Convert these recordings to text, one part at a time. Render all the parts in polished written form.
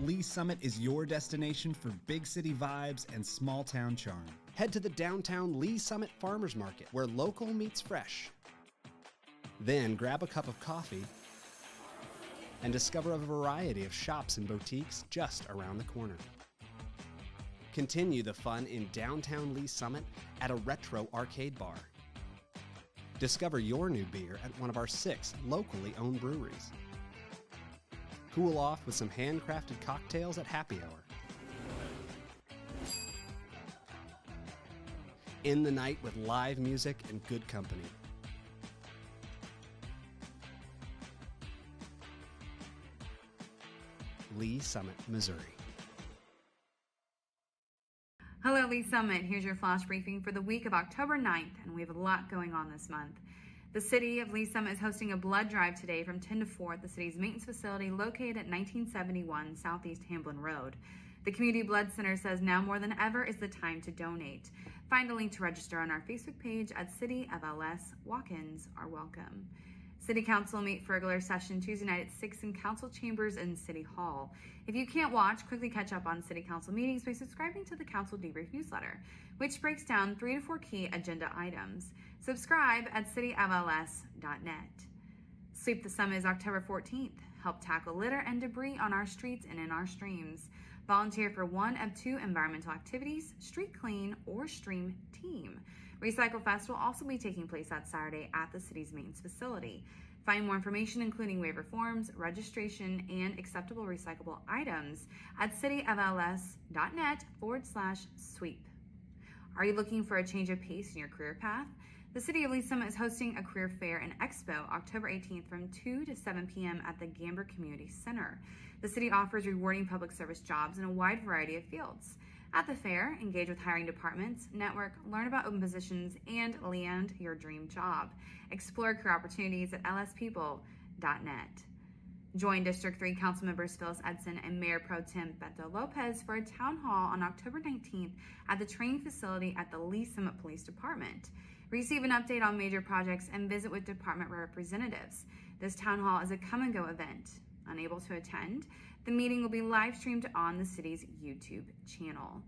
Lee Summit is your destination for big city vibes and small town charm. Head to the downtown Lee Summit Farmers Market, where local meets fresh. Then grab a cup of coffee and discover a variety of shops and boutiques just around the corner. Continue the fun in downtown Lee Summit at a retro arcade bar. Discover your new beer at one of our 6 locally owned breweries. Cool off with some handcrafted cocktails at happy hour. End the night with live music and good company. Lee Summit, Missouri. Hello, Lee Summit. Here's your flash briefing for the week of October 9th, and we have a lot going on this month. The city of Lee Summit is hosting a blood drive today from 10 to 4 at the city's maintenance facility located at 1971 Southeast Hamblin Road. The Community Blood Center says now more than ever is the time to donate. Find a link to register on our Facebook page at City of LS. Walk-ins are welcome. City Council meet for regular session Tuesday night at 6 in Council Chambers in City Hall. If you can't watch, quickly catch up on City Council meetings by subscribing to the Council Debrief newsletter, which breaks down 3 to 4 key agenda items. Subscribe at cityofls.net. Sweep the Summit is October 14th. Help tackle litter and debris on our streets and in our streams. Volunteer for one of 2 environmental activities, Street Clean or Stream Team. Recycle Fest will also be taking place that Saturday at the city's maintenance facility. Find more information, including waiver forms, registration, and acceptable recyclable items at cityofls.net/sweep. Are you looking for a change of pace in your career path? The City of Lee Summit is hosting a career fair and expo October 18th from 2 to 7 p.m. at the Gamber Community Center. The city offers rewarding public service jobs in a wide variety of fields. At the fair, engage with hiring departments, network, learn about open positions, and land your dream job. Explore career opportunities at lspeople.net. Join District 3 Council members Phyllis Edson and Mayor Pro Tem Beto Lopez for a town hall on October 19th at the training facility at the Lee Summit Police Department. Receive an update on major projects and visit with department representatives. This town hall is a come-and-go event. Unable to attend, the meeting will be live streamed on the city's YouTube channel.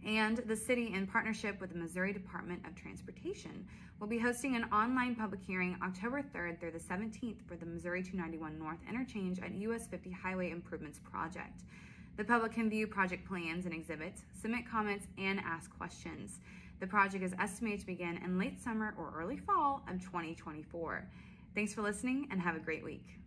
And the city, in partnership with the Missouri Department of Transportation, will be hosting an online public hearing October 3rd through the 17th for the Missouri 291 North Interchange at US 50 Highway Improvements Project. The public can view project plans and exhibits, submit comments, and ask questions. The project is estimated to begin in late summer or early fall of 2024. Thanks for listening and have a great week.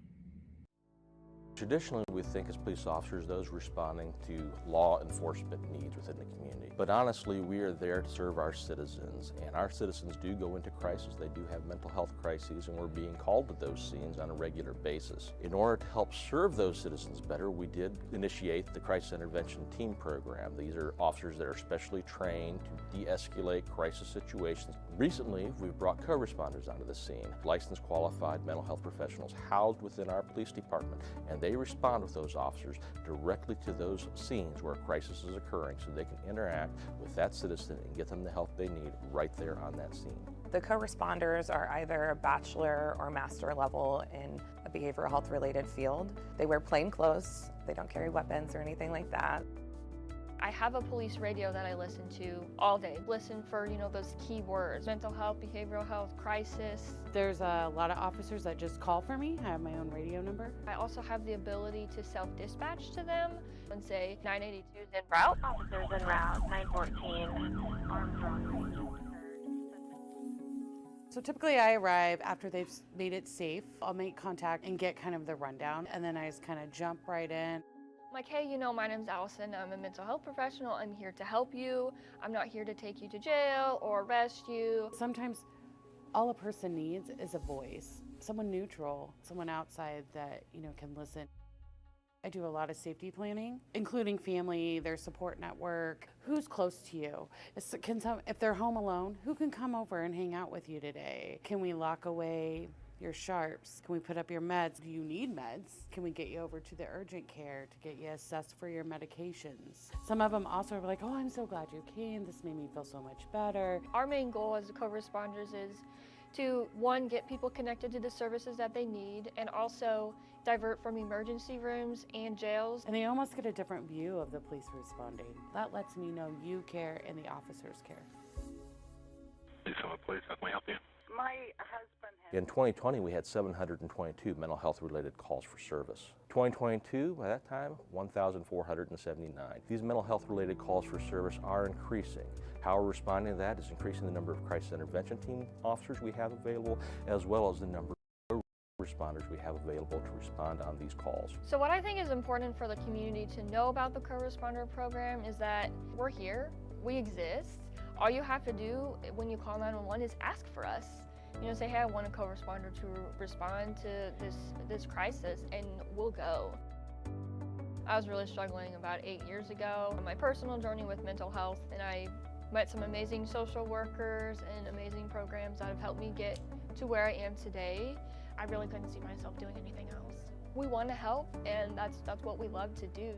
Traditionally, we think as police officers, those responding to law enforcement needs within the community. But honestly, we are there to serve our citizens, and our citizens do go into crisis. They do have mental health crises, and we're being called to those scenes on a regular basis. In order to help serve those citizens better, we did initiate the Crisis Intervention Team Program. These are officers that are specially trained to de-escalate crisis situations. Recently, we've brought co-responders onto the scene, licensed qualified mental health professionals housed within our police department, and they respond with those officers directly to those scenes where a crisis is occurring so they can interact with that citizen and get them the help they need right there on that scene. The co-responders are either a bachelor or master level in a behavioral health related field. They wear plain clothes, they don't carry weapons or anything like that. I have a police radio that I listen to all day. Listen for, those key words: mental health, behavioral health, crisis. There's a lot of officers that just call for me. I have my own radio number. I also have the ability to self-dispatch to them and say 982 is en route. Officers en route, 914, Armstrong. So typically I arrive after they've made it safe. I'll make contact and get kind of the rundown, and then I just kind of jump right in. I'm like, hey, my name's Allison. I'm a mental health professional. I'm here to help you. I'm not here to take you to jail or arrest you. Sometimes all a person needs is a voice, someone neutral, someone outside that, can listen. I do a lot of safety planning, including family, their support network, who's close to you. If they're home alone, who can come over and hang out with you today? Can we lock away your sharps? Can we put up your meds? Do you need meds? Can we get you over to the urgent care to get you assessed for your medications? Some of them also are like, oh, I'm so glad you came. This made me feel so much better. Our main goal as co-responders is to, one, get people connected to the services that they need, and also divert from emergency rooms and jails. And they almost get a different view of the police responding. That lets me know you care and the officers care. Please, how can we help you? My husband has... In 2020, we had 722 mental health related calls for service. 2022, by that time, 1,479. These mental health related calls for service are increasing. How we're responding to that is increasing the number of crisis intervention team officers we have available, as well as the number of responders we have available to respond on these calls. So what I think is important for the community to know about the co-responder program is that we're here, we exist. All you have to do when you call 911 is ask for us. You know, say, hey, I want a co-responder to respond to this crisis, and we'll go. I was really struggling about 8 years ago on my personal journey with mental health, and I met some amazing social workers and amazing programs that have helped me get to where I am today. I really couldn't see myself doing anything else. We want to help, and that's what we love to do.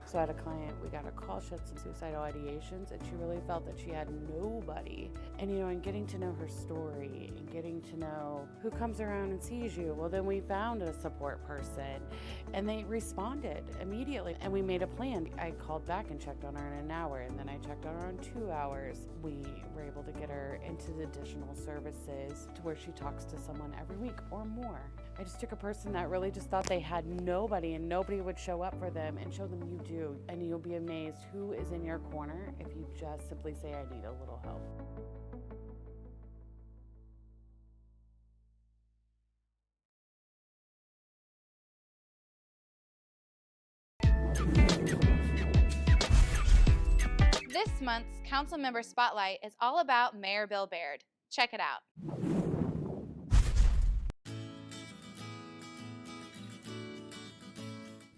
So I had a client, we got a call, she had some suicidal ideations, and she really felt that she had nobody. And and getting to know her story and getting to know who comes around and sees you, well, then we found a support person and they responded immediately. And we made a plan. I called back and checked on her in an hour, and then I checked on her in 2 hours. We were able to get her into the additional services to where she talks to someone every week or more. I just took a person that really just thought they had nobody and nobody would show up for them, and show them you do. And you'll be amazed who is in your corner if you just simply say, I need a little help. This month's Council Member Spotlight is all about Mayor Bill Baird. Check it out.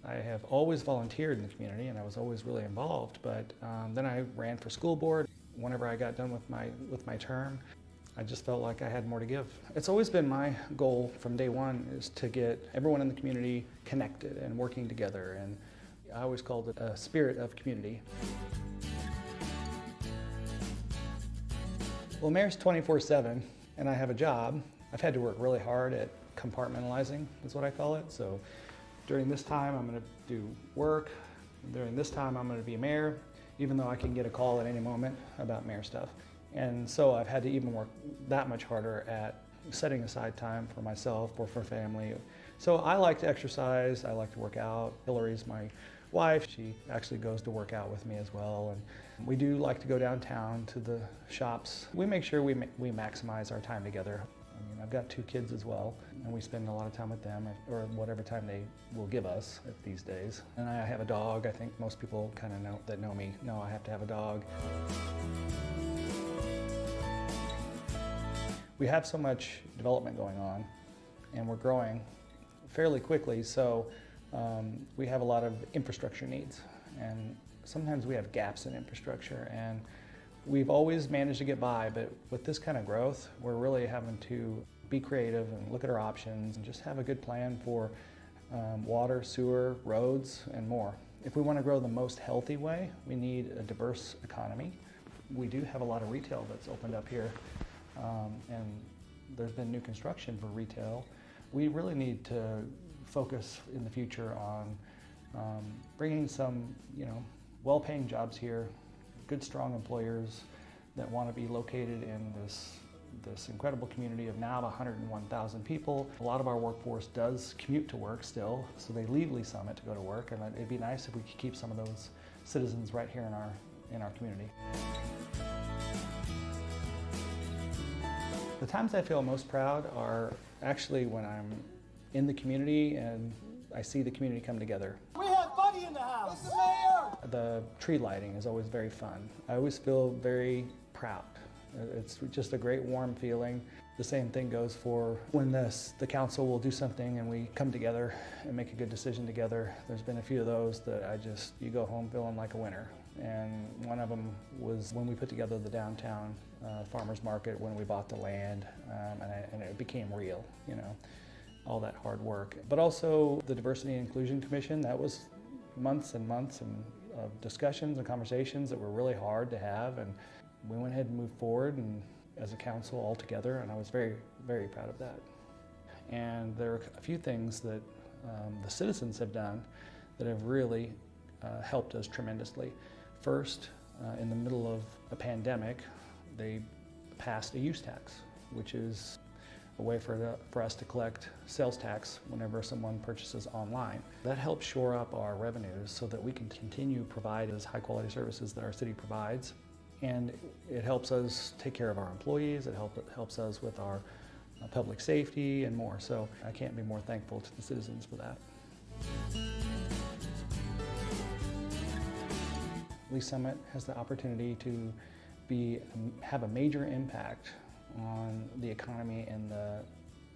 I have always volunteered in the community, and I was always really involved, but then I ran for school board. Whenever I got done with my term, I just felt like I had more to give. It's always been my goal from day one is to get everyone in the community connected and working together, and I always called it a spirit of community. Well, Mayor's 24/7, and I have a job. I've had to work really hard at compartmentalizing, is what I call it. So during this time, I'm going to do work. During this time, I'm going to be mayor, even though I can get a call at any moment about mayor stuff. And so I've had to even work that much harder at setting aside time for myself or for family. So I like to exercise, I like to work out. Hillary's my wife. She actually goes to work out with me as well. And we do like to go downtown to the shops. We make sure we maximize our time together. I mean, I've got 2 kids as well, and we spend a lot of time with them, or whatever time they will give us these days. And I have a dog. I think most people kind of know me know I have to have a dog. We have so much development going on, and we're growing fairly quickly, so we have a lot of infrastructure needs, and sometimes we have gaps in infrastructure, and we've always managed to get by, but with this kind of growth, we're really having to be creative and look at our options and just have a good plan for water, sewer, roads, and more. If we want to grow the most healthy way, we need a diverse economy. We do have a lot of retail that's opened up here, and there's been new construction for retail. We really need to focus in the future on bringing some, well-paying jobs here, good, strong employers that want to be located in this incredible community of now 101,000 people. A lot of our workforce does commute to work still, so they leave Lee Summit to go to work, and it'd be nice if we could keep some of those citizens right here in our community. The times I feel most proud are actually when I'm in the community and I see the community come together. We have Buddy in the house. Mr. Mayor! The tree lighting is always very fun. I always feel very proud. It's just a great warm feeling. The same thing goes for when the council will do something and we come together and make a good decision together. There's been a few of those that you go home feeling like a winner. And one of them was when we put together the downtown farmers market, when we bought the land, and it became real, all that hard work. But also the Diversity and Inclusion Commission, that was months and months of discussions and conversations that were really hard to have, and we went ahead and moved forward, and as a council all together, and I was very, very proud of that. And there are a few things that the citizens have done that have really helped us tremendously. First, in the middle of a pandemic, they passed a use tax, which is a way for us to collect sales tax whenever someone purchases online. That helps shore up our revenues so that we can continue providing those high quality services that our city provides. And it helps us take care of our employees, it helps us with our public safety and more. So I can't be more thankful to the citizens for that. Lee's Summit has the opportunity to have a major impact on the economy in the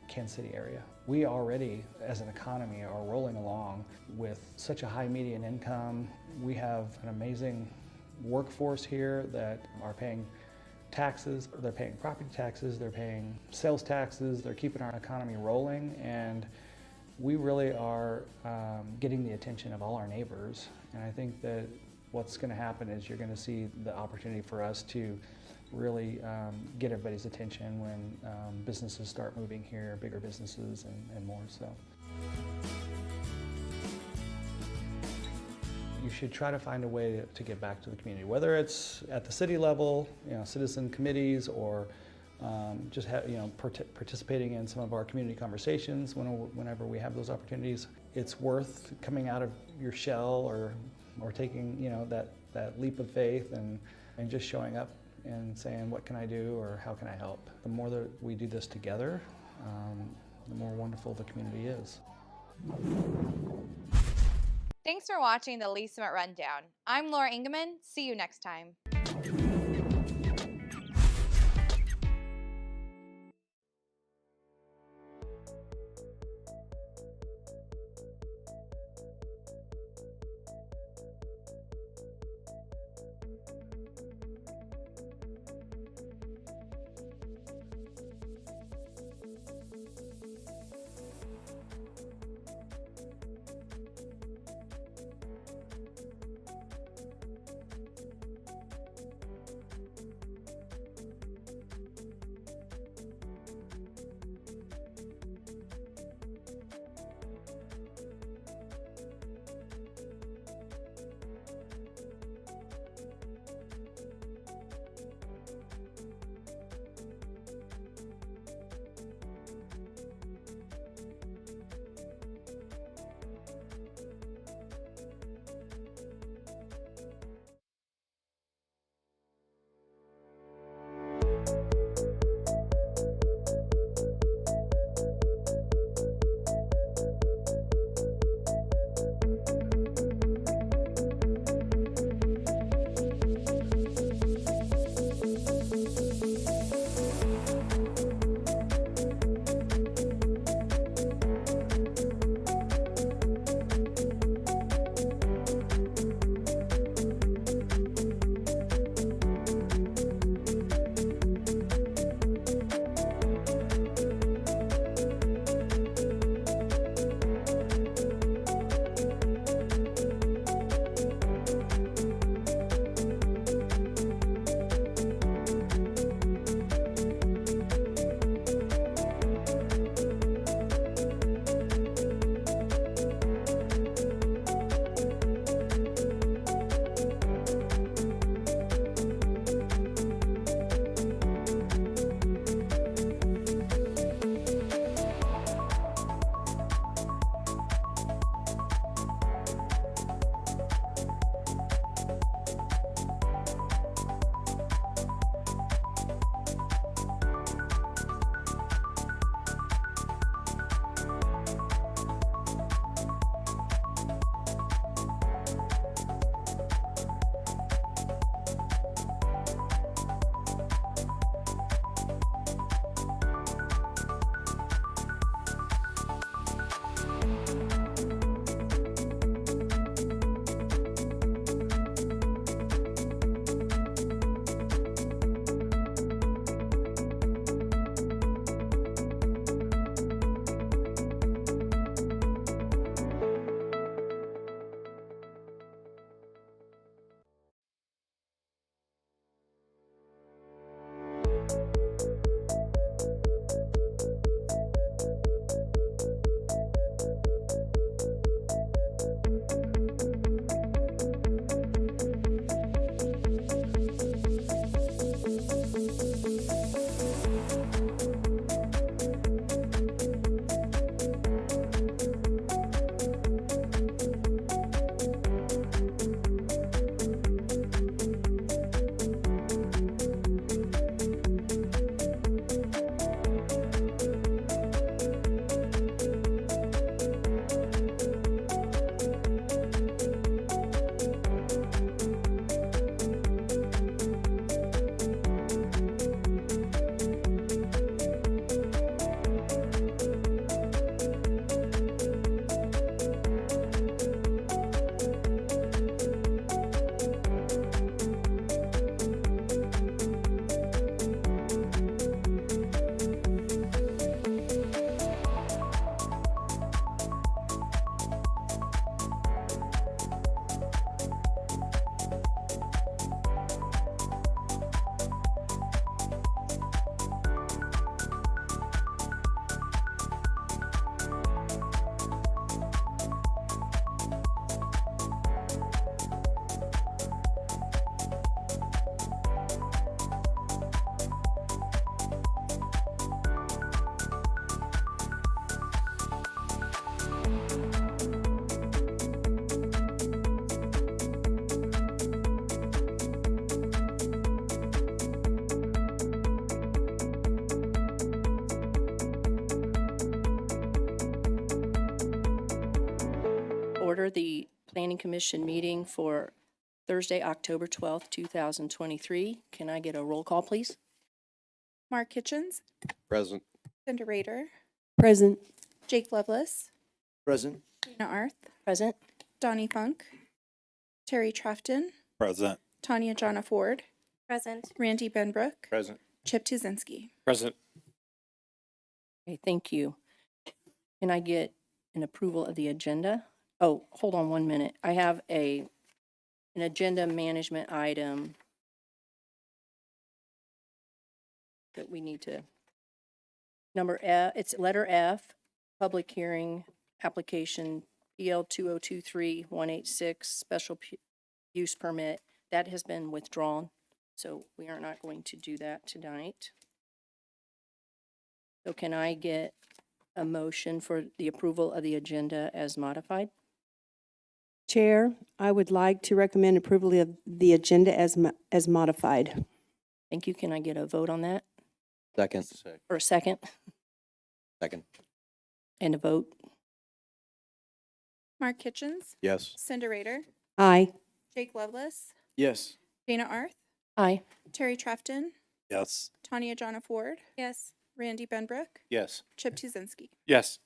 Kansas City area. We already, as an economy, are rolling along with such a high median income. We have an amazing workforce here that are paying taxes, they're paying property taxes, they're paying sales taxes, they're keeping our economy rolling, and we really are getting the attention of all our neighbors. And I think that what's going to happen is you're going to see the opportunity for us to really get everybody's attention when businesses start moving here, bigger businesses and more so. You should try to find a way to give back to the community, whether it's at the city level, citizen committees, or just participating in some of our community conversations whenever we have those opportunities. It's worth coming out of your shell or taking that leap of faith and just showing up and saying, what can I do or how can I help? The more that we do this together, the more wonderful the community is. Thanks for watching the Lee Summit Rundown. I'm Laura Ingeman. See you next time. order the Planning Commission meeting for Thursday, October 12th, 2023. Can I get a roll call, please? Mark Kitchens, Present. Cinda Rader, Present. Jake Lovelace, Present. Dana Arth, Present. Donnie Funk, Terry Trafton, Present. Tanya Jonna Ford, Present. Randy Benbrook, Present. Chip Tuzinski. Present. Okay, thank you. Can I get an approval of the agenda? Oh, hold on 1 minute. I have an agenda management item that we need to, number F, it's letter F, public hearing application PL 2023-186, special use permit. That has been withdrawn, so we are not going to do that tonight. So can I get a motion for the approval of the agenda as modified? Chair, I would like to recommend approval of the agenda as modified. Thank you. Can I get a vote on that? Second. Or a second? Second. And a vote? Mark Kitchens, Yes. Cinda Rader, Aye. Jake Lovelace, Yes. Dana Arth, Aye. Terry Trafton, Yes. Tanya Jonna Ford, Yes. Randy Benbrook, Yes. Chip Tuzinski. Yes.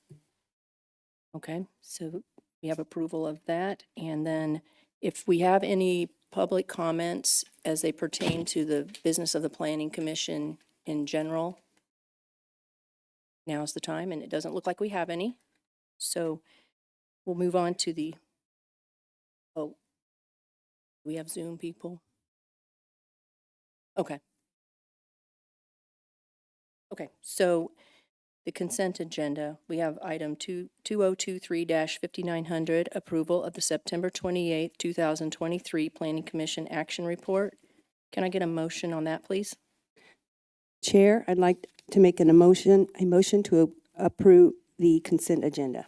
Okay, so we have approval of that. And then if we have any public comments as they pertain to the business of the Planning Commission in general, now's the time, and it doesn't look like we have any. So we'll move on to the, oh, we have Zoom people? Okay. Okay, so the consent agenda, we have item 2023-5900, approval of the September 28th, 2023 Planning Commission Action Report. Can I get a motion on that, please? Chair, I'd like to make a motion to approve the consent agenda.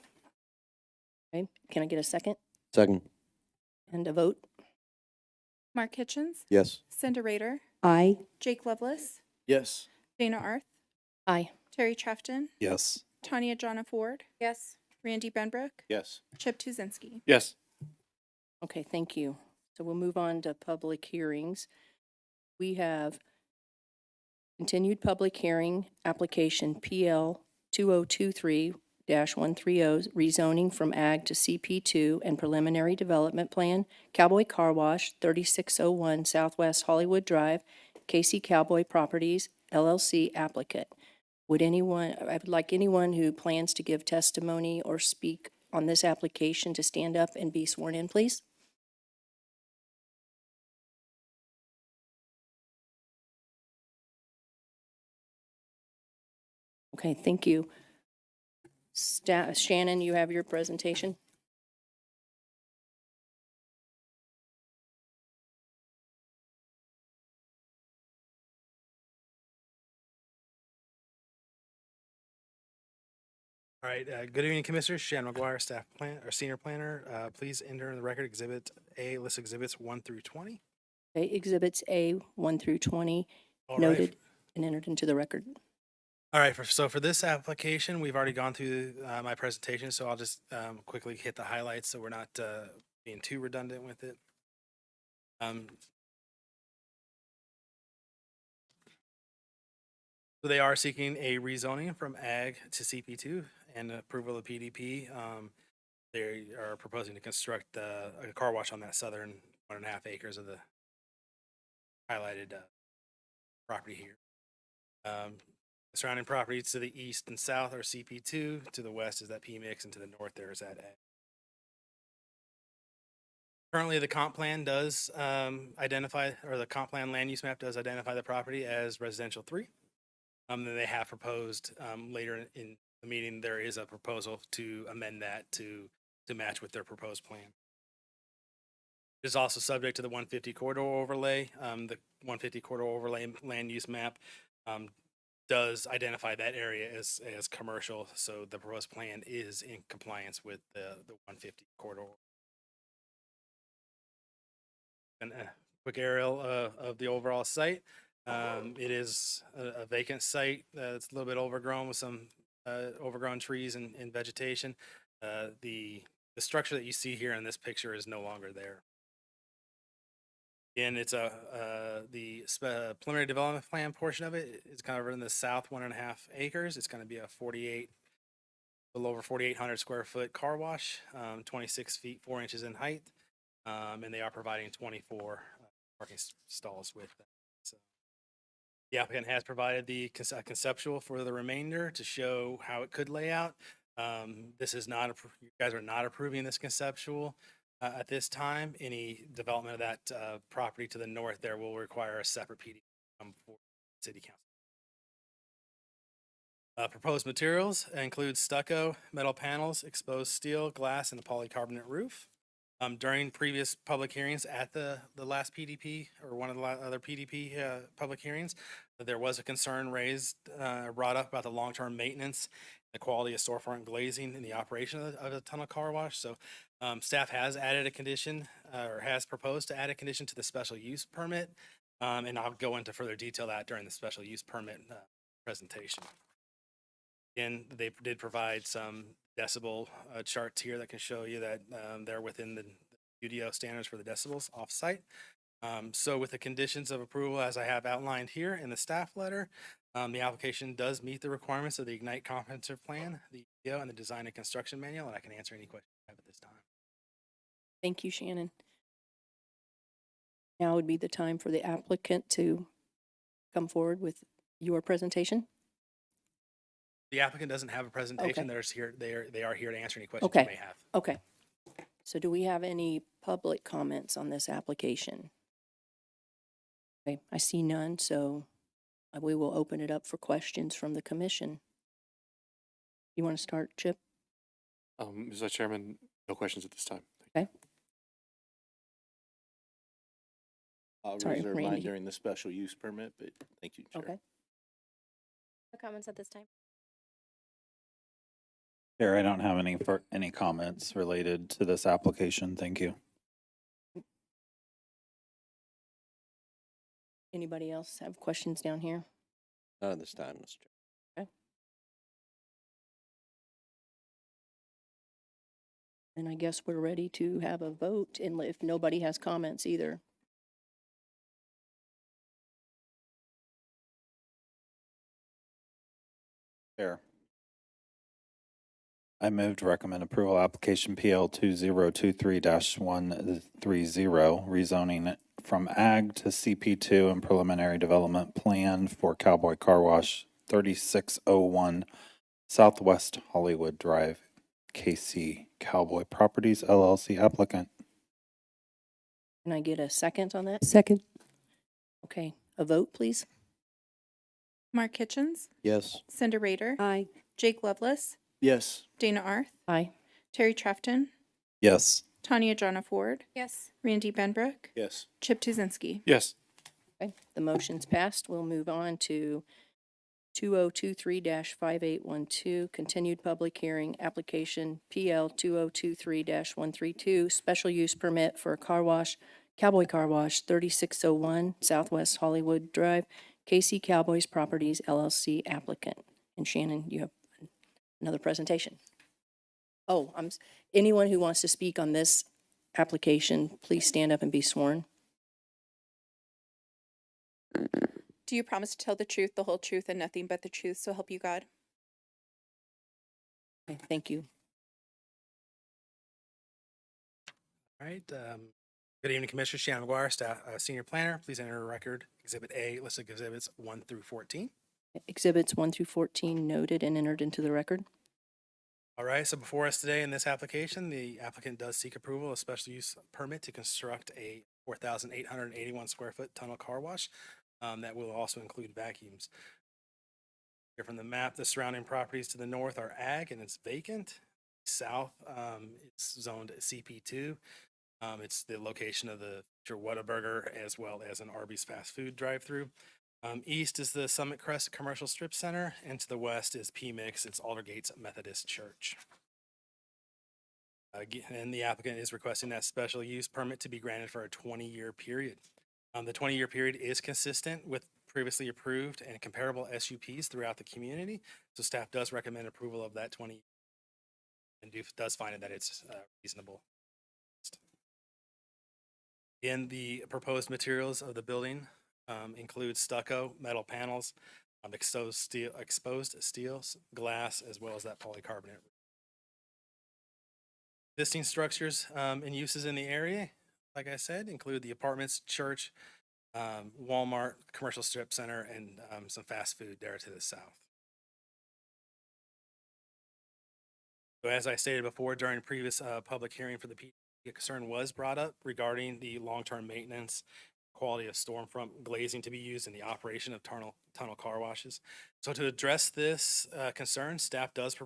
Okay, can I get a second Second. and a vote? Mark Kitchens, Yes. Cinda Rader, Aye. Jake Lovelace, Yes. Dana Arth, Aye. Terry Trafton, Yes. Tanya Jonna Ford, Yes. Randy Benbrook, Yes. Chip Tuzinski. Yes. Okay, thank you. So we'll move on to public hearings. We have continued public hearing application PL 2023-130, rezoning from Ag to CP2 and preliminary development plan, Cowboy Car Wash, 3601 Southwest Hollywood Drive, Casey Cowboy Properties, LLC applicant. I would like anyone who plans to give testimony or speak on this application to stand up and be sworn in, please. Okay, thank you. Shannon, you have your presentation? All right, good evening, Commissioners. Shannon McGuire, staff plan or senior planner. Please enter in the record Exhibit A, list exhibits 1 through 20. Okay, exhibits A 1 through 20 All noted right. and entered into the record. All right, so for this application, we've already gone through my presentation, so I'll just quickly hit the highlights so we're not being too redundant with it. So they are seeking a rezoning from Ag to CP2 and approval of PDP. They are proposing to construct a car wash on that southern 1.5 acres of the highlighted property here. The surrounding properties to the east and south are CP2. To the west is that PMix, and to the north there is that Ag. Currently, the comp plan does identify, or the comp plan land use map does identify the property as residential 3. Then they have proposed later in the meeting, there is a proposal to amend that to match with their proposed plan. It is also subject to the 150 corridor overlay. The 150 corridor overlay land use map does identify that area as commercial, so the proposed plan is in compliance with the 150 corridor. And a quick aerial of the overall site. It is a vacant site. It's a little bit overgrown with some overgrown trees and vegetation. The The structure that you see here in this picture is no longer there. And it's the preliminary development plan portion of it is covered in the south 1.5 acres. It's going to be a little over 4,800 square foot car wash, 26 feet 4 inches in height, and they are providing 24 parking stalls with that. So the applicant has provided the conceptual for the remainder to show how it could lay out. This is not, you guys are not approving this conceptual at this time. Any development of that property to the north there will require a separate PD for city council. Proposed materials include stucco, metal panels, exposed steel, glass, and a polycarbonate roof. During previous public hearings at the last PDP or one of the other PDP public hearings, there was a concern brought up about the long-term maintenance, the quality of storefront glazing, and the operation of the tunnel car wash. So staff has added a condition or has proposed to add a condition to the special use permit. And I'll go into further detail that during the special use permit presentation. Again, they did provide some decibel charts here that can show you that they're within the UDO standards for the decibels off-site. So with the conditions of approval, as I have outlined here in the staff letter, the application does meet the requirements of the Ignite Comprehensive Plan, the UDO, and the Design and Construction Manual, and I can answer any questions you have at this time. Thank you, Shannon. Now would be the time for the applicant to come forward with your presentation. The applicant doesn't have a presentation. Okay. They are here to answer any questions you may have. Okay. So do we have any public comments on this application? Okay, I see none, so we will open it up for questions from the commission. You want to start, Chip? Mr. Chairman, no questions at this time. Okay. I'll Sorry, reserve mine Randy. during the special use permit, but thank you, Chair. Okay. No comments at this time. Chair, I don't have any comments related to this application. Thank you. Anybody else have questions down here? Not at this time, Mr. Chair. Okay. And I guess we're ready to have a vote, and if nobody has comments either. Chair. I move to recommend approval application PL 2023-130, rezoning from Ag to CP2 and preliminary development plan for Cowboy Car Wash 3601 Southwest Hollywood Drive, KC Cowboy Properties LLC applicant. Can I get a second on that? Second. Okay, a vote, please. Mark Kitchens, Yes. Cinda Rader, Aye. Jake Lovelace, Yes. Dana Arth, Aye. Terry Trefton, Yes. Tanya Jonna Ford, Yes. Randy Benbrook, Yes. Chip Tuzinski. Yes. Okay, the motion's passed. We'll move on to 2023-5812, continued public hearing, application PL 2023-132, special use permit for a car wash, Cowboy Car Wash, 3601 Southwest Hollywood Drive, KC Cowboys Properties LLC applicant. And Shannon, you have another presentation. Oh, anyone who wants to speak on this application, please stand up and be sworn. Do you promise to tell the truth, the whole truth, and nothing but the truth, so help you God? Okay, thank you. All right. Good evening, Commissioner. Shannon McGuire, staff, Senior Planner. Please enter record Exhibit A, list of exhibits 1 through 14. Exhibits 1 through 14 noted and entered into the record. All right, so before us today in this application, the applicant does seek approval of special use permit to construct a 4,881 square foot tunnel car wash that will also include vacuums. Here from the map, the surrounding properties to the north are ag and it's vacant. South, it's zoned CP2. It's the location of the Whataburger as well as an Arby's fast food drive-through. East is the Summit Crest Commercial Strip Center, and to the west is PMIX, it's Aldergates Methodist Church. And the applicant is requesting that special use permit to be granted for a 20-year period. The 20-year period is consistent with previously approved and comparable SUPs throughout the community, so staff does recommend approval of that 20 and does find that it's reasonable. In the proposed materials of the building include stucco, metal panels, exposed steels, glass, as well as that polycarbonate. Existing structures and uses in the area, like I said, include the apartments, church, Walmart, commercial strip center, and some fast food there to the south. So as I stated before, during previous public hearing for the PD, a concern was brought up regarding the long-term maintenance, quality of stormfront glazing to be used in the operation of tunnel car washes. So to address this concern, staff does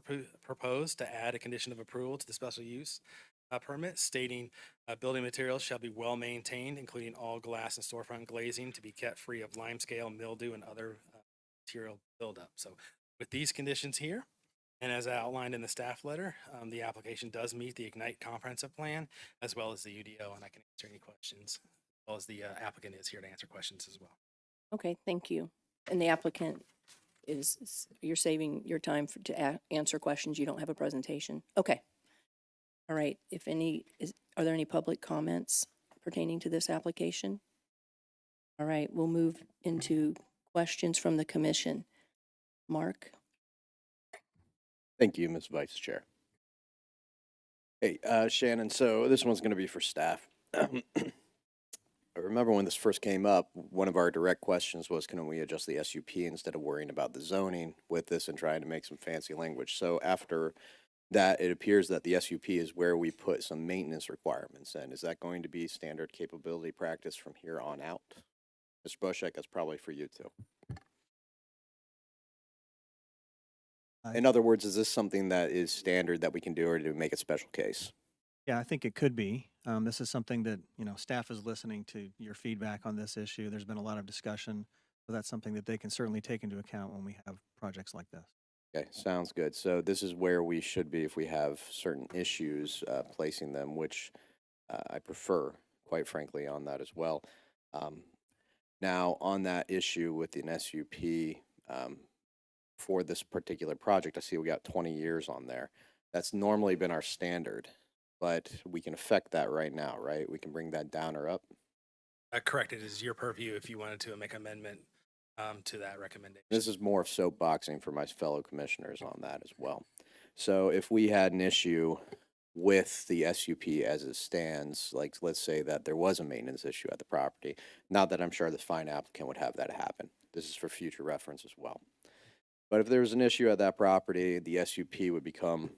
propose to add a condition of approval to the special use permit stating building materials shall be well maintained, including all glass and storefront glazing to be kept free of limescale, mildew, and other material buildup. So with these conditions here, and as outlined in the staff letter, the application does meet the Ignite comprehensive plan as well as the UDO, and I can answer any questions, as well as the applicant is here to answer questions as well. Okay, thank you. And the applicant you're saving your time to answer questions. You don't have a presentation. Okay. All right. Are there any public comments pertaining to this application? All right, we'll move into questions from the commission. Mark? Thank you, Ms. Vice Chair. Hey, Shannon, so this one's going to be for staff. I remember when this first came up, one of our direct questions was, can we adjust the SUP instead of worrying about the zoning with this and trying to make some fancy language? So after that, it appears that the SUP is where we put some maintenance requirements in. Is that going to be standard capability practice from here on out? Mr. Boschek, that's probably for you too. In other words, is this something that is standard that we can do, or to make a special case? Yeah, I think it could be. This is something that, staff is listening to your feedback on this issue. There's been a lot of discussion, so that's something that they can certainly take into account when we have projects like this. Okay, sounds good. So this is where we should be if we have certain issues, placing them, which I prefer, quite frankly, on that as well. Now, on that issue with an SUP, for this particular project, I see we got 20 years on there. That's normally been our standard, but we can affect that right now, right? We can bring that down or up? Correct. It is your purview if you wanted to make amendment to that recommendation. This is more of soapboxing for my fellow commissioners on that as well. So if we had an issue with the SUP as it stands, like let's say that there was a maintenance issue at the property, not that I'm sure the fine applicant would have that happen. This is for future reference as well. But if there was an issue at that property, the SUP would become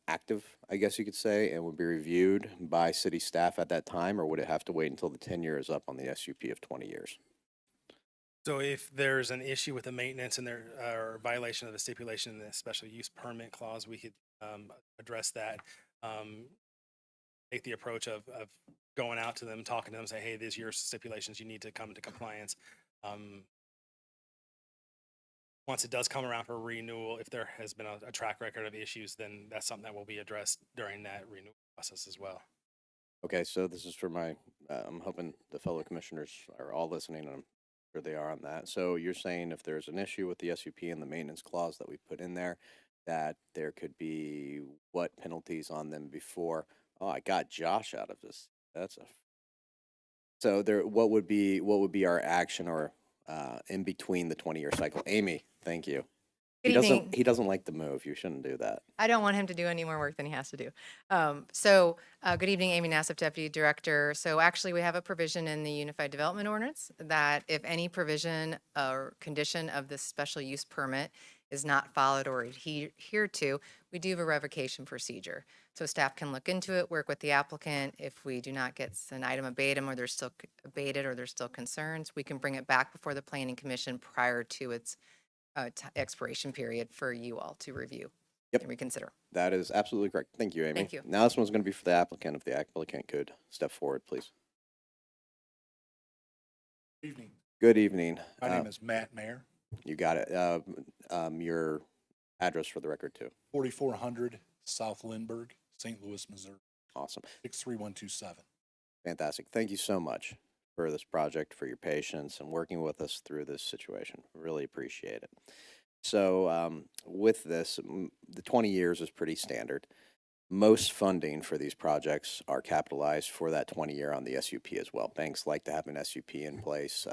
active, I guess you could say, and would be reviewed by city staff at that time, or would it have to wait until the 10 is up on the SUP of 20 years? So if there's an issue with the maintenance and there or violation of the stipulation in the special use permit clause, we could address that. Take the approach of going out to them, talking to them, say, hey, these are your stipulations, you need to come into compliance. Once it does come around for renewal, if there has been a track record of issues, then that's something that will be addressed during that renewal process as well. Okay, so this is for my, I'm hoping the fellow commissioners are all listening, and I'm sure they are on that. So you're saying if there's an issue with the SUP and the maintenance clause that we put in there, that there could be what penalties on them before? Oh, I got Josh out of this. So there, what would be our action or in between the 20-year cycle? Amy, thank you. He doesn't like the move. You shouldn't do that. I don't want him to do any more work than he has to do. Good evening, Amy Nassif, Deputy Director. So actually we have a provision in the Unified Development Ordinance that if any provision or condition of this special use permit is not followed or adhered to, we do have a revocation procedure. So staff can look into it, work with the applicant. If we do not get an item abatum or there's still abated or there's still concerns, we can bring it back before the Planning Commission prior to its expiration period for you all to review and reconsider. That is absolutely correct. Thank you, Amy. Thank you. Now this one's going to be for the applicant. If the applicant could step forward, please. Good evening. Good evening. My name is Matt Mayer. You got it. Your address for the record too. 4400 South Lindbergh, St. Louis, Missouri. Awesome. 63127. Fantastic. Thank you so much for this project, for your patience and working with us through this situation. Really appreciate it. So with this, the 20 years is pretty standard. Most funding for these projects are capitalized for that 20-year on the SUP as well. Banks like to have an SUP in place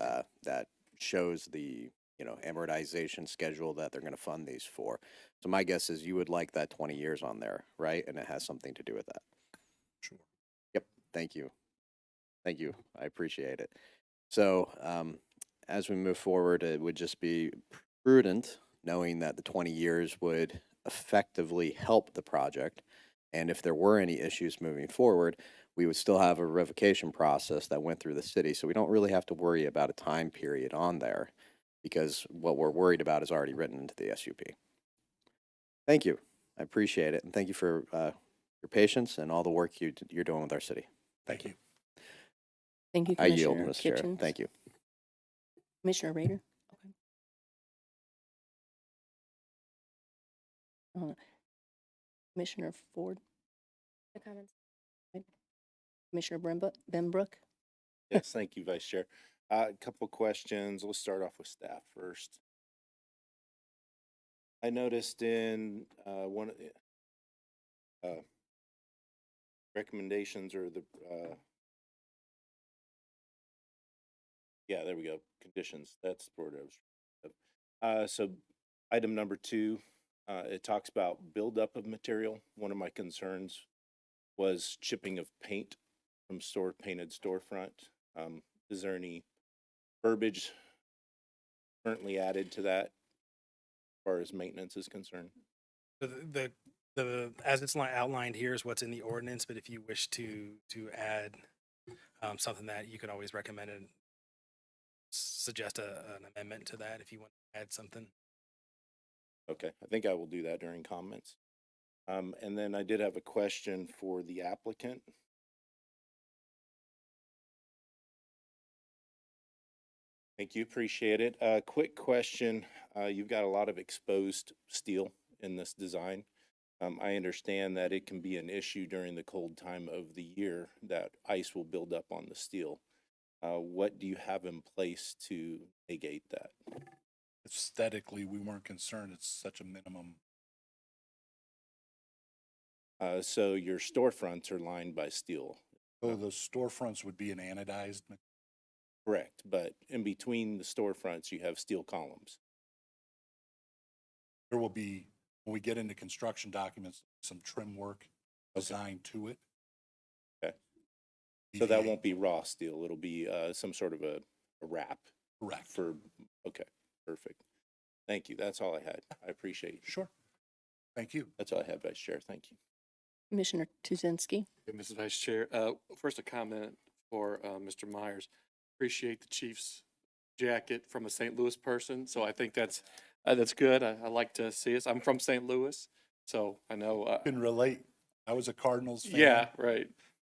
that shows the amortization schedule that they're going to fund these for. So my guess is you would like that 20 years on there, right? And it has something to do with that. Sure. Yep. Thank you. Thank you. I appreciate it. So as we move forward, it would just be prudent knowing that the 20 years would effectively help the project. And if there were any issues moving forward, we would still have a revocation process that went through the city. So we don't really have to worry about a time period on there because what we're worried about is already written into the SUP. Thank you. I appreciate it. And thank you for your patience and all the work you're doing with our city. Thank you. Thank you, I yield, Commissioner Mr. Chair. Kitchens. Thank you. Commissioner Rader? Okay. Commissioner Ford? The comments. Commissioner Benbrook? Yes, thank you, Vice Chair. A couple questions. We'll start off with staff first. I noticed in one of the recommendations or the yeah, there we go. Conditions. That's the word I was. So item number 2, it talks about buildup of material. One of my concerns was chipping of paint from painted storefront. Is there any verbiage currently added to that as far as maintenance is concerned? The as it's outlined here is what's in the ordinance, but if you wish to add something that you could always recommend and suggest an amendment to that if you want to add something. Okay, I think I will do that during comments. And then I did have a question for the applicant. Thank you, appreciate it. Quick question. You've got a lot of exposed steel in this design. I understand that it can be an issue during the cold time of the year that ice will build up on the steel. What do you have in place to negate that? Aesthetically, we weren't concerned. It's such a minimum. So your storefronts are lined by steel. So the storefronts would be an anodized. Correct, but in between the storefronts, you have steel columns. There will be, when we get into construction documents, some trim work assigned to it. Okay. So that won't be raw steel. It'll be some sort of a wrap. Correct. Okay, perfect. Thank you. That's all I had. I appreciate it. Sure. Thank you. That's all I had, Vice Chair. Thank you. Commissioner Tuzinski? Mrs. Vice Chair, first a comment for Mr. Myers. Appreciate the chief's jacket from a St. Louis person, so I think that's good. I like to see us. I'm from St. Louis, so I know. I can relate. I was a Cardinals fan. Yeah, right.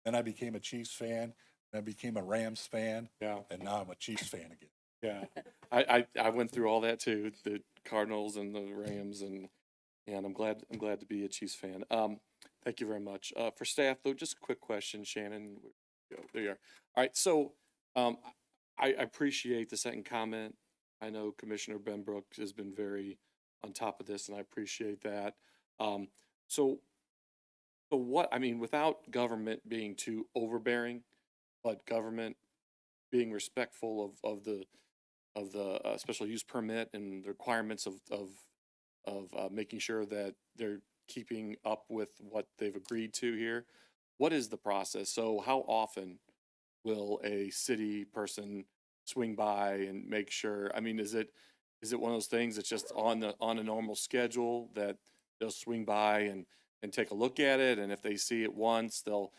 Then I became a Chiefs fan. Then I became a Rams fan. Yeah. And now I'm a Chiefs fan again. Yeah. I went through all that too, the Cardinals and the Rams, and I'm glad to be a Chiefs fan. Thank you very much. For staff though, just a quick question, Shannon. There you are. All right, so I appreciate the second comment. I know Commissioner Benbrook has been very on top of this, and I appreciate that. So what, I mean, without government being too overbearing, but government being respectful of the special use permit and the requirements of making sure that they're keeping up with what they've agreed to here, what is the process? So how often will a city person swing by and make sure? I mean, is it one of those things that's just on a normal schedule that they'll swing by and take a look at it, and if they see it once, they'll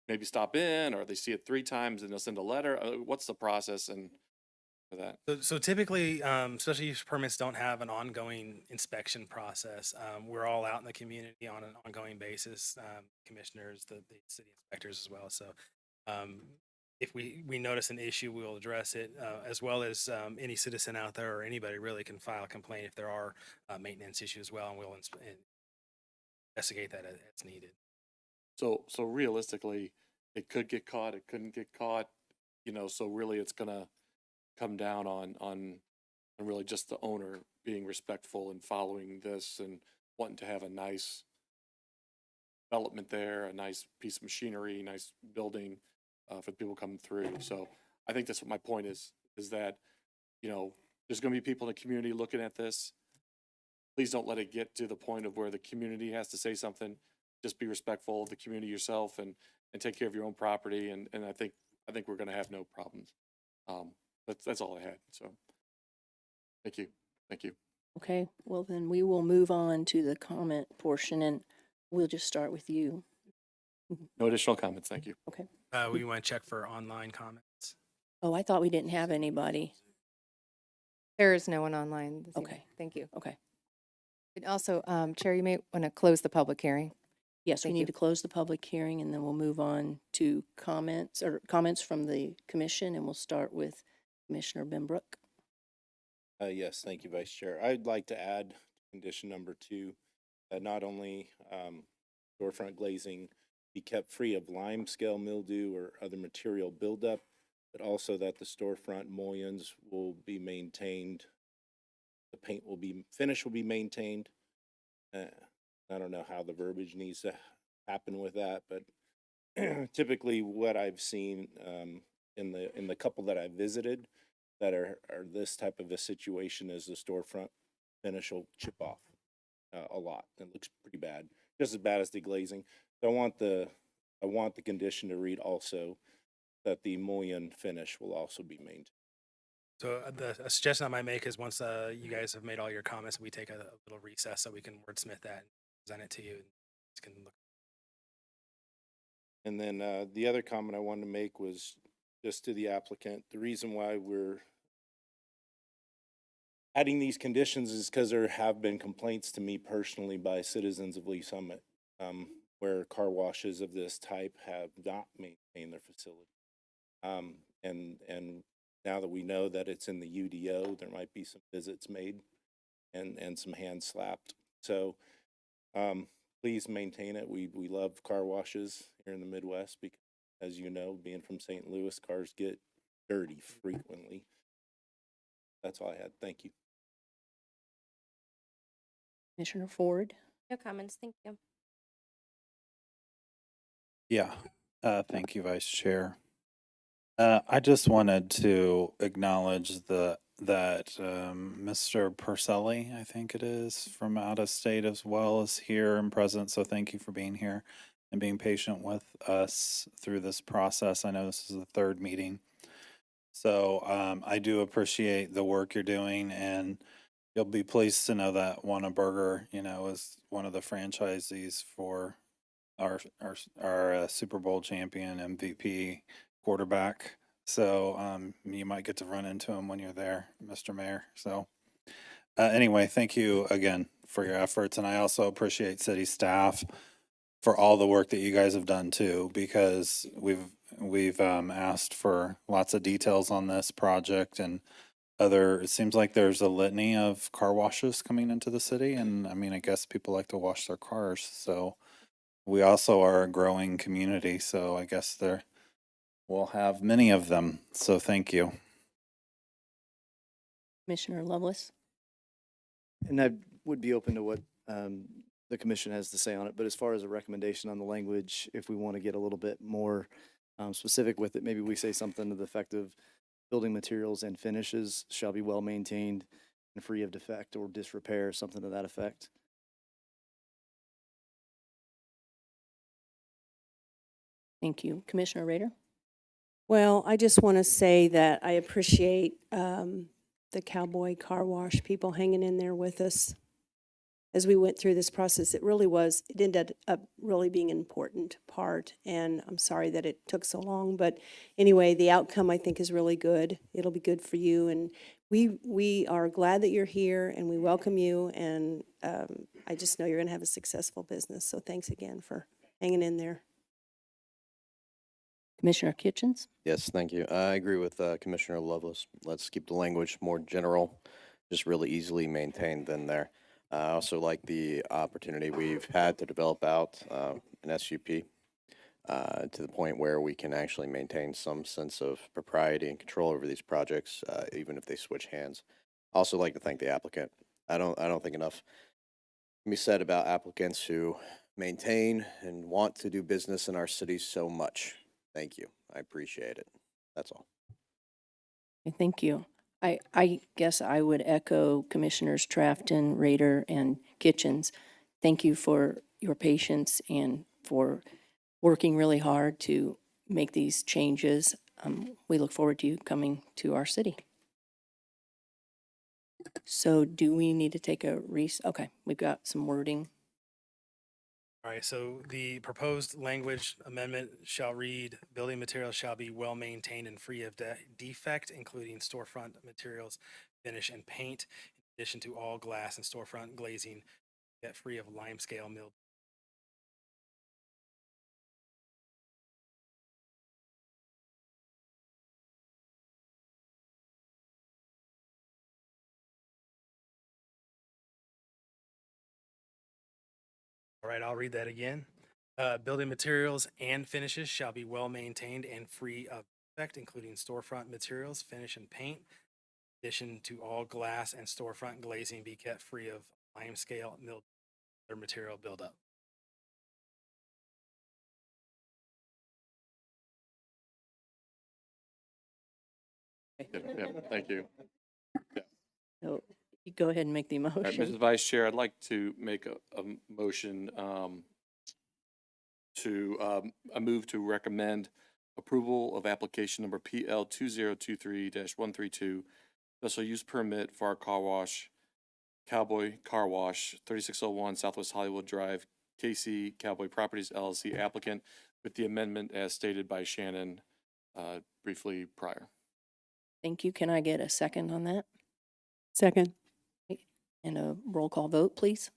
maybe stop in, or they see it 3 times and they'll send a letter? What's the process and for that? So typically, special use permits don't have an ongoing inspection process. We're all out in the community on an ongoing basis, commissioners, the city inspectors as well. So if we notice an issue, we'll address it, as well as any citizen out there or anybody really can file a complaint if there are maintenance issues as well, and we'll investigate that as needed. So realistically, it could get caught, it couldn't get caught, so really it's gonna come down on and really just the owner being respectful and following this and wanting to have a nice development there, a nice piece of machinery, nice building for people coming through. So I think that's what my point is that, you know, there's going to be people in the community looking at this. Please don't let it get to the point of where the community has to say something. Just be respectful of the community yourself and take care of your own property. And I think we're going to have no problems. That's all I had. So thank you. Thank you. Okay, well then we will move on to the comment portion and we'll just start with you. No additional comments. Thank you. Okay. We want to check for online comments. Oh, I thought we didn't have anybody. There is no one online this evening. Okay. Thank you. Okay. And also, Chair, you may want to close the public hearing. Yes, we Thank need you. to close the public hearing and then we'll move on to comments from the commission and we'll start with Commissioner Benbrook. Yes, thank you, Vice Chair. I'd like to add condition number 2, that not only storefront glazing be kept free of limescale mildew or other material buildup, but also that the storefront mullions will be maintained. The finish will be maintained. I don't know how the verbiage needs to happen with that, but typically what I've seen in the couple that I visited that are this type of a situation is the storefront finish will chip off a lot. It looks pretty bad, just as bad as the glazing. So I want the condition to read also that the mullion finish will also be maintained. So a suggestion I might make is once you guys have made all your comments, we take a little recess so we can wordsmith that and present it to you. And can look. And then the other comment I wanted to make was just to the applicant. The reason why we're adding these conditions is because there have been complaints to me personally by citizens of Lee Summit where car washes of this type have not maintained their facility. And now that we know that it's in the UDO, there might be some visits made and some hands slapped. So please maintain it. We love car washes here in the Midwest because, as you know, being from St. Louis, cars get dirty frequently. That's all I had. Thank you. Commissioner Ford. No comments. Thank you. Yeah, thank you, Vice Chair. I just wanted to acknowledge that Mr. Purcelli, I think it is, from out of state as well, is here and present. So thank you for being here and being patient with us through this process. I know this is the third meeting. So I do appreciate the work you're doing, and you'll be pleased to know that Whataburger, is one of the franchisees for our Super Bowl champion MVP quarterback. So you might get to run into him when you're there, Mr. Mayor. So anyway, thank you again for your efforts. And I also appreciate city staff for all the work that you guys have done too, because we've asked for lots of details on this project and it seems like there's a litany of car washes coming into the city. And I mean, I guess people like to wash their cars. So we also are a growing community. So I guess we'll have many of them. So thank you. Commissioner Lovelace. And I would be open to what the commission has to say on it. But as far as a recommendation on the language, if we want to get a little bit more specific with it, maybe we say something to the effect of building materials and finishes shall be well maintained and free of defect or disrepair, something to that effect. Thank you. Commissioner Rader. Well, I just want to say that I appreciate the Cowboy Car Wash people hanging in there with us as we went through this process. It ended up really being an important part, and I'm sorry that it took so long. But anyway, the outcome I think is really good. It'll be good for you, and we are glad that you're here, and we welcome you, and I just know you're going to have a successful business. So thanks again for hanging in there. Commissioner Kitchens. Yes, thank you. I agree with Commissioner Lovelace. Let's keep the language more general, just really easily maintained than there. I also like the opportunity we've had to develop out an SUP to the point where we can actually maintain some sense of propriety and control over these projects, even if they switch hands. Also like to thank the applicant. I don't think enough can be said about applicants who maintain and want to do business in our city so much. Thank you. I appreciate it. That's all. Okay, thank you. I guess I would echo Commissioners Trafton, Rader, and Kitchens. Thank you for your patience and for working really hard to make these changes. We look forward to you coming to our city. So do we need to take a okay, we've got some wording. All right, so the proposed language amendment shall read, building materials shall be well maintained and free of defect, including storefront materials, finish, and paint, in addition to all glass and storefront glazing, get free of limescale mildew. All right, I'll read that again. Building materials and finishes shall be well maintained and free of defect, including storefront materials, finish, and paint. In addition to all glass and storefront glazing be kept free of limescale, mildew, or material buildup. Yeah, thank you. So you go ahead and make the All right, motion. Mrs. Vice Chair, I'd like to make a motion I move to recommend approval of application number PL 2023-132, special use permit for our car wash, Cowboy Car Wash, 3601 Southwest Hollywood Drive, KC Cowboy Properties LLC applicant, with the amendment as stated by Shannon briefly prior. Thank you. Can I get a second on that? Second. And a roll call vote, please.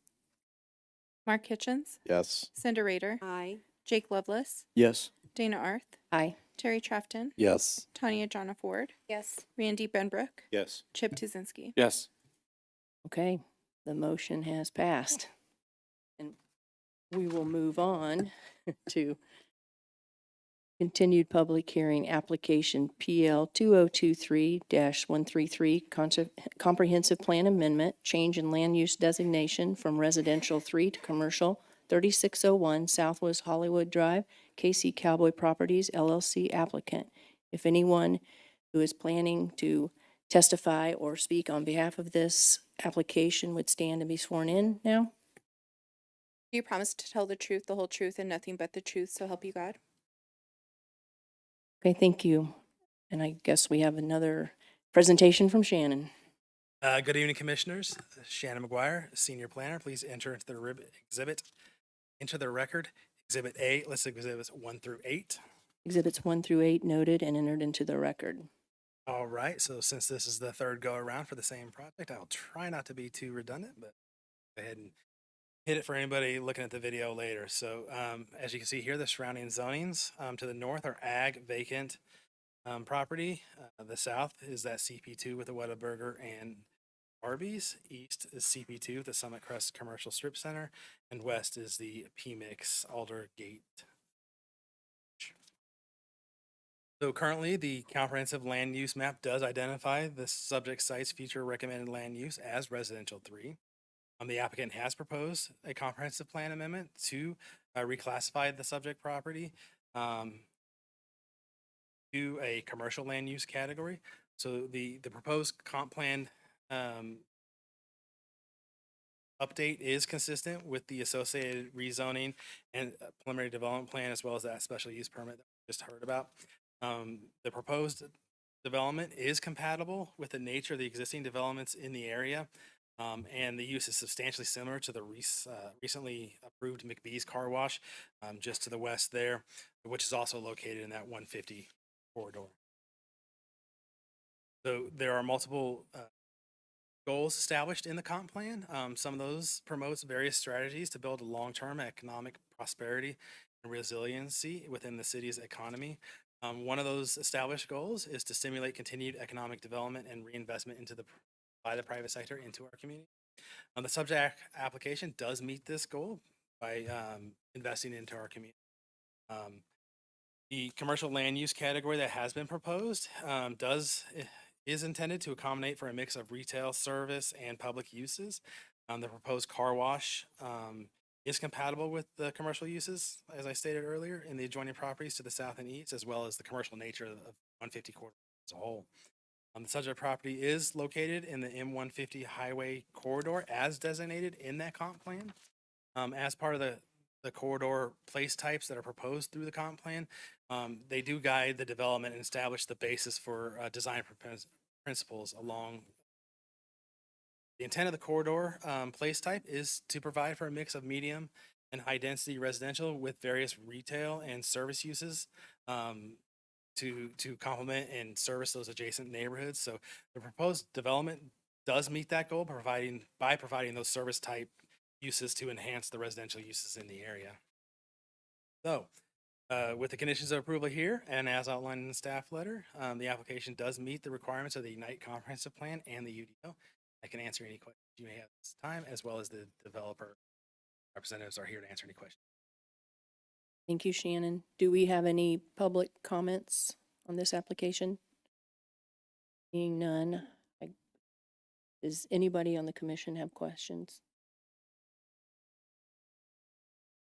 Mark Kitchens, Yes. Cinda Rader, Aye. Jake Lovelace, Yes. Dana Arth, Aye. Terry Trafton, Yes. Tanya Jonna Ford, Yes. Randy Benbrook, Yes. Chip Tuzinski. Yes. Okay, the motion has passed. And we will move on to continued public hearing application PL 2023-133 comprehensive plan amendment, change in land use designation from residential 3 to commercial, 3601 Southwest Hollywood Drive, KC Cowboy Properties LLC applicant. If anyone who is planning to testify or speak on behalf of this application would stand and be sworn in now. Do you promise to tell the truth, the whole truth, and nothing but the truth, so help you God? Okay, thank you. And I guess we have another presentation from Shannon. Good evening, Commissioners. Shannon McGuire, Senior Planner. Please enter into the record. Exhibit A, list exhibits 1 through 8. Exhibits 1 through 8 noted and entered into the record. All right, so since this is the third go around for the same project, I'll try not to be too redundant, but go ahead and hit it for anybody looking at the video later. So as you can see here, the surrounding zonings to the north are ag, vacant property. The south is that CP2 with the Whataburger and Arby's. East is CP2 with the Summit Crest Commercial Strip Center. And west is the PMix Alder Gate. So currently, the comprehensive land use map does identify the subject site's future recommended land use as residential 3. The applicant has proposed a comprehensive plan amendment to reclassify the subject property to a commercial land use category. So the proposed comp plan update is consistent with the associated rezoning and preliminary development plan, as well as that special use permit that we just heard about. The proposed development is compatible with the nature of the existing developments in the area. And the use is substantially similar to the recently approved McBee's Car Wash just to the west there, which is also located in that 150 corridor. So there are multiple goals established in the comp plan. Some of those promotes various strategies to build a long-term economic prosperity and resiliency within the city's economy. One of those established goals is to stimulate continued economic development and reinvestment by the private sector into our community. The subject application does meet this goal by investing into our community. The commercial land use category that has been proposed does is intended to accommodate for a mix of retail, service, and public uses. The proposed car wash is compatible with the commercial uses, as I stated earlier, in the adjoining properties to the south and east, as well as the commercial nature of 150 corridor as a whole. The subject property is located in the M150 highway corridor as designated in that comp plan. As part of the corridor place types that are proposed through the comp plan, they do guide the development and establish the basis for design principles along. The intent of the corridor place type is to provide for a mix of medium and high density residential with various retail and service uses to complement and service those adjacent neighborhoods. So the proposed development does meet that goal, by providing those service type uses to enhance the residential uses in the area. So, with the conditions of approval here, and as outlined in the staff letter, the application does meet the requirements of the Ignite Comprehensive Plan and the UDO. I can answer any questions you may have at this time, as well as the developer representatives are here to answer any questions. Thank you, Shannon. Do we have any public comments on this application? Seeing none, does anybody on the commission have questions?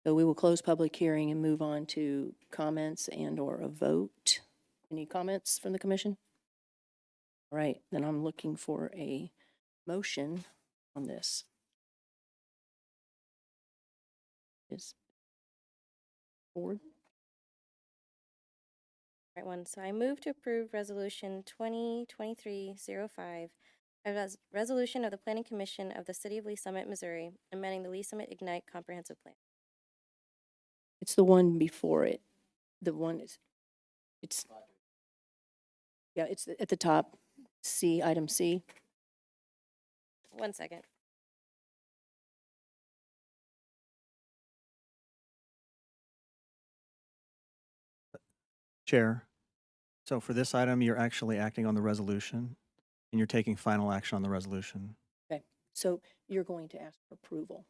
So we will close public hearing and move on to comments and or a vote. Any comments from the commission? All right, then I'm looking for a motion on this. Is board? Right one. So I move to approve resolution 2023-05, a resolution of the Planning Commission of the City of Lee Summit, Missouri, amending the Lee Summit Ignite Comprehensive Plan. It's the one before it. The one is, yeah, it's at the top. C, item C. 1 second. Chair, so for this item, you're actually acting on the resolution and you're taking final action on the resolution. Okay, so you're going to ask for approval.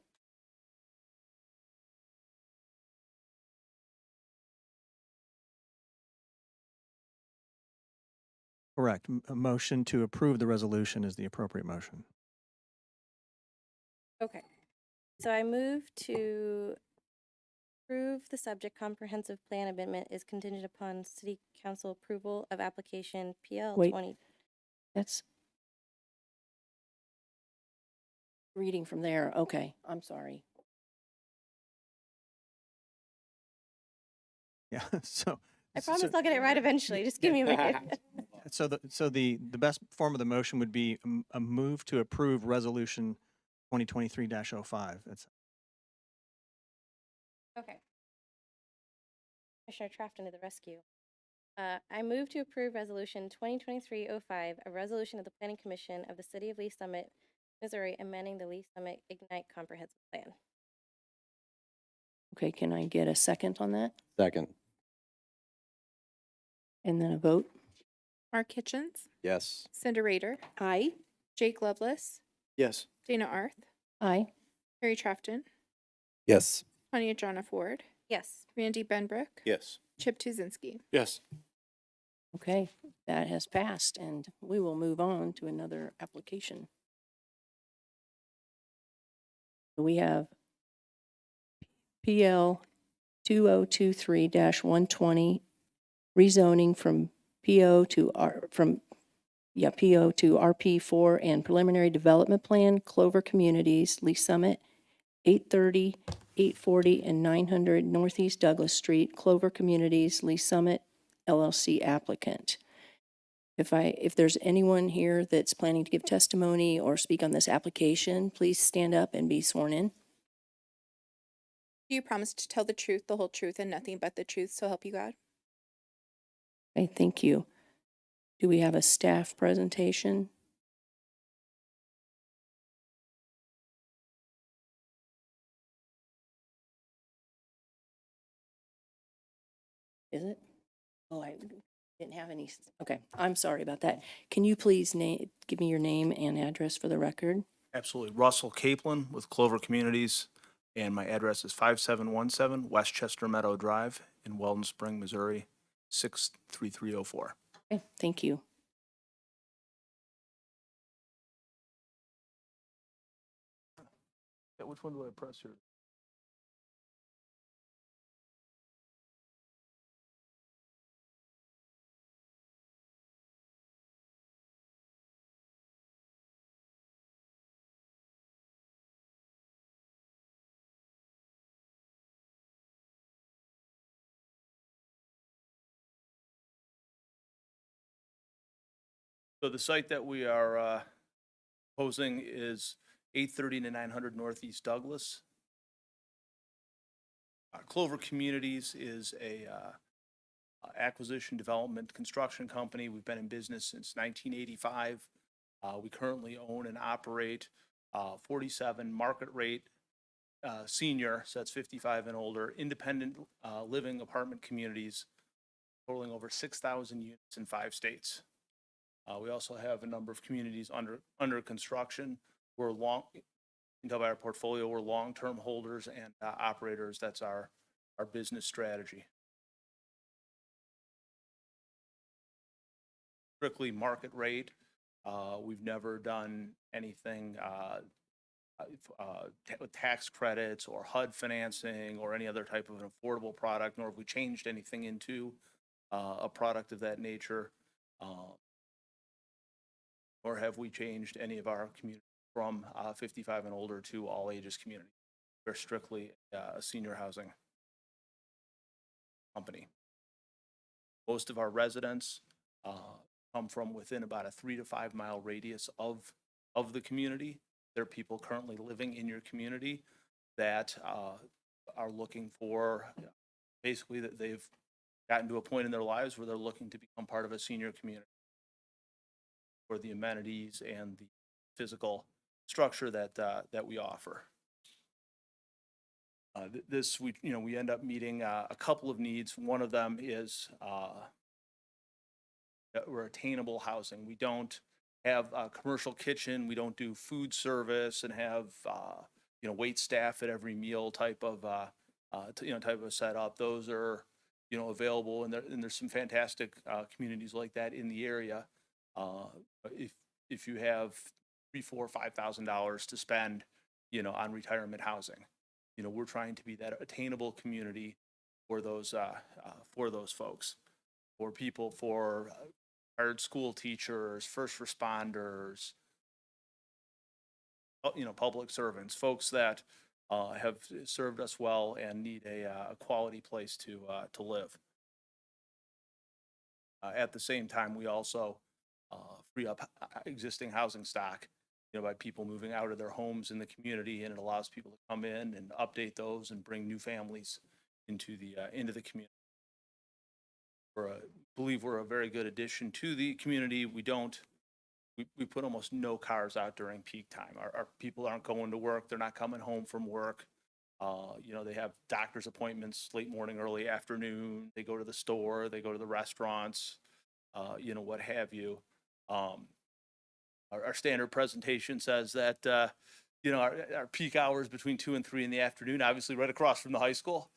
Correct. A motion to approve the resolution is the appropriate motion. Okay. So I move to approve the subject comprehensive plan amendment is contingent upon City Council approval of application PL Wait. 20. That's reading from there. Okay, I'm sorry. Yeah, so. I promise I'll get it right eventually. Just give me a minute. So the best form of the motion would be a move to approve resolution 2023-05. That's Okay. Commissioner Trafton to the rescue. I move to approve resolution 2023-05, a resolution of the Planning Commission of the City of Lee Summit, Missouri, amending the Lee Summit Ignite Comprehensive Plan. Okay, can I get a second on that? Second. And then a vote? Mark Hitchens, Yes. Cinder Rader, Aye. Jake Lovelace, Yes. Dana Arth, Aye. Harry Trafton, Yes. Tanya Jonna Ford, Yes. Randy Benbrook, Yes. Chip Tuzinski. Yes. Okay, that has passed, and we will move on to another application. We have PL 2023-120, rezoning from PO to RP4 and preliminary development plan, Clover Communities, Lee Summit, 830, 840, and 900 Northeast Douglas Street, Clover Communities, Lee Summit, LLC applicant. If there's anyone here that's planning to give testimony or speak on this application, please stand up and be sworn in. Do you promise to tell the truth, the whole truth, and nothing but the truth, so help you God? Okay, thank you. Do we have a staff presentation? Is it? Oh, I didn't have any. Okay, I'm sorry about that. Can you please give me your name and address for the record? Absolutely. Russell Capelin with Clover Communities, and my address is 5717 Westchester Meadow Drive in Weldon Spring, Missouri, 63304. Okay, thank you. Yeah, which one do I press here? So the site that we are proposing is 830 to 900 Northeast Douglas. Clover Communities is a acquisition, development, construction company. We've been in business since 1985. We currently own and operate 47 market rate senior, so that's 55 and older, independent living apartment communities totaling over 6,000 units in 5 states. We also have a number of communities under construction. We're you can tell by our portfolio, we're long-term holders and operators. That's our business strategy. Strictly market rate. We've never done anything with tax credits or HUD financing or any other type of an affordable product, nor have we changed anything into a product of that nature. Nor have we changed any of our community from 55 and older to all ages community. We're strictly a senior housing company. Most of our residents come from within about a 3 to 5 mile radius of the community. There are people currently living in your community that are looking for, basically, that they've gotten to a point in their lives where they're looking to become part of a senior community, for the amenities and the physical structure that we offer. We end up meeting a couple of needs. One of them is we're attainable housing. We don't have a commercial kitchen. We don't do food service and have wait staff at every meal type of setup. Those are available, and there's some fantastic communities like that in the area. If you have $3,000, $4,000, $5,000 to spend, on retirement housing, we're trying to be that attainable community for those folks, for people, for retired school teachers, first responders, public servants, folks that have served us well and need a quality place to live. At the same time, we also free up existing housing stock, by people moving out of their homes in the community, and it allows people to come in and update those and bring new families into the community. Believe we're a very good addition to the community. We put almost no cars out during peak time. Our people aren't going to work. They're not coming home from work. They have doctor's appointments late morning, early afternoon. They go to the store, they go to the restaurants, what have you. Our standard presentation says that, our peak hours between 2 and 3 in the afternoon, obviously right across from the high school,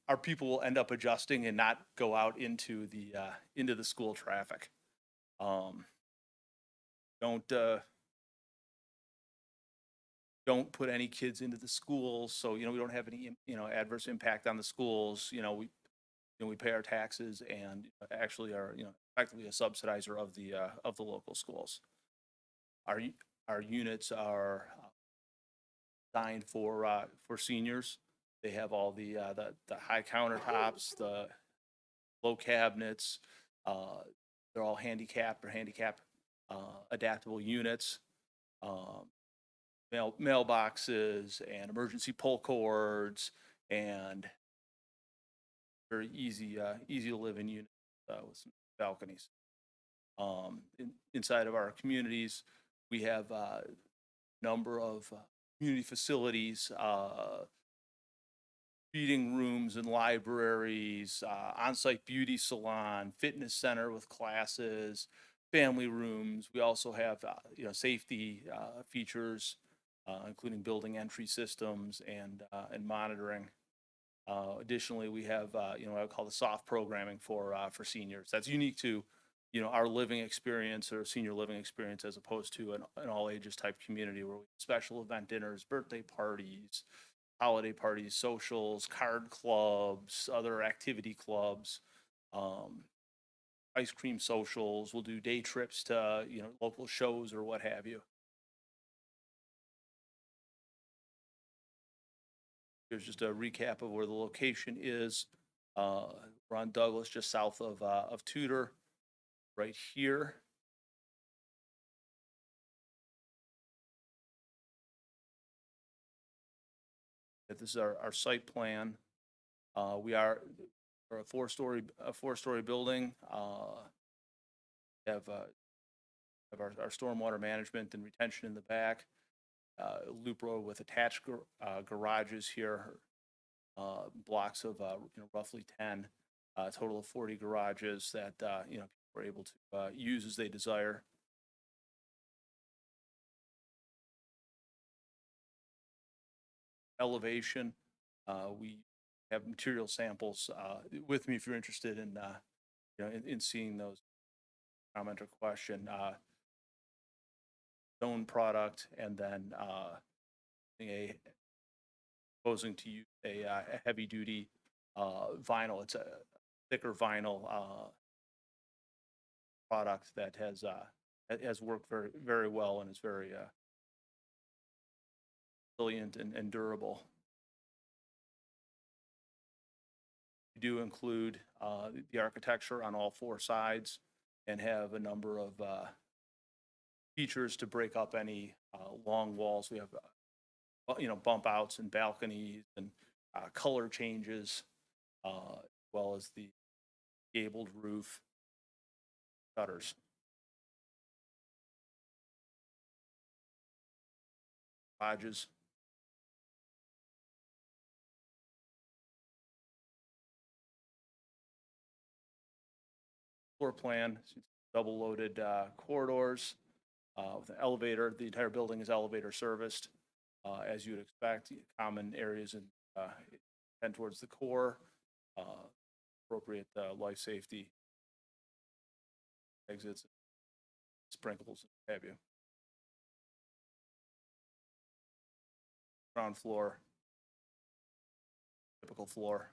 our people will end up adjusting and not go out into the school traffic. Don't put any kids into the schools, so we don't have any adverse impact on the schools. We pay our taxes and actually are effectively a subsidizer of the local schools. Our units are designed for seniors. They have all the high countertops, the low cabinets. They're all handicap adaptable units. Mailboxes and emergency pull cords, and very easy to live in units with some balconies. Inside of our communities, we have a number of community facilities, reading rooms and libraries, on-site beauty salon, fitness center with classes, family rooms. We also have safety features, including building entry systems and monitoring. Additionally, we have what I call the soft programming for seniors. That's unique to our living experience or senior living experience as opposed to an all ages type community where we have special event dinners, birthday parties, holiday parties, socials, card clubs, other activity clubs, ice cream socials. We'll do day trips to, local shows or what have you. Here's just a recap of where the location is. We're on Douglas, just south of Tudor, right here. This is our site plan. We're a four-story building. Have our stormwater management and retention in the back. Loop road with attached garages here. Blocks of roughly 10. A total of 40 garages that people are able to use as they desire. Elevation. We have material samples with me if you're interested in in seeing those. Comment or question. Stone product, and then proposing to use a heavy duty vinyl. It's a thicker vinyl product that has worked very, very well and is very resilient and durable. We do include the architecture on all four sides and have a number of features to break up any long walls. We have bump outs and balconies and color changes, as well as the gabled roof shutters. Garages. Floor plan, double loaded corridors with an elevator. The entire building is elevator serviced, as you would expect. Common areas and tend towards the core, appropriate life safety exits, sprinkles, what have you. Ground floor, typical floor.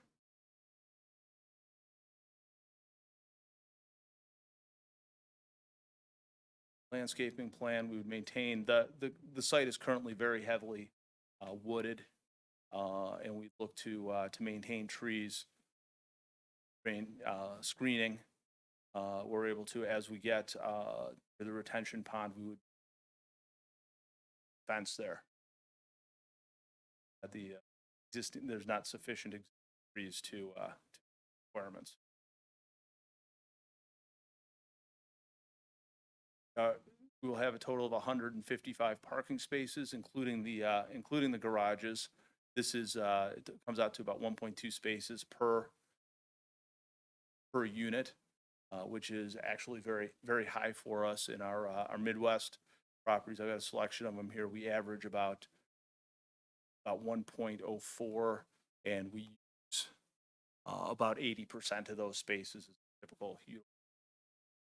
Landscaping plan, we would maintain the site is currently very heavily wooded, and we look to maintain trees, screening. We're able to, as we get to the retention pond, we would fence there. At the existing, there's not sufficient trees to requirements. We will have a total of 155 parking spaces, including the garages. This is it comes out to about 1.2 spaces per unit, which is actually very, very high for us in our Midwest properties. I've got a selection of them here. We average about 1.04, and we use about 80% of those spaces as typical use.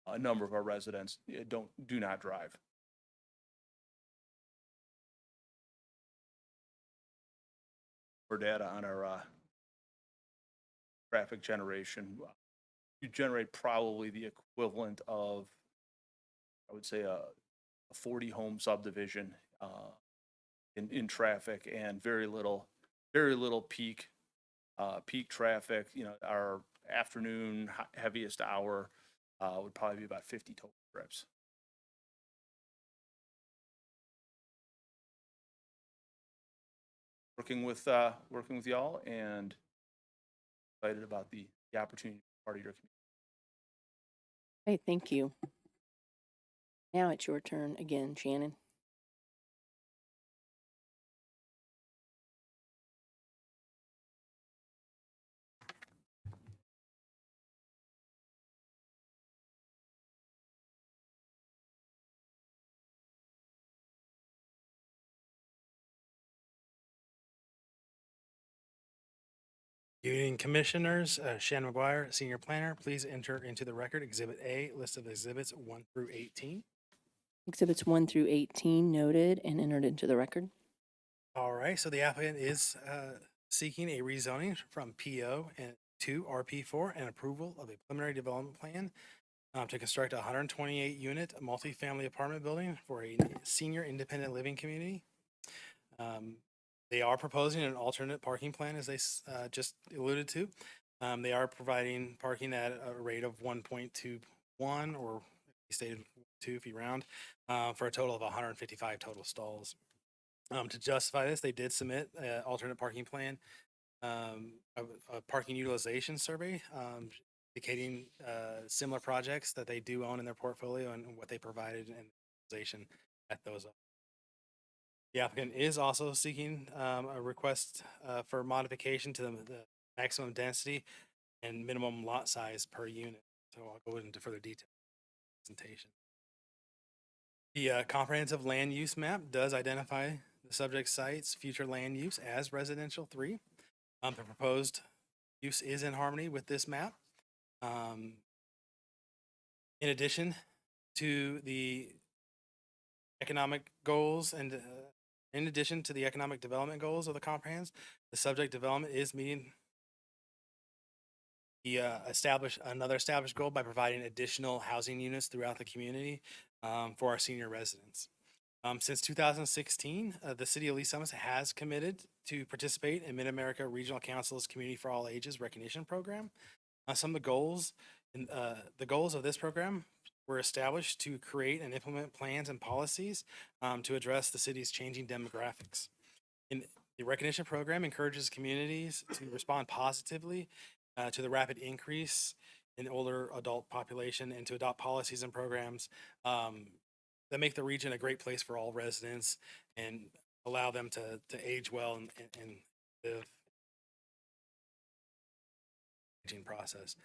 A number of our residents do not drive. For data on our traffic generation, you generate probably the equivalent of, I would say, a 40 home subdivision in traffic, and very little peak traffic. Our afternoon heaviest hour would probably be about 50 total trips. Working with y'all, and excited about the opportunity to be part of your community. Hey, thank you. Now it's your turn again, Shannon. Union Commissioners, Shannon McGuire, Senior Planner, please enter into the record Exhibit A, list of exhibits 1 through 18. Exhibits 1 through 18 noted and entered into the record. All right, so the applicant is seeking a rezoning from PO and to RP4 and approval of a preliminary development plan to construct a 128-unit multifamily apartment building for a senior independent living community. They are proposing an alternate parking plan, as they just alluded to. They are providing parking at a rate of 1.21, or stated 2 if you round, for a total of 155 total stalls. To justify this, they did submit an alternate parking plan, a parking utilization survey, indicating similar projects that they do own in their portfolio and what they provided in utilization at those. The applicant is also seeking a request for modification to the maximum density and minimum lot size per unit. So I'll go into further detail in the presentation. The comprehensive land use map does identify the subject site's future land use as residential 3. The proposed use is in harmony with this map. In addition to the economic goals and in addition to the economic development goals of the comprehensive, the subject development is meeting the established goal by providing additional housing units throughout the community for our senior residents. Since 2016, the City of Lee Summit has committed to participate in Mid-America Regional Council's Community for All Ages recognition program. Some of the goals of this program were established to create and implement plans and policies to address the city's changing demographics. The recognition program encourages communities to respond positively to the rapid increase in the older adult population and to adopt policies and programs that make the region a great place for all residents and allow them to age well and live the aging process.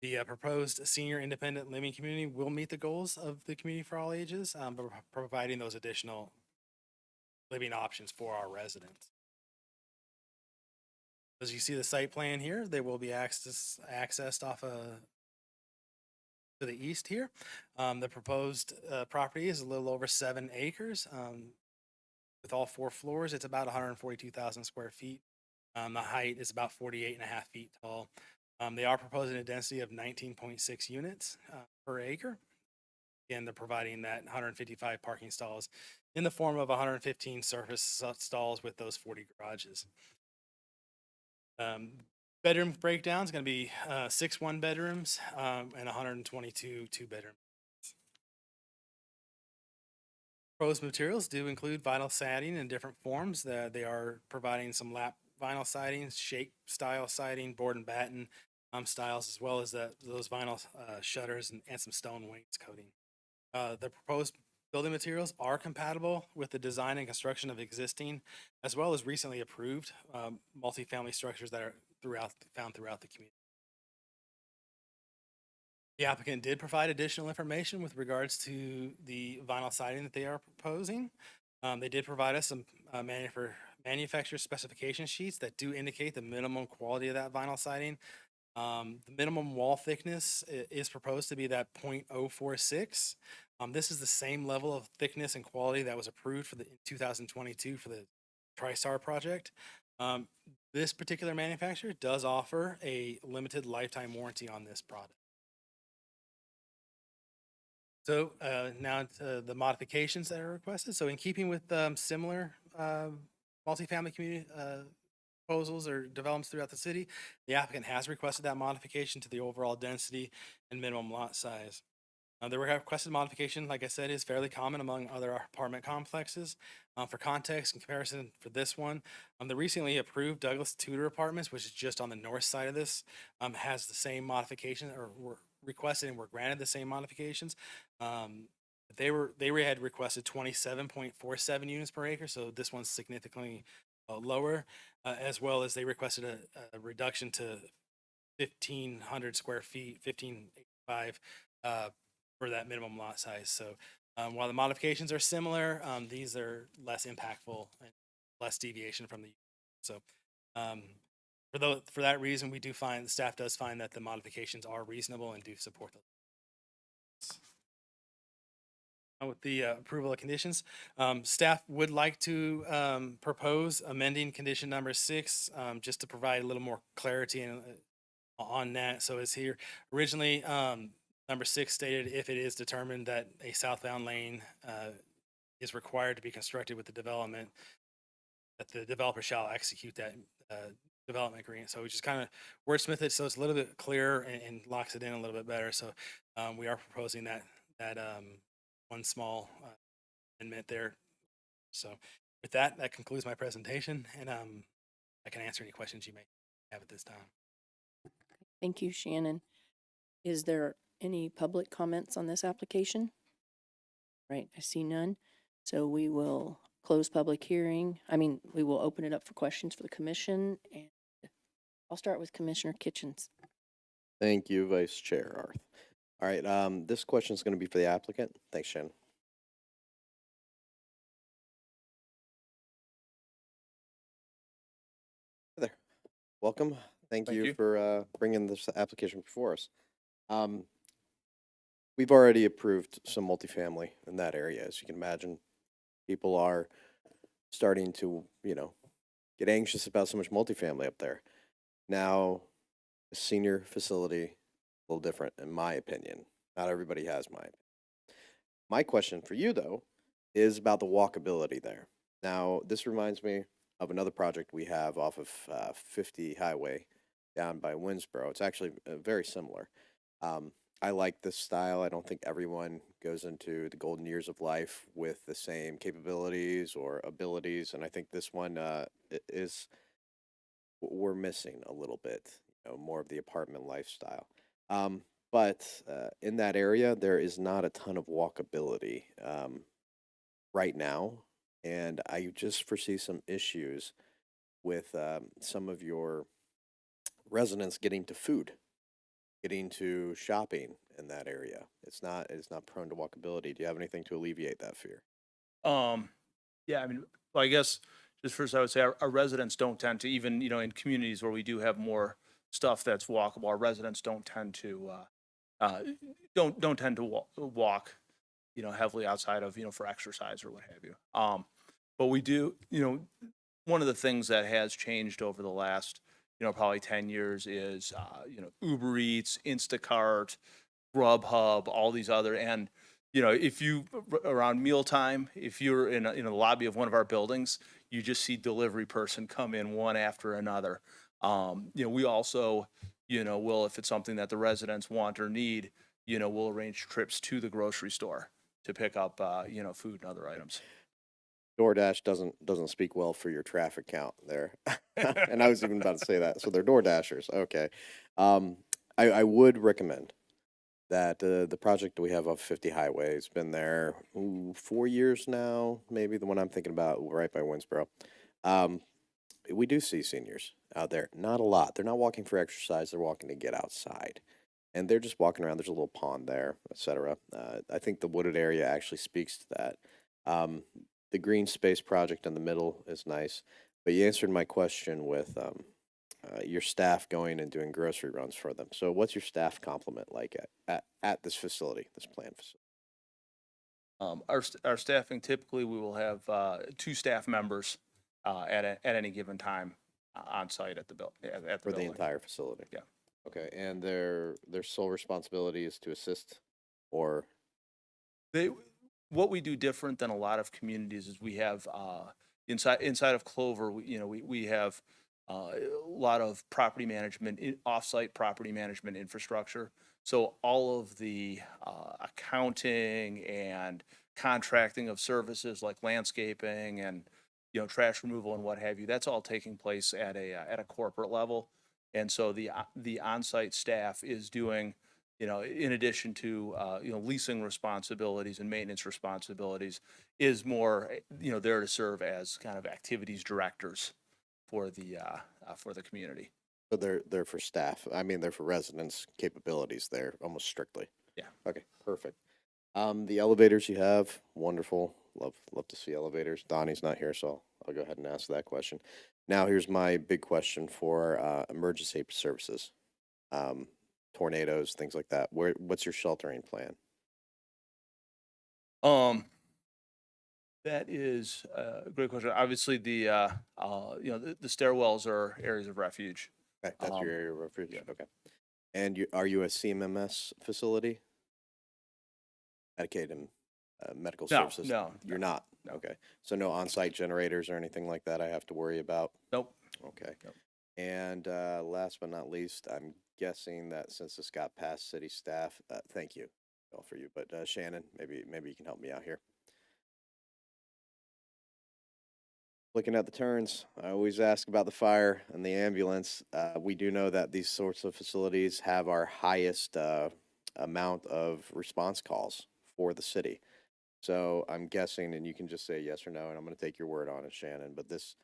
The proposed senior independent living community will meet the goals of the Community for All Ages, but providing those additional living options for our residents. As you see the site plan here, they will be accessed off to the east here. The proposed property is a little over 7 acres. With all 4 floors, it's about 142,000 square feet. The height is about 48.5 feet tall. They are proposing a density of 19.6 units per acre. Again, they're providing that 155 parking stalls in the form of 115 surface stalls with those 40 garages. Bedroom breakdown is going to be 6 one-bedrooms and 122 two-bedroom. Proposed materials do include vinyl siding in different forms. They are providing some lap vinyl siding, shake style siding, board and batten styles, as well as those vinyl shutters and some stone wainscoting. The proposed building materials are compatible with the design and construction of existing, as well as recently approved multifamily structures that are found throughout the community. The applicant did provide additional information with regards to the vinyl siding that they are proposing. They did provide us some manufacturer specification sheets that do indicate the minimum quality of that vinyl siding. The minimum wall thickness is proposed to be that 0.046. This is the same level of thickness and quality that was approved for in 2022 for the TriStar project. This particular manufacturer does offer a limited lifetime warranty on this product. So now to the modifications that are requested. So in keeping with similar multifamily community proposals or developments throughout the city, the applicant has requested that modification to the overall density and minimum lot size. The requested modification, like I said, is fairly common among other apartment complexes. For context and comparison for this one, the recently approved Douglas Tudor Apartments, which is just on the north side of this, has the same modification, or were requested and were granted the same modifications. They had requested 27.47 units per acre, so this one's significantly lower, as well as they requested a reduction to 1,500 square feet, 1,585 for that minimum lot size. So while the modifications are similar, these are less impactful and less deviation from the. So For that reason, we do find, the staff does find that the modifications are reasonable and do support them. With the approval of conditions, staff would like to propose amending condition number 6, just to provide a little more clarity on that. So it's here originally, number 6 stated, if it is determined that a southbound lane is required to be constructed with the development, that the developer shall execute that development agreement. So we just kind of wordsmith it so it's a little bit clearer and locks it in a little bit better. So we are proposing that one small amendment there. So with that, that concludes my presentation, and I can answer any questions you may have at this time. Thank you, Shannon. Is there any public comments on this application? Right, I see none. So we will close public hearing. We will open it up for questions for the commission, and I'll start with Commissioner Kitchens. Thank you, Vice Chair Arth. All right, this question is going to be for the applicant. Thanks, Shannon. Hi there. Welcome. Thank you for bringing this application before us. We've already approved some multifamily in that area. As you can imagine, people are starting to, get anxious about so much multifamily up there. Now, a senior facility, a little different in my opinion. Not everybody has mine. My question for you, though, is about the walkability there. Now, this reminds me of another project we have off of 50 Highway down by Winsboro. It's actually very similar. I like this style. I don't think everyone goes into the golden years of life with the same capabilities or abilities, and I think this one is we're missing a little bit, more of the apartment lifestyle. But in that area, there is not a ton of walkability right now, and I just foresee some issues with some of your residents getting to food, getting to shopping in that area. It's not prone to walkability. Do you have anything to alleviate that fear? Yeah, well, I guess just first I would say our residents don't tend to, even, in communities where we do have more stuff that's walkable, our residents don't tend to, don't tend to walk, heavily outside of, for exercise or what have you. But we do, one of the things that has changed over the last, probably 10 years is, Uber Eats, Instacart, Grubhub, all these other, and, if you, around mealtime, if you're in the lobby of one of our buildings, you just see delivery person come in one after another. We also, will, if it's something that the residents want or need, we'll arrange trips to the grocery store to pick up, food and other items. DoorDash doesn't speak well for your traffic count there. And I was even about to say that. So they're Door Dashers. Okay. I would recommend that the project that we have off 50 Highway has been there 4 years now, maybe the one I'm thinking about right by Winsboro. We do see seniors out there. Not a lot. They're not walking for exercise. They're walking to get outside. And they're just walking around. There's a little pond there, etc. I think the wooded area actually speaks to that. The green space project in the middle is nice, but you answered my question with your staff going and doing grocery runs for them. So what's your staff complement like at this facility, this planned facility? Our staffing, typically we will have 2 staff members at any given time on site at the building. For the entire facility? Yeah. Okay, and their sole responsibility is to assist, or? What we do different than a lot of communities is we have inside of Clover, we have a lot of property management, off-site property management infrastructure. So all of the accounting and contracting of services like landscaping and trash removal and what have you, that's all taking place at a corporate level. And so the on-site staff is doing, in addition to leasing responsibilities and maintenance responsibilities, is more there to serve as kind of activities directors for the community. So they're for staff. They're for residents' capabilities there, almost strictly. Yeah. Okay, perfect. The elevators you have, wonderful. Love to see elevators. Donnie's not here, so I'll go ahead and ask that question. Now, here's my big question for emergency services, tornadoes, things like that. What's your sheltering plan? That is a great question. Obviously, the stairwells are areas of refuge. Okay, that's your area of refuge. yeah. Okay. And are you a CMMS facility? Medicaid and medical No, services? no, You're no, not? no. Okay. So no on-site generators or anything like that I have to worry about? Nope. Okay. Nope. And last but not least, I'm guessing that since this got past city staff, thank you all for you, but Shannon, maybe you can help me out here. Looking at the turns, I always ask about the fire and the ambulance. We do know that these sorts of facilities have our highest amount of response calls for the city. So I'm guessing, and you can just say yes or no, and I'm going to take your word on it, Shannon, but this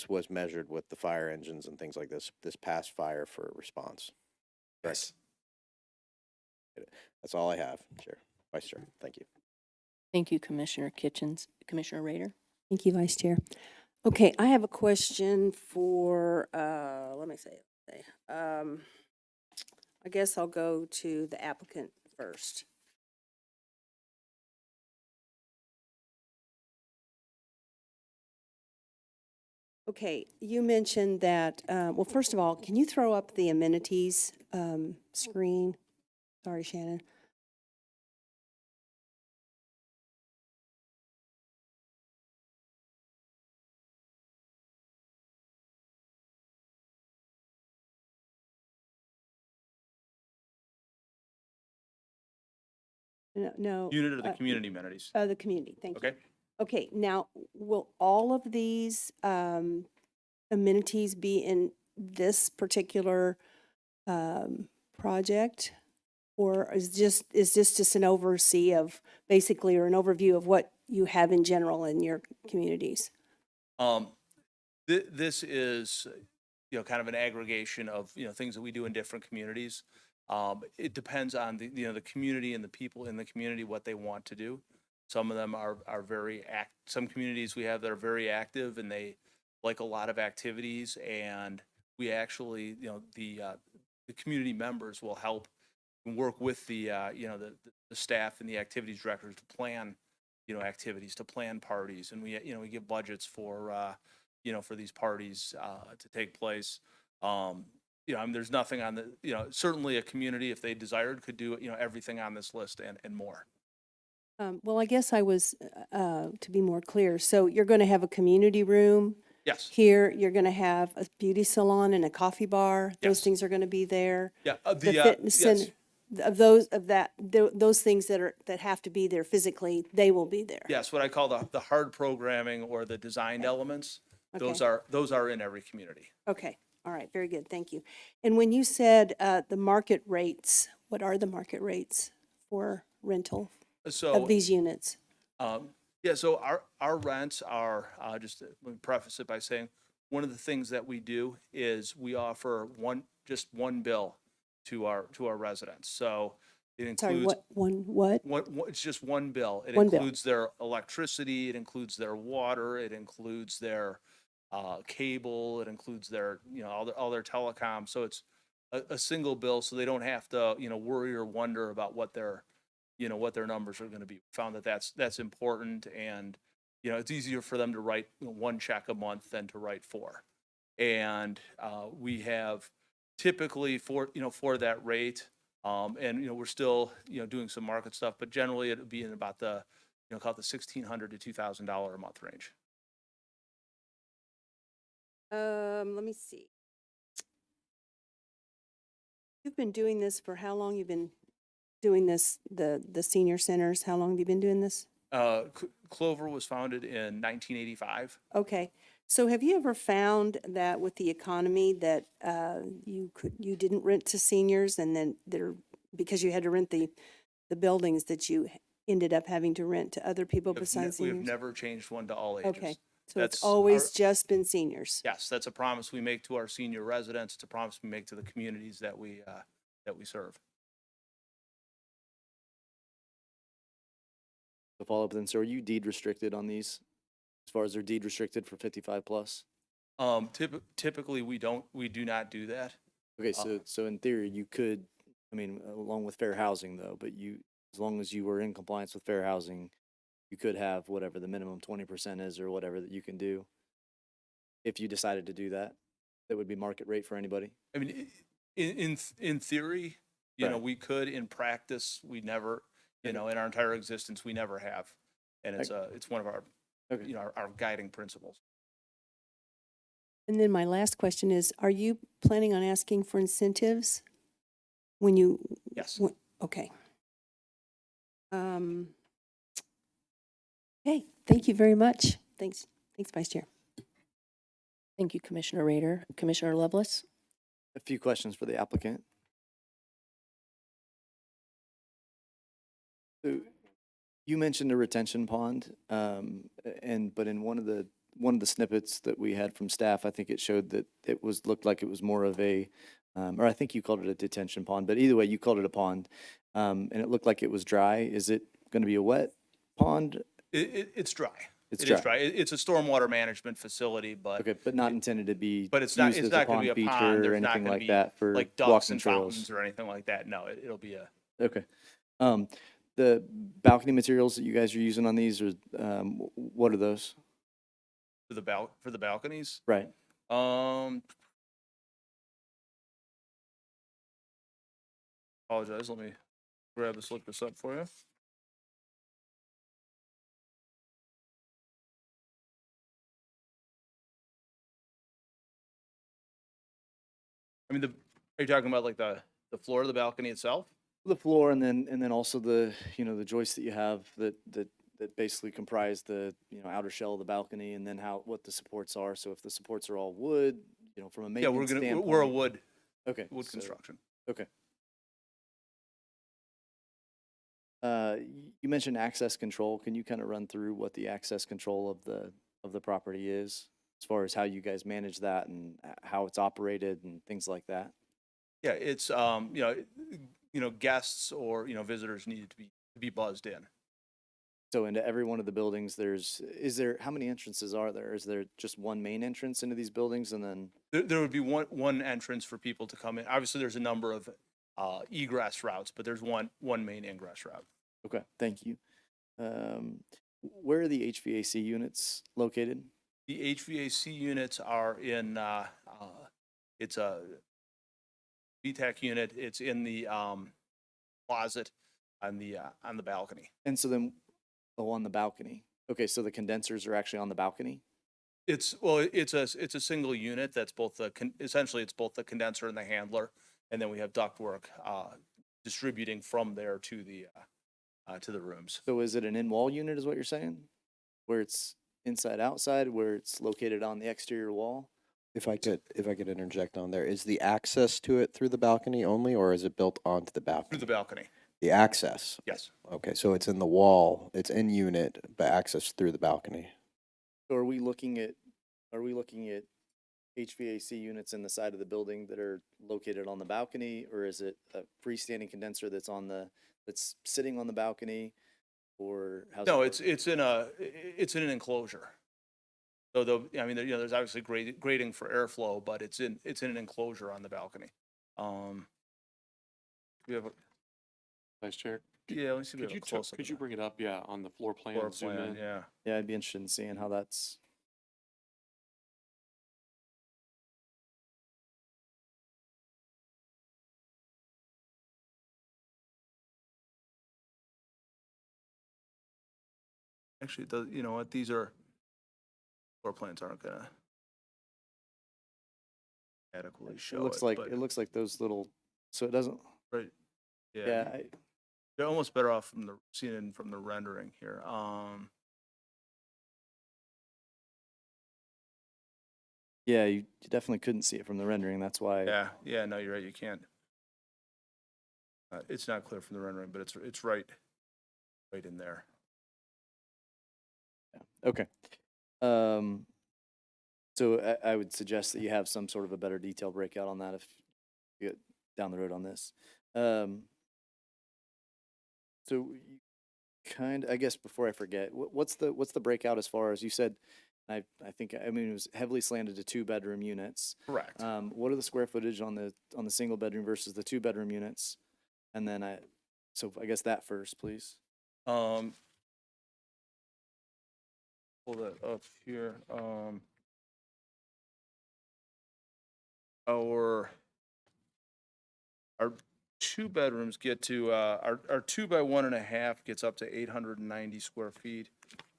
was measured with the fire engines and things like this past fire for response. Yes. That's all I have, Chair. Vice Chair, thank you. Thank you, Commissioner Kitchens. Commissioner Rader? Thank you, Vice Chair. Okay, I have a question for, let me say, I guess I'll go to the applicant first. Okay, you mentioned that, well, first of all, can you throw up the amenities screen? Sorry, Shannon. No. Unit or the community amenities? The community, thank you. Okay. Okay, now, will all of these amenities be in this particular project? Or is this just an oversee of, basically, or an overview of what you have in general in your communities? This is, kind of an aggregation of, things that we do in different communities. It depends on the community and the people in the community, what they want to do. Some of them are some communities we have that are very active and they like a lot of activities, and we actually, the community members will help and work with the staff and the activities directors to plan, activities, to plan parties. And we give budgets for, for these parties to take place. There's nothing on the, certainly a community, if they desired, could do, everything on this list and more. Well, I guess I was, to be more clear, so you're going to have a community room Yes. here, you're going to have a beauty salon and a coffee bar. Those Yes. things are going to be there. Yeah. The fitness Yes. center, those things that have to be there physically, they will be there. Yes, what I call the hard programming or the designed elements, those Okay. are in every community. Okay, all right, very good, thank you. And when you said the market rates, what are the market rates for rental So of these units? so our rents are, just let me preface it by saying, one of the things that we do is we offer just one bill to our residents. So it includes. Sorry, what? It's just one bill. It One bill. includes their electricity, it includes their water, it includes their cable, it includes their, all their telecom. So it's a single bill, so they don't have to, worry or wonder about what their numbers are going to be. We found that that's important, and, it's easier for them to write one check a month than to write four. And we have typically for that rate, and we're still doing some market stuff, but generally it would be in about the call it the $1,600 to $2,000 a month range. Let me see. You've been doing this for how long? You've been doing this, the senior centers, how long have you been doing this? Clover was founded in 1985. Okay, so have you ever found that with the economy that you didn't rent to seniors, and then because you had to rent the buildings, that you ended up having to rent to other people besides We've seniors? never changed one to all ages. Okay, so That's it's always our- just been seniors? Yes, that's a promise we make to our senior residents. It's a promise we make to the communities that we serve. To follow up then, so are you deed restricted on these? As far as they're deed restricted for 55 plus? Typically, we do not do that. Okay, so in theory, you could, I mean, along with fair housing though, but as long as you were in compliance with fair housing, you could have whatever the minimum 20% is or whatever that you can do. If you decided to do that, that would be market rate for anybody. I mean, in theory, you know, Right. we could. In practice, we never, you know, in our entire existence, we never have. And it's one of our, Okay. you know, our guiding principles. And then my last question is, are you planning on asking for incentives when you? Yes. Okay. Okay, thank you very much. Thanks, Vice Chair. Thank you, Commissioner Rader. Commissioner Lovelace? A few questions for the applicant. So you mentioned a retention pond, but in one of the snippets that we had from staff, I think it showed that looked like it was more of a, or I think you called it a detention pond, but either way, you called it a pond, and it looked like it was dry. Is it going to be a wet pond? It's dry. It's It is dry. It's a stormwater management facility, but Okay, but not intended to be but it's not used it's as not going to be a feature pond. or There's not anything going to like be that for like ducks walking and trails. fountains or anything like that. No, it'll be a Okay. The balcony materials that you guys are using on these are, what are those? for the balconies. Right. Apologize. Let me look this up for you. I mean, are you talking about like the floor of the balcony itself? The floor and then also the, the joists that you have that basically comprise the, outer shell of the balcony and then what the supports are. So if the supports are all wood, from a Yeah, maintenance standpoint. we're a wood Okay. construction. Okay. You mentioned access control. Can you kind of run through what the access control of the property is as far as how you guys manage that and how it's operated and things like that? Yeah, it's guests or visitors need to be buzzed in. So into every one of the buildings, how many entrances are there? Is there just one main entrance into these buildings and then? There would be one entrance for people to come in. Obviously, there's a number of egress routes, but there's one main ingress route. Okay, thank you. Where are the HVAC units located? The HVAC units are in, it's a VTAC unit. It's in the closet on the balcony. And so then, on the balcony. Okay, so the condensers are actually on the balcony? It's a single unit that's essentially it's both the condenser and the handler, and then we have ductwork distributing from there to the rooms. So is it an in-wall unit is what you're saying? Where it's inside, outside, where it's located on the exterior wall? If I could interject on there, is the access to it through the balcony only, or is it built onto the balcony? Through the balcony. The access? Yes. Okay, so it's in the wall, it's in unit, but access through the balcony. So are we looking at HVAC units in the side of the building that are located on the balcony, or is it a freestanding condenser that's sitting on the balcony, or how's No, it it's in an enclosure. So there's obviously grading for airflow, but it's in an enclosure on the balcony. We have a Vice Chair. Yeah, let me see. If we have a close-up Could of you that. bring it up? Yeah, on the floor plan. Floor zoom plan? in. Yeah. Yeah, I'd be interested in seeing how that's. Actually, it does. You know what? These are floor plans aren't gonna adequately show It looks like those little, so it doesn't. right. Yeah. Yeah, You're almost better off seeing it from the rendering here. yeah, you definitely couldn't see it from the rendering. That's why. Yeah. No, you're right. You can't. It's not clear from the rendering, but it's right in there. Okay. So I would suggest that you have some sort of a better detail breakout on that if you get down the road on this. So I guess before I forget, what's the breakout as far as you said I think, I mean, it was heavily slanted to 2-bedroom units. Correct. What are the square footage on the single bedroom versus the 2-bedroom units? And then so I guess that first, please. Pull that up here. Our 2 bedrooms get to, our 2 by 1.5 gets up to 890 square feet.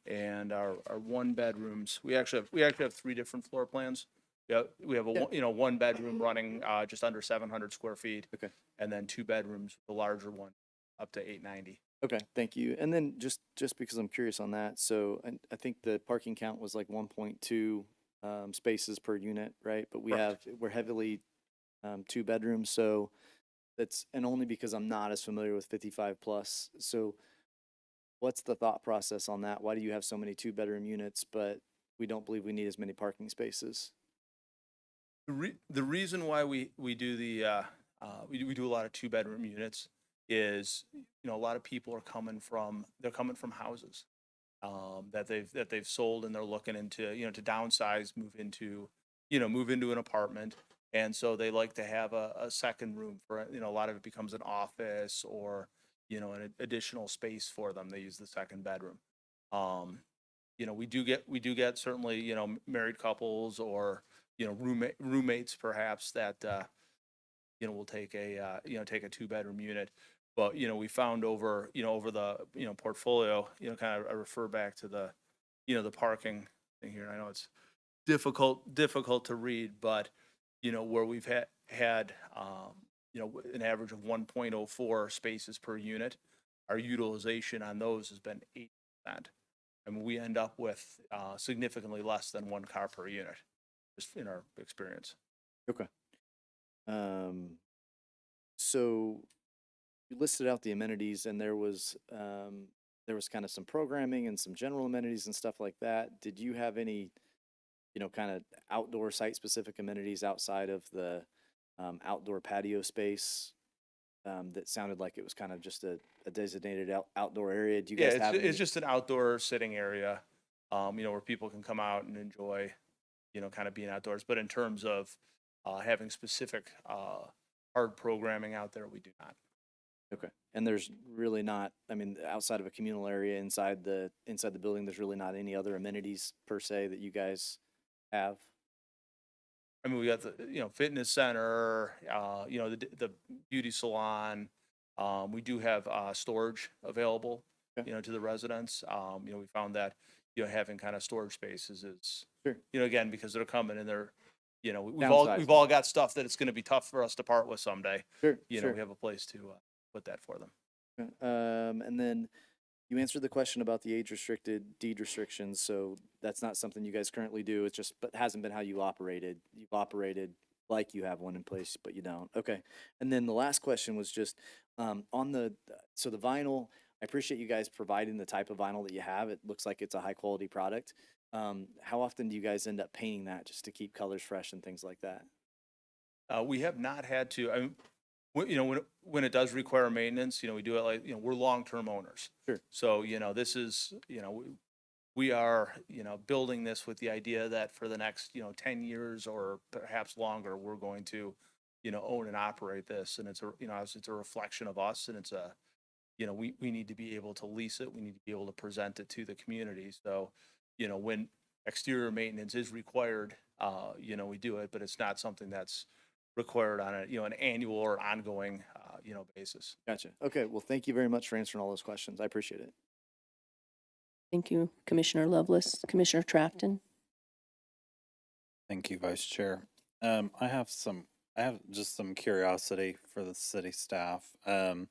And our 1 bedrooms, we actually have 3 different floor plans. Yeah, we have a, Yeah. 1 bedroom running, just under 700 square feet. Okay. And then 2 bedrooms, the larger one, up to 890. Okay, thank you. And then just because I'm curious on that, so I think the parking count was like 1.2 spaces per unit, right? But we're heavily 2 bedrooms, so and only because I'm not as familiar with 55 plus. So what's the thought process on that? Why do you have so many 2-bedroom units, but we don't believe we need as many parking spaces? The reason why we do we do a lot of 2-bedroom units is, a lot of people are coming from houses that they've sold, and they're looking into, to downsize, move into an apartment. And so they like to have a second room for, a lot of it becomes an office or, an additional space for them. They use the second bedroom. We do get certainly, married couples or, roommates perhaps that, will take a 2-bedroom unit. But, we found over the, portfolio, kind of, I refer back to the, the parking thing here. I know it's difficult to read, but, where we've had an average of 1.04 spaces per unit, our utilization on those has been 8%. I mean, we end up with significantly less than 1 car per unit, just in our experience. Okay. So you listed out the amenities, and there was kind of some programming and some general amenities and stuff like that. Did you have any, kind of outdoor site-specific amenities outside of the outdoor patio space that sounded like it was kind of just a designated outdoor area? Do you guys have it's just an outdoor sitting area, where people can come out and enjoy, kind of being outdoors. But in terms of having specific hard programming out there, we do not. Okay. And there's really not, I mean, outside of a communal area inside the building, there's really not any other amenities per se that you guys have? I mean, we got the, fitness center, the beauty salon. We do have storage available, Okay. to the residents. We found that, having kind of storage spaces is, Sure. Again, because they're coming and they're, we've Downsizing. all got stuff that it's going to be tough for us to part with someday. Sure. We Sure. have a place to put that for them. Okay. And then you answered the question about the age-restricted deed restrictions, so that's not something you guys currently do. It's just, but hasn't been how you operated. You've operated like you have one in place, but you don't. Okay. And then the last question was just on the vinyl. I appreciate you guys providing the type of vinyl that you have. It looks like it's a high-quality product. How often do you guys end up painting that just to keep colors fresh and things like that? We have not had to. I mean, when it does require maintenance, we do it like, we're long-term owners. Sure. So, this is, we are, building this with the idea that for the next, 10 years or perhaps longer, we're going to, own and operate this. And it's a reflection of us, and it's a, we need to be able to lease it. We need to be able to present it to the community. So, when exterior maintenance is required, we do it, but it's not something that's required on an annual or ongoing, basis. Gotcha. Okay. Well, thank you very much for answering all those questions. I appreciate it. Thank you, Commissioner Lovelace. Commissioner Trafton? Thank you, Vice Chair. I have just some curiosity for the city staff. Thank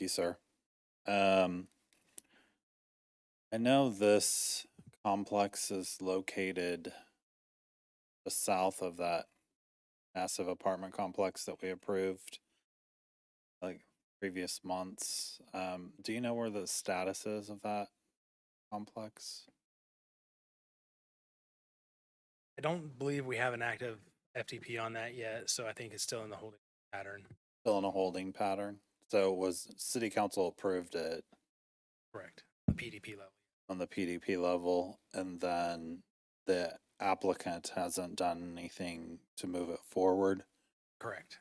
you, sir. I know this complex is located just south of that massive apartment complex that we approved like previous months. Do you know where the status is of that complex? I don't believe we have an active FTP on that yet, so I think it's still in the holding pattern. Still in a holding pattern. So was city council approved it? Correct. The PDP level. on the PDP level, and then the applicant hasn't done anything to move it forward. Correct.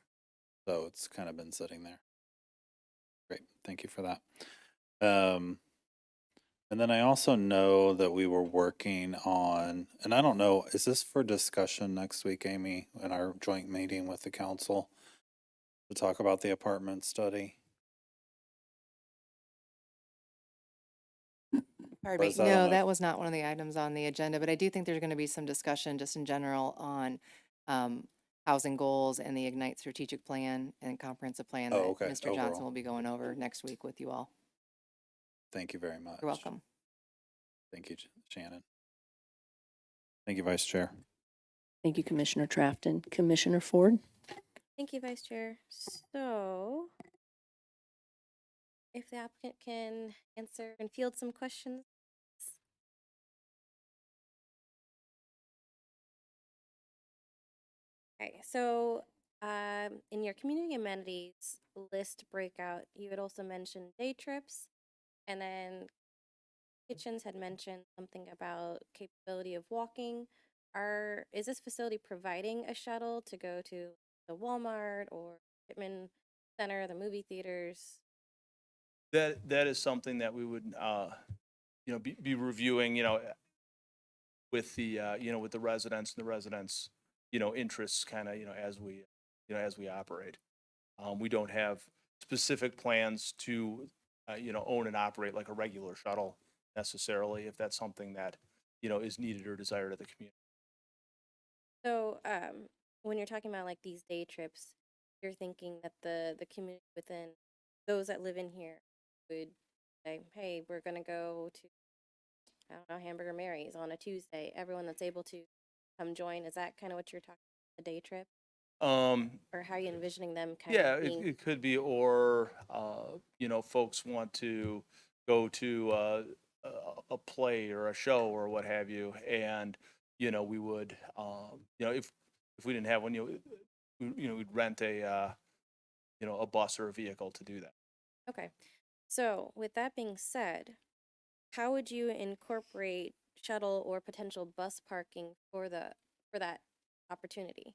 So it's kind of been sitting there. Great, thank you for that. And then I also know that we were working on, and I don't know, is this for discussion next week, Amy, in our joint meeting with the council to talk about the apartment study? Pardon Or me. is that on No, the- that was not one of the items on the agenda, but I do think there's going to be some discussion just in general on housing goals and the Ignite strategic plan and comprehensive plan Oh, that okay, Mr. Johnson overall. will be going over next week with you all. Thank you very much. You're welcome. Thank you, Shannon. Thank you, Vice Chair. Thank you, Commissioner Trafton. Commissioner Ford? Thank you, Vice Chair. So, if the applicant can answer and field some questions. Okay, so in your community amenities list breakout, you had also mentioned day trips, and then Kitchens had mentioned something about capability of walking. Is this facility providing a shuttle to go to the Walmart or Pittman Center, the movie theaters? That is something that we would, be reviewing, with the, with the residents and the residents, interests kind of, as we operate. We don't have specific plans to, own and operate like a regular shuttle necessarily, if that's something that, is needed or desired of the community. So, when you're talking about like these day trips, you're thinking that the community within those that live in here would say, "Hey, we're gonna go to, I don't know, Hamburger Mary's on a Tuesday." Everyone that's able to come join. Is that kind of what you're talking about, a day trip, or how are you envisioning them kind Yeah, of being? it could be, or, folks want to go to a play or a show or what have you. And, we would, if we didn't have one, we'd rent a bus or a vehicle to do that. Okay. So, with that being said, how would you incorporate shuttle or potential bus parking for that opportunity?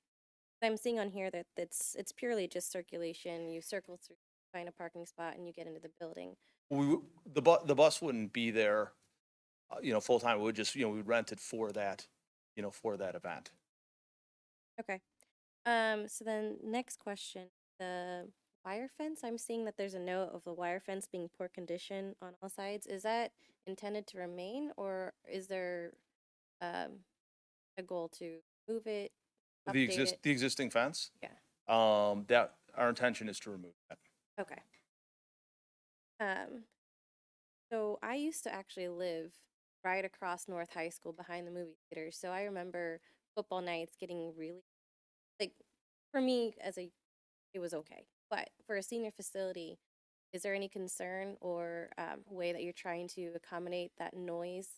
I'm seeing on here that it's purely just circulation. You circle through, find a parking spot, and you get into the building. The bus wouldn't be there, full time. We would just, we'd rent it for that, for that event. Okay. So then next question, the wire fence. I'm seeing that there's a note of the wire fence being poor condition on all sides. Is that intended to remain, or is there a goal to move it, update it? The existing fence? Yeah. That our intention is to remove that. Okay. So I used to actually live right across North High School behind the movie theater. So I remember football nights getting really, like, for me it was okay. But for a senior facility, is there any concern or way that you're trying to accommodate that noise,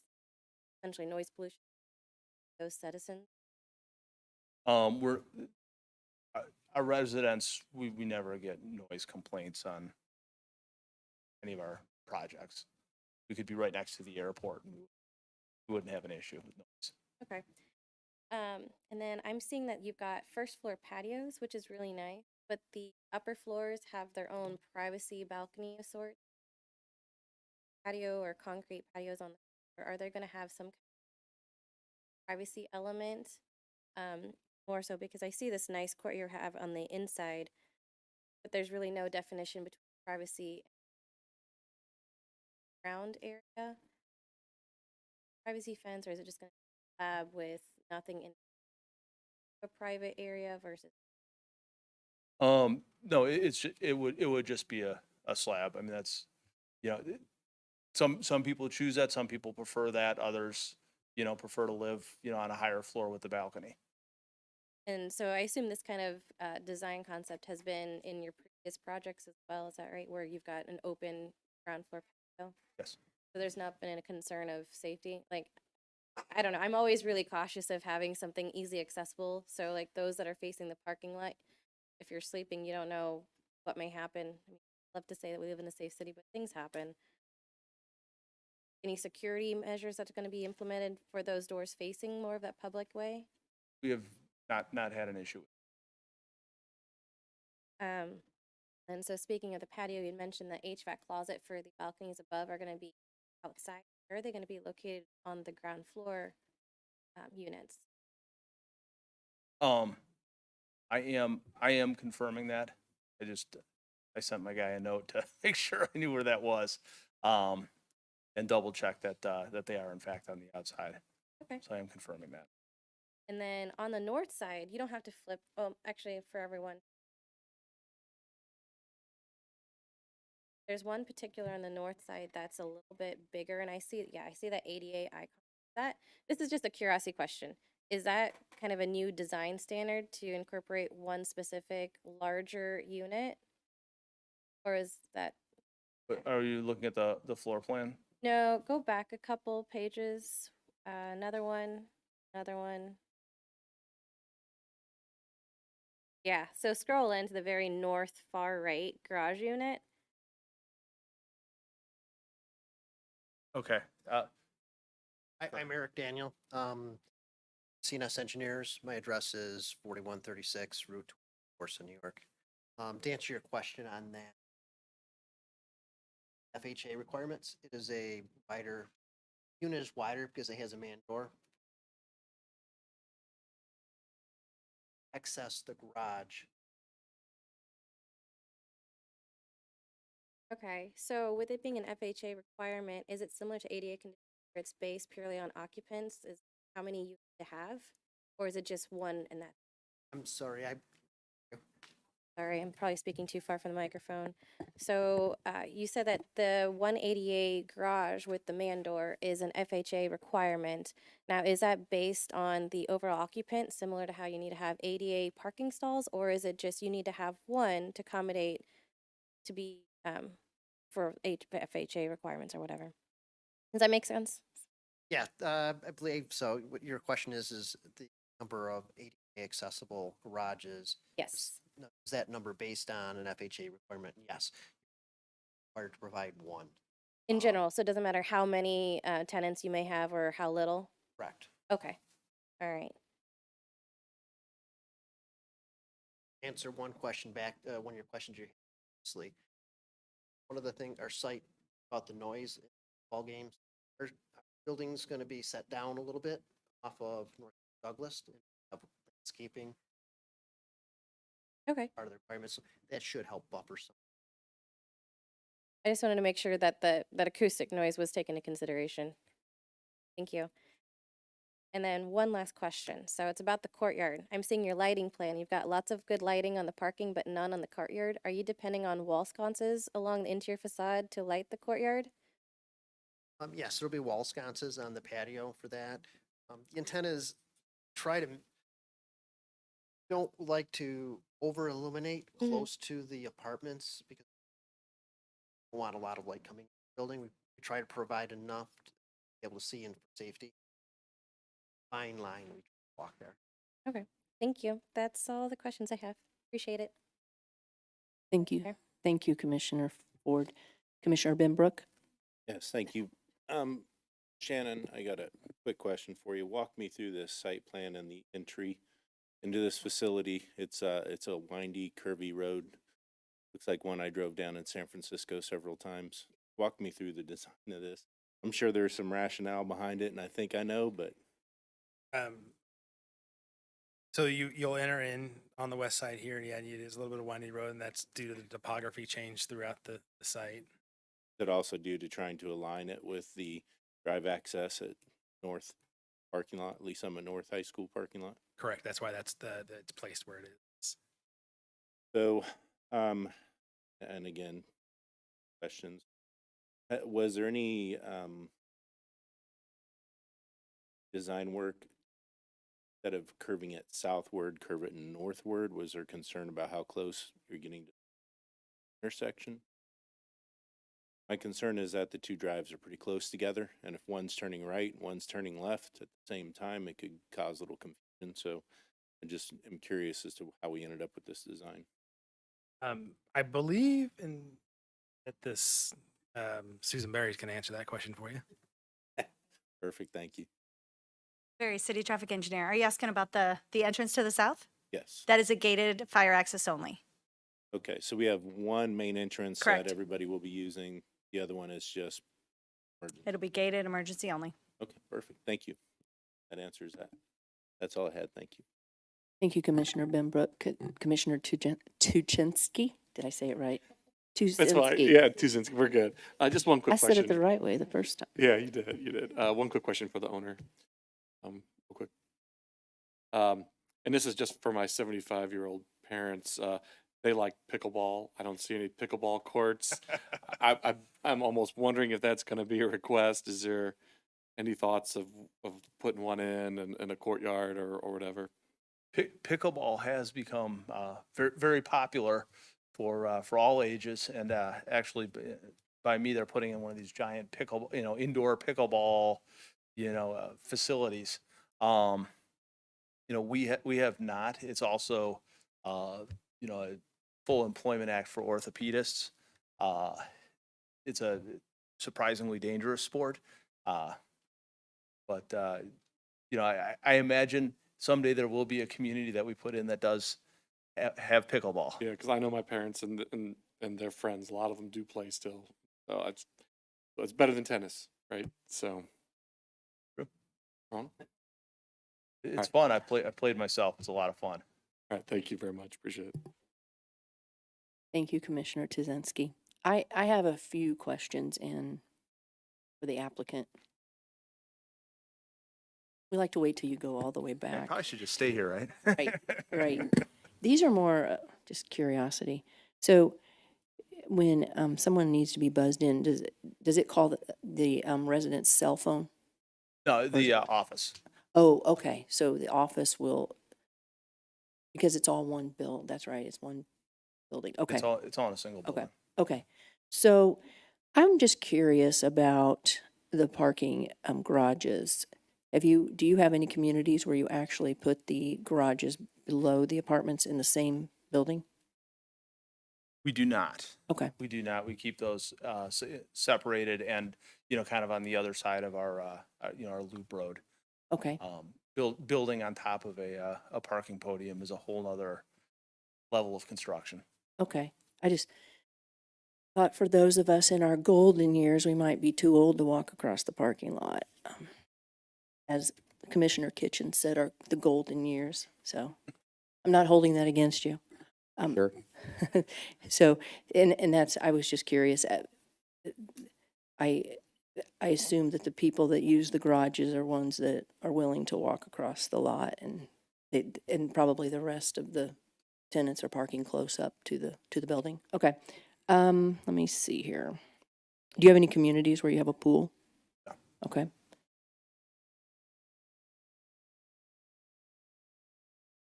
essentially noise pollution, those citizens? We're our residents, we never get noise complaints on any of our projects. We could be right next to the airport and we wouldn't have an issue with noise. Okay. And then I'm seeing that you've got first floor patios, which is really nice, but the upper floors have their own privacy balcony of sorts. Patio or concrete patios on the floor. Are they going to have some privacy element? More so because I see this nice court you have on the inside, but there's really no definition between privacy and ground area. Privacy fence, or is it just going to be a slab with nothing in a private area versus? No, it would just be a slab. I mean, that's, some people choose that, some people prefer that, others, prefer to live, on a higher floor with the balcony. And so I assume this kind of design concept has been in your previous projects as well. Is that right? Where you've got an open ground floor patio? Yes. So there's not been a concern of safety? Like, I don't know. I'm always really cautious of having something easily accessible. So like those that are facing the parking lot, if you're sleeping, you don't know what may happen. I mean, I'd love to say that we live in a safe city, but things happen. any security measures that's going to be implemented for those doors facing more of that public way? We have not had an issue. And so speaking of the patio, you mentioned the HVAC closet for the balconies above are going to be outside. Where are they going to be located on the ground floor units? I am confirming that. I sent my guy a note to make sure I knew where that was, and double check that they are in fact on the outside. Okay. So I am confirming that. And then on the north side, you don't have to flip. Oh, actually, for everyone, there's one particular on the north side that's a little bit bigger, and I see that ADA icon. This is just a curiosity question. Is that kind of a new design standard to incorporate one specific larger unit? Or is that, But are you looking at the floor plan? no, go back a couple pages, another one. Yeah, so scroll into the very north far right garage unit. Okay. I'm Eric Daniel, CNS Engineers. My address is 4136 Route 24, New York. To answer your question on that, FHA requirements, it is a wider, unit is wider because it has a man door. Access the garage. Okay, so with it being an FHA requirement, is it similar to ADA conditions where it's based purely on occupants? Is how many you need to have? Or is it just one and that? I'm sorry, Sorry, I'm probably speaking too far from the microphone. So you said that the 188 garage with the man door is an FHA requirement. Now, is that based on the overall occupant, similar to how you need to have ADA parking stalls, or is it just you need to have one to accommodate to be for FHA requirements or whatever? Does that make sense? yeah, I believe so. What your question is the number of ADA accessible garages. Yes. Is that number based on an FHA requirement? Yes. Required to provide one. In general, so it doesn't matter how many tenants you may have or how little? Correct. Okay. All right. Answer one question back, one of your questions you previously. One of the things, our site about the noise in ball games, our building's going to be set down a little bit off of North Douglas and have landscaping. Okay. Part of the requirements. That should help buffer some. I just wanted to make sure that that acoustic noise was taken into consideration. Thank you. And then one last question. So it's about the courtyard. I'm seeing your lighting plan. You've got lots of good lighting on the parking, but none on the courtyard. Are you depending on wall sconces along the interior facade to light the courtyard? Yes, there'll be wall sconces on the patio for that. The intent is try to don't like to over illuminate close to the apartments because we want a lot of light coming in the building. We try to provide enough to be able to see and for safety. Fine line, we walk there. Okay. Thank you. That's all the questions I have. Appreciate it. Thank you. Okay. Thank you, Commissioner Ford. Commissioner Benbrook? Yes, thank you. Shannon, I got a quick question for you. Walk me through this site plan and the entry into this facility. It's a windy, curvy road. Looks like one I drove down in San Francisco several times. Walk me through the design of this. I'm sure there's some rationale behind it, and I think I know, but So you'll enter in on the west side here. Yeah, it is a little bit of windy road, and that's due to the topography change throughout the site. that also due to trying to align it with the drive access at North parking lot, at least I'm at North High School parking lot. Correct. That's why it's placed where it is. So, and again, questions. Was there any design work instead of curving it southward, curve it northward? Was there concern about how close you're getting to the intersection? My concern is that the two drives are pretty close together, and if one's turning right, one's turning left at the same time, it could cause a little confusion. So I just am curious as to how we ended up with this design. I believe that this Susan Berry can answer that question for you. Perfect, thank you. Barry, City Traffic Engineer. Are you asking about the entrance to the south? Yes. That is a gated fire access only. Okay, so we have one main entrance Correct. that everybody will be using. The other one is just emergency. It'll be gated emergency only. Okay, perfect. Thank you. That answers that. That's all I had. Thank you. Thank you, Commissioner Benbrook. Commissioner Tuchinski, did I say it right? That's fine. Tuzinski. Yeah, Tuzinski, we're good. Just one quick I question. said it the right way the first time. Yeah, you did. You did. One quick question for the owner. Real quick. And this is just for my 75-year-old parents. They like pickleball. I don't see any pickleball courts. I'm almost wondering if that's going to be a request. Is there any thoughts of putting one in a courtyard or whatever? Pickleball has become very, very popular for all ages, and actually by me they're putting in one of these giant indoor pickleball facilities. We have not. It's also a full employment act for orthopedists. It's a surprisingly dangerous sport, but I imagine someday there will be a community that we put in that does have pickleball. Yeah, because I know my parents and their friends. A lot of them do play still. So it's better than tennis, right? So. Ron? It's fun. I played myself. It's a lot of fun. All right. Thank you very much. Appreciate it. Thank you, Commissioner Tuzinski. I have a few questions for the applicant. We like to wait till you go all the way I back. probably should just stay here, right? Right. These are more just curiosity. So when someone needs to be buzzed in, does it call the resident's cell phone? No, the office. Oh, okay. So the office will, because it's all one build. That's right. It's one building. Okay. It's all in a single building. Okay. Okay. So I'm just curious about the parking garages. Do you have any communities where you actually put the garages below the apartments in the same building? We do not. Okay. We do not. We keep those separated and, kind of on the other side of our loop road. Okay. Building on top of a parking podium is a whole nother level of construction. Okay. I just thought for those of us in our golden years, we might be too old to walk across the parking lot. As Commissioner Kitchen said, the golden years. So I'm not holding that against you. Sure. So, and that's, I was just curious. I assume that the people that use the garages are ones that are willing to walk across the lot, and probably the rest of the tenants are parking close up to the building. Okay. Let me see here. Do you have any communities where you have a pool? No. Okay.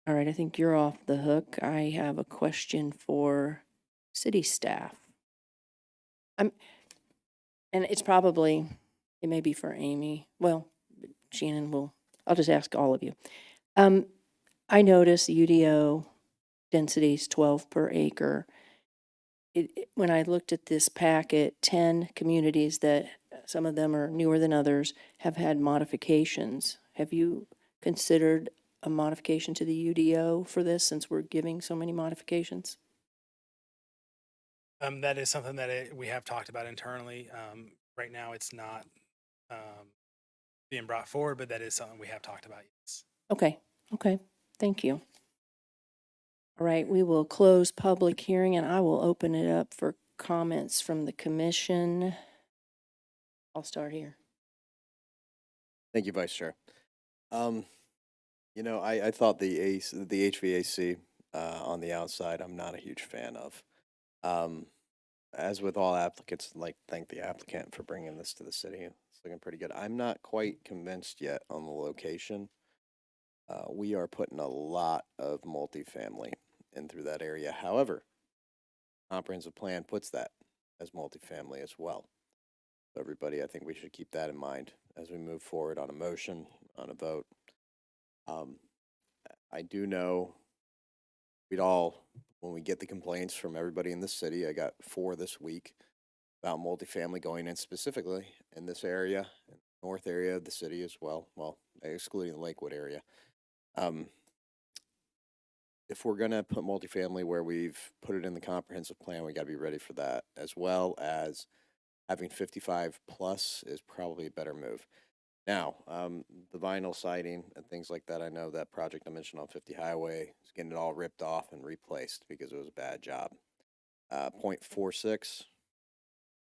All right, I think you're off the hook. I have a question for city staff. And it may be for Amy. Well, Shannon I'll just ask all of you. I noticed UDO densities 12 per acre. When I looked at this packet, 10 communities that some of them are newer than others have had modifications. Have you considered a modification to the UDO for this, since we're giving so many modifications? That is something that we have talked about internally. Right now, it's not being brought forward, but that is something we have talked about. Yes. Okay. Thank you. All right, we will close public hearing and I will open it up for comments from the commission. I'll start here. Thank you, Vice Chair. I thought the HVAC on the outside, I'm not a huge fan of. As with all applicants, thank the applicant for bringing this to the city. It's looking pretty good. I'm not quite convinced yet on the location. We are putting a lot of multifamily in through that area. However, comprehensive plan puts that as multifamily as well. So everybody, I think we should keep that in mind as we move forward on a motion, on a vote. I do know when we get the complaints from everybody in the city, I got 4 this week about multifamily going in specifically in this area, north area of the city as well, well, excluding the Lakewood area. If we're gonna put multifamily where we've put it in the comprehensive plan, we gotta be ready for that, as well as having 55 plus is probably a better move. Now, the vinyl siding and things like that, I know that project I mentioned on 50 Highway is getting it all ripped off and replaced because it was a bad job. 0.46,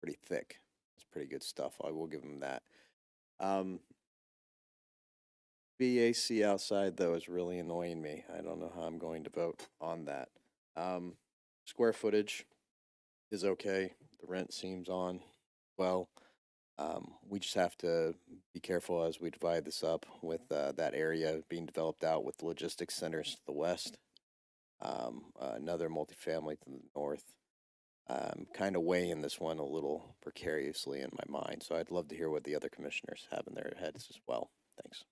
pretty thick. It's pretty good stuff. I will give them that. BAC outside though is really annoying me. I don't know how I'm going to vote on that. Square footage is okay. The rent seems on well. We just have to be careful as we divide this up with that area being developed out with logistics centers to the west, another multifamily to the north. Kind of weighing this one a little precariously in my mind, so I'd love to hear what the other commissioners have in their heads as well. Thanks.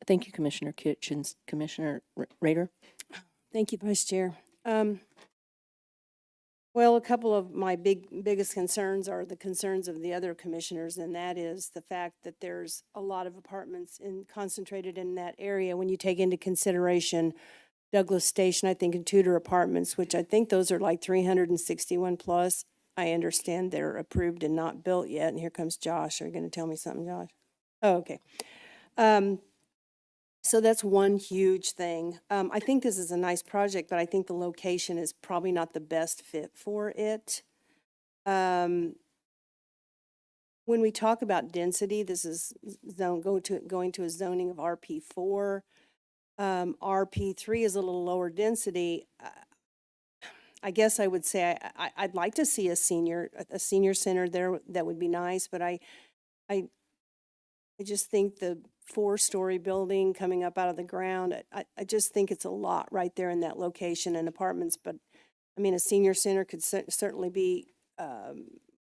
Thank you, Commissioner Kitchens. Commissioner Rader? Thank you, Vice Chair. Well, a couple of my biggest concerns are the concerns of the other commissioners, and that is the fact that there's a lot of apartments concentrated in that area. When you take into consideration Douglas Station, I think, and Tudor Apartments, which I think those are like 361 plus. I understand they're approved and not built yet. And here comes Josh. Are you going to tell me something, Josh? Oh, okay. So that's one huge thing. I think this is a nice project, but I think the location is probably not the best fit for it. When we talk about density, this is going to a zoning of RP4. RP3 is a little lower density. I guess I would say I'd like to see a senior center there. That would be nice, but I just think the 4-story building coming up out of the ground, I just think it's a lot right there in that location and apartments. But I mean, a senior center could certainly be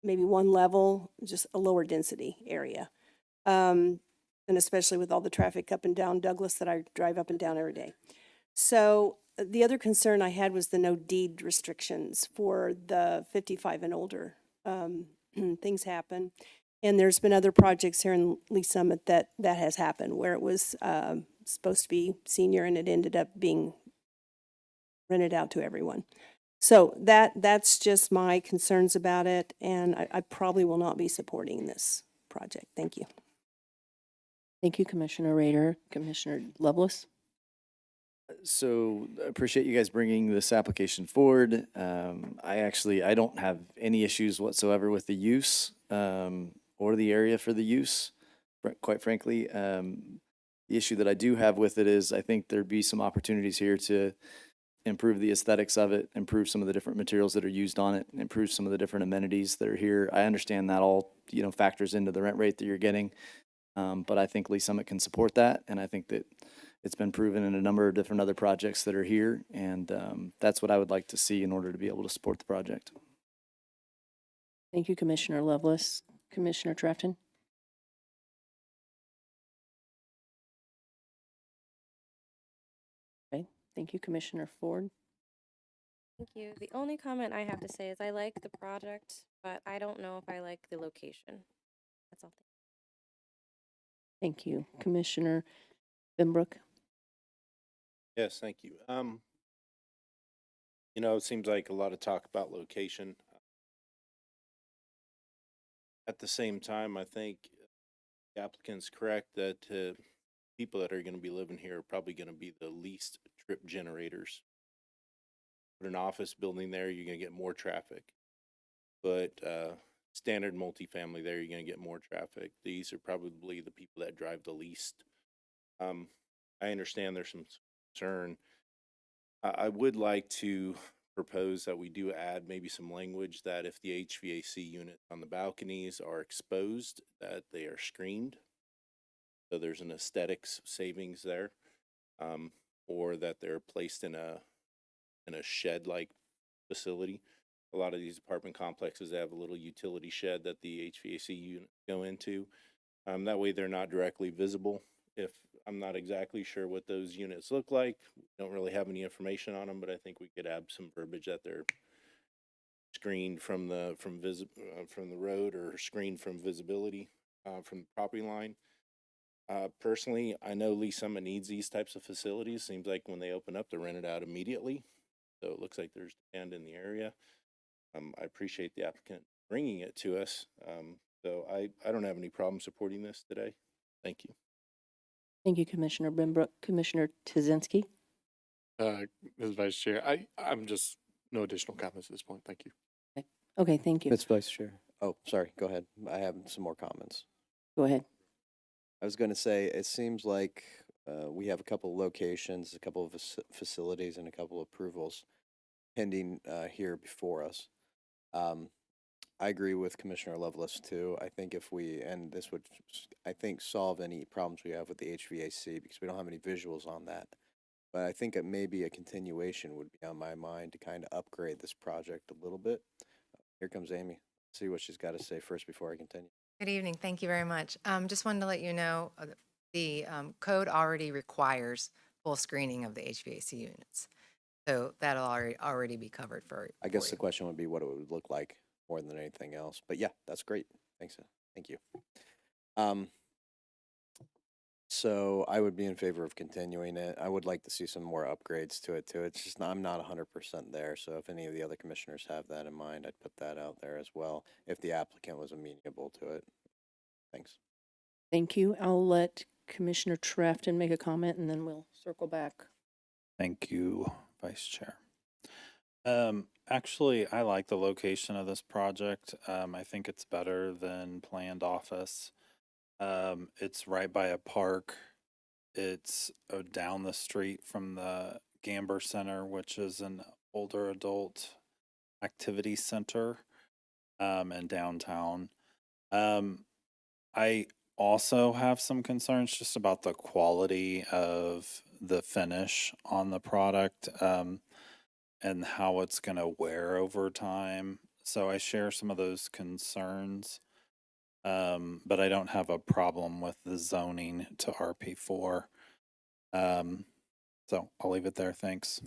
maybe one level, just a lower density area. And especially with all the traffic up and down Douglas that I drive up and down every day. So the other concern I had was the no deed restrictions for the 55 and older. Things happen. And there's been other projects here in Lee Summit that has happened where it was supposed to be senior and it ended up being rented out to everyone. So that's just my concerns about it, and I probably will not be supporting this project. Thank you. Thank you, Commissioner Rader. Commissioner Lovelace? So I appreciate you guys bringing this application forward. I don't have any issues whatsoever with the use or the area for the use, quite frankly. The issue that I do have with it is I think there'd be some opportunities here to improve the aesthetics of it, improve some of the different materials that are used on it, improve some of the different amenities that are here. I understand that all, factors into the rent rate that you're getting. But I think Lee Summit can support that, and I think that it's been proven in a number of different other projects that are here, and that's what I would like to see in order to be able to support the project. Thank you, Commissioner Lovelace. Commissioner Trafton? Okay, thank you, Commissioner Ford. Thank you. The only comment I have to say is I like the project, but I don't know if I like the location. That's all. Thank you. Commissioner Benbrook? Yes, thank you. It seems like a lot of talk about location. At the same time, I think the applicant's correct that people that are going to be living here are probably going to be the least trip generators. Put an office building there, you're going to get more traffic. But standard multifamily there, you're going to get more traffic. These are probably the people that drive the least. I understand there's some concern. I would like to propose that we do add maybe some language that if the HVAC units on the balconies are exposed, that they are screened. So there's an aesthetics savings there, or that they're placed in a shed-like facility. A lot of these apartment complexes have a little utility shed that the HVAC units go into. That way they're not directly visible. If I'm not exactly sure what those units look like, don't really have any information on them, but I think we could add some verbiage that they're screened from the road or screened from visibility. from the property line. Personally, I know Lee Summit needs these types of facilities. Seems like when they open up, they're rented out immediately. So it looks like there's demand in the area. I appreciate the applicant bringing it to us. So I don't have any problem supporting this today. Thank you. Thank you, Commissioner Benbrook. Commissioner Tazinski? Ms. Vice Chair, I'm just, no additional comments at this point. Thank you. Okay, thank you. Ms. Vice Chair. Oh, sorry, go ahead. I have some more comments. Go ahead. I was going to say, it seems like we have a couple of locations, a couple of facilities, and a couple of approvals pending here before us. I agree with Commissioner Lovelace too. I think if we, and this would, I think, solve any problems we have with the HVAC because we don't have any visuals on that. But I think it maybe a continuation would be on my mind to kind of upgrade this project a little bit. Here comes Amy. See what she's got to say first before I continue. Good evening. Thank you very much. Just wanted to let you know the code already requires full screening of the HVAC units. So that'll already be covered for I guess for the you. question would be what it would look like more than anything else. But yeah, that's great. Thanks. Thank you. So I would be in favor of continuing it. I would like to see some more upgrades to it too. It's just I'm not 100% there. So if any of the other commissioners have that in mind, I'd put that out there as well. If the applicant was amenable to it. Thanks. Thank you. I'll let Commissioner Trafton make a comment and then we'll circle back. Thank you, Vice Chair. Actually, I like the location of this project. I think it's better than planned office. It's right by a park. It's down the street from the Gamber Center, which is an older adult activity center in downtown. I also have some concerns just about the quality of the finish on the product and how it's going to wear over time. So I share some of those concerns. But I don't have a problem with the zoning to RP4. So I'll leave it there. Thanks.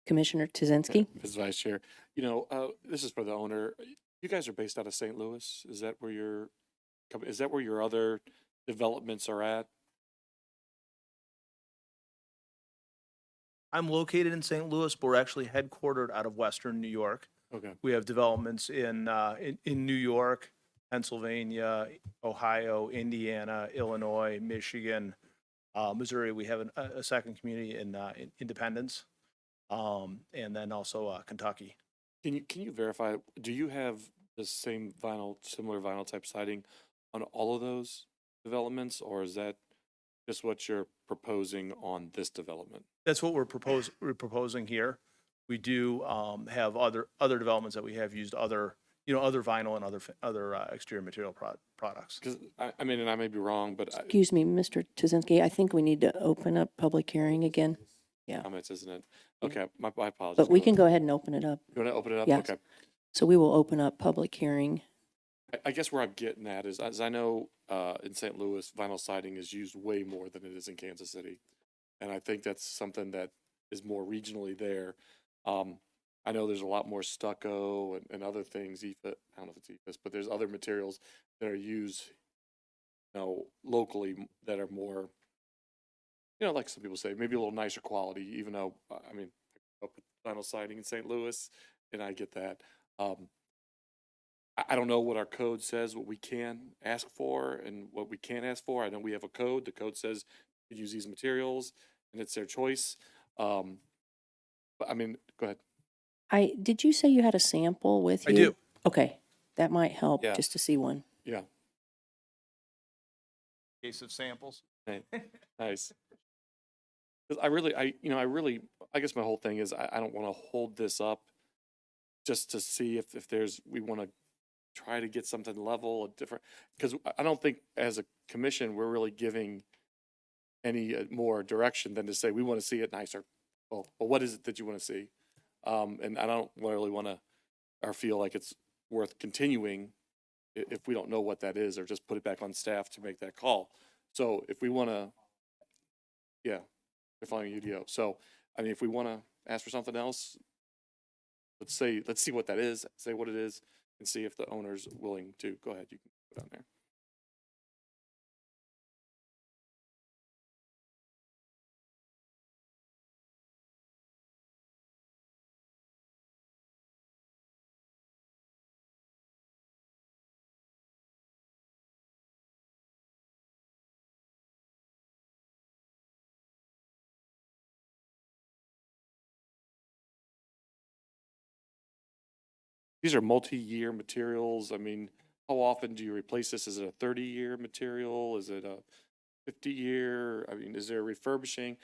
Commissioner Tazinski? Ms. Vice Chair, this is for the owner. You guys are based out of St. Louis. Is that where your other developments are at? I'm located in St. Louis, but we're actually headquartered out of Western New York. Okay. We have developments in New York, Pennsylvania, Ohio, Indiana, Illinois, Michigan, Missouri. We have a second community in Independence, and then also Kentucky. Can you verify, do you have the same similar vinyl type siding on all of those developments, or is that just what you're proposing on this development? That's what we're proposing here. We do have other developments that we have used other vinyl and other exterior material products. Because I mean, and I may be wrong, but Excuse me, Mr. Tazinski, I think we need to open up public hearing again. Yeah. comments, isn't it? Okay, my apologies. But we can go ahead and open it up. You want to open it up? Yes. Okay. So we will open up public hearing. I guess where I'm getting at is, as I know, in St. Louis, vinyl siding is used way more than it is in Kansas City, and I think that's something that is more regionally there. I know there's a lot more stucco and other things. I don't know if it's EFIS, but there's other materials that are used, locally that are more, like some people say, maybe a little nicer quality. Even though, I mean, I grew up with vinyl siding in St. Louis, and I get that. I don't know what our code says, what we can ask for and what we can't ask for. I know we have a code. The code says you use these materials, and it's their choice. But I mean, go ahead. Did you say you had a sample with you? I do. Okay, that might help Yeah. just to see one. Yeah, Case of samples. nice. 'Cause I guess my whole thing is I don't want to hold this up just to see if we want to try to get something level or different. Because I don't think as a commission, we're really giving any more direction than to say, we want to see it nicer. Well, what is it that you want to see? And I don't really want to, or feel like it's worth continuing if we don't know what that is, or just put it back on staff to make that call. So if we want to, yeah, they're following UDO. So, I mean, if we want to ask for something else, let's see what that is, say what it is, and see if the owner's willing to, go ahead, you can put on there. These are multi-year materials. I mean, how often do you replace this? Is it a 30-year material? Is it a 50-year? I mean, is there refurbishing?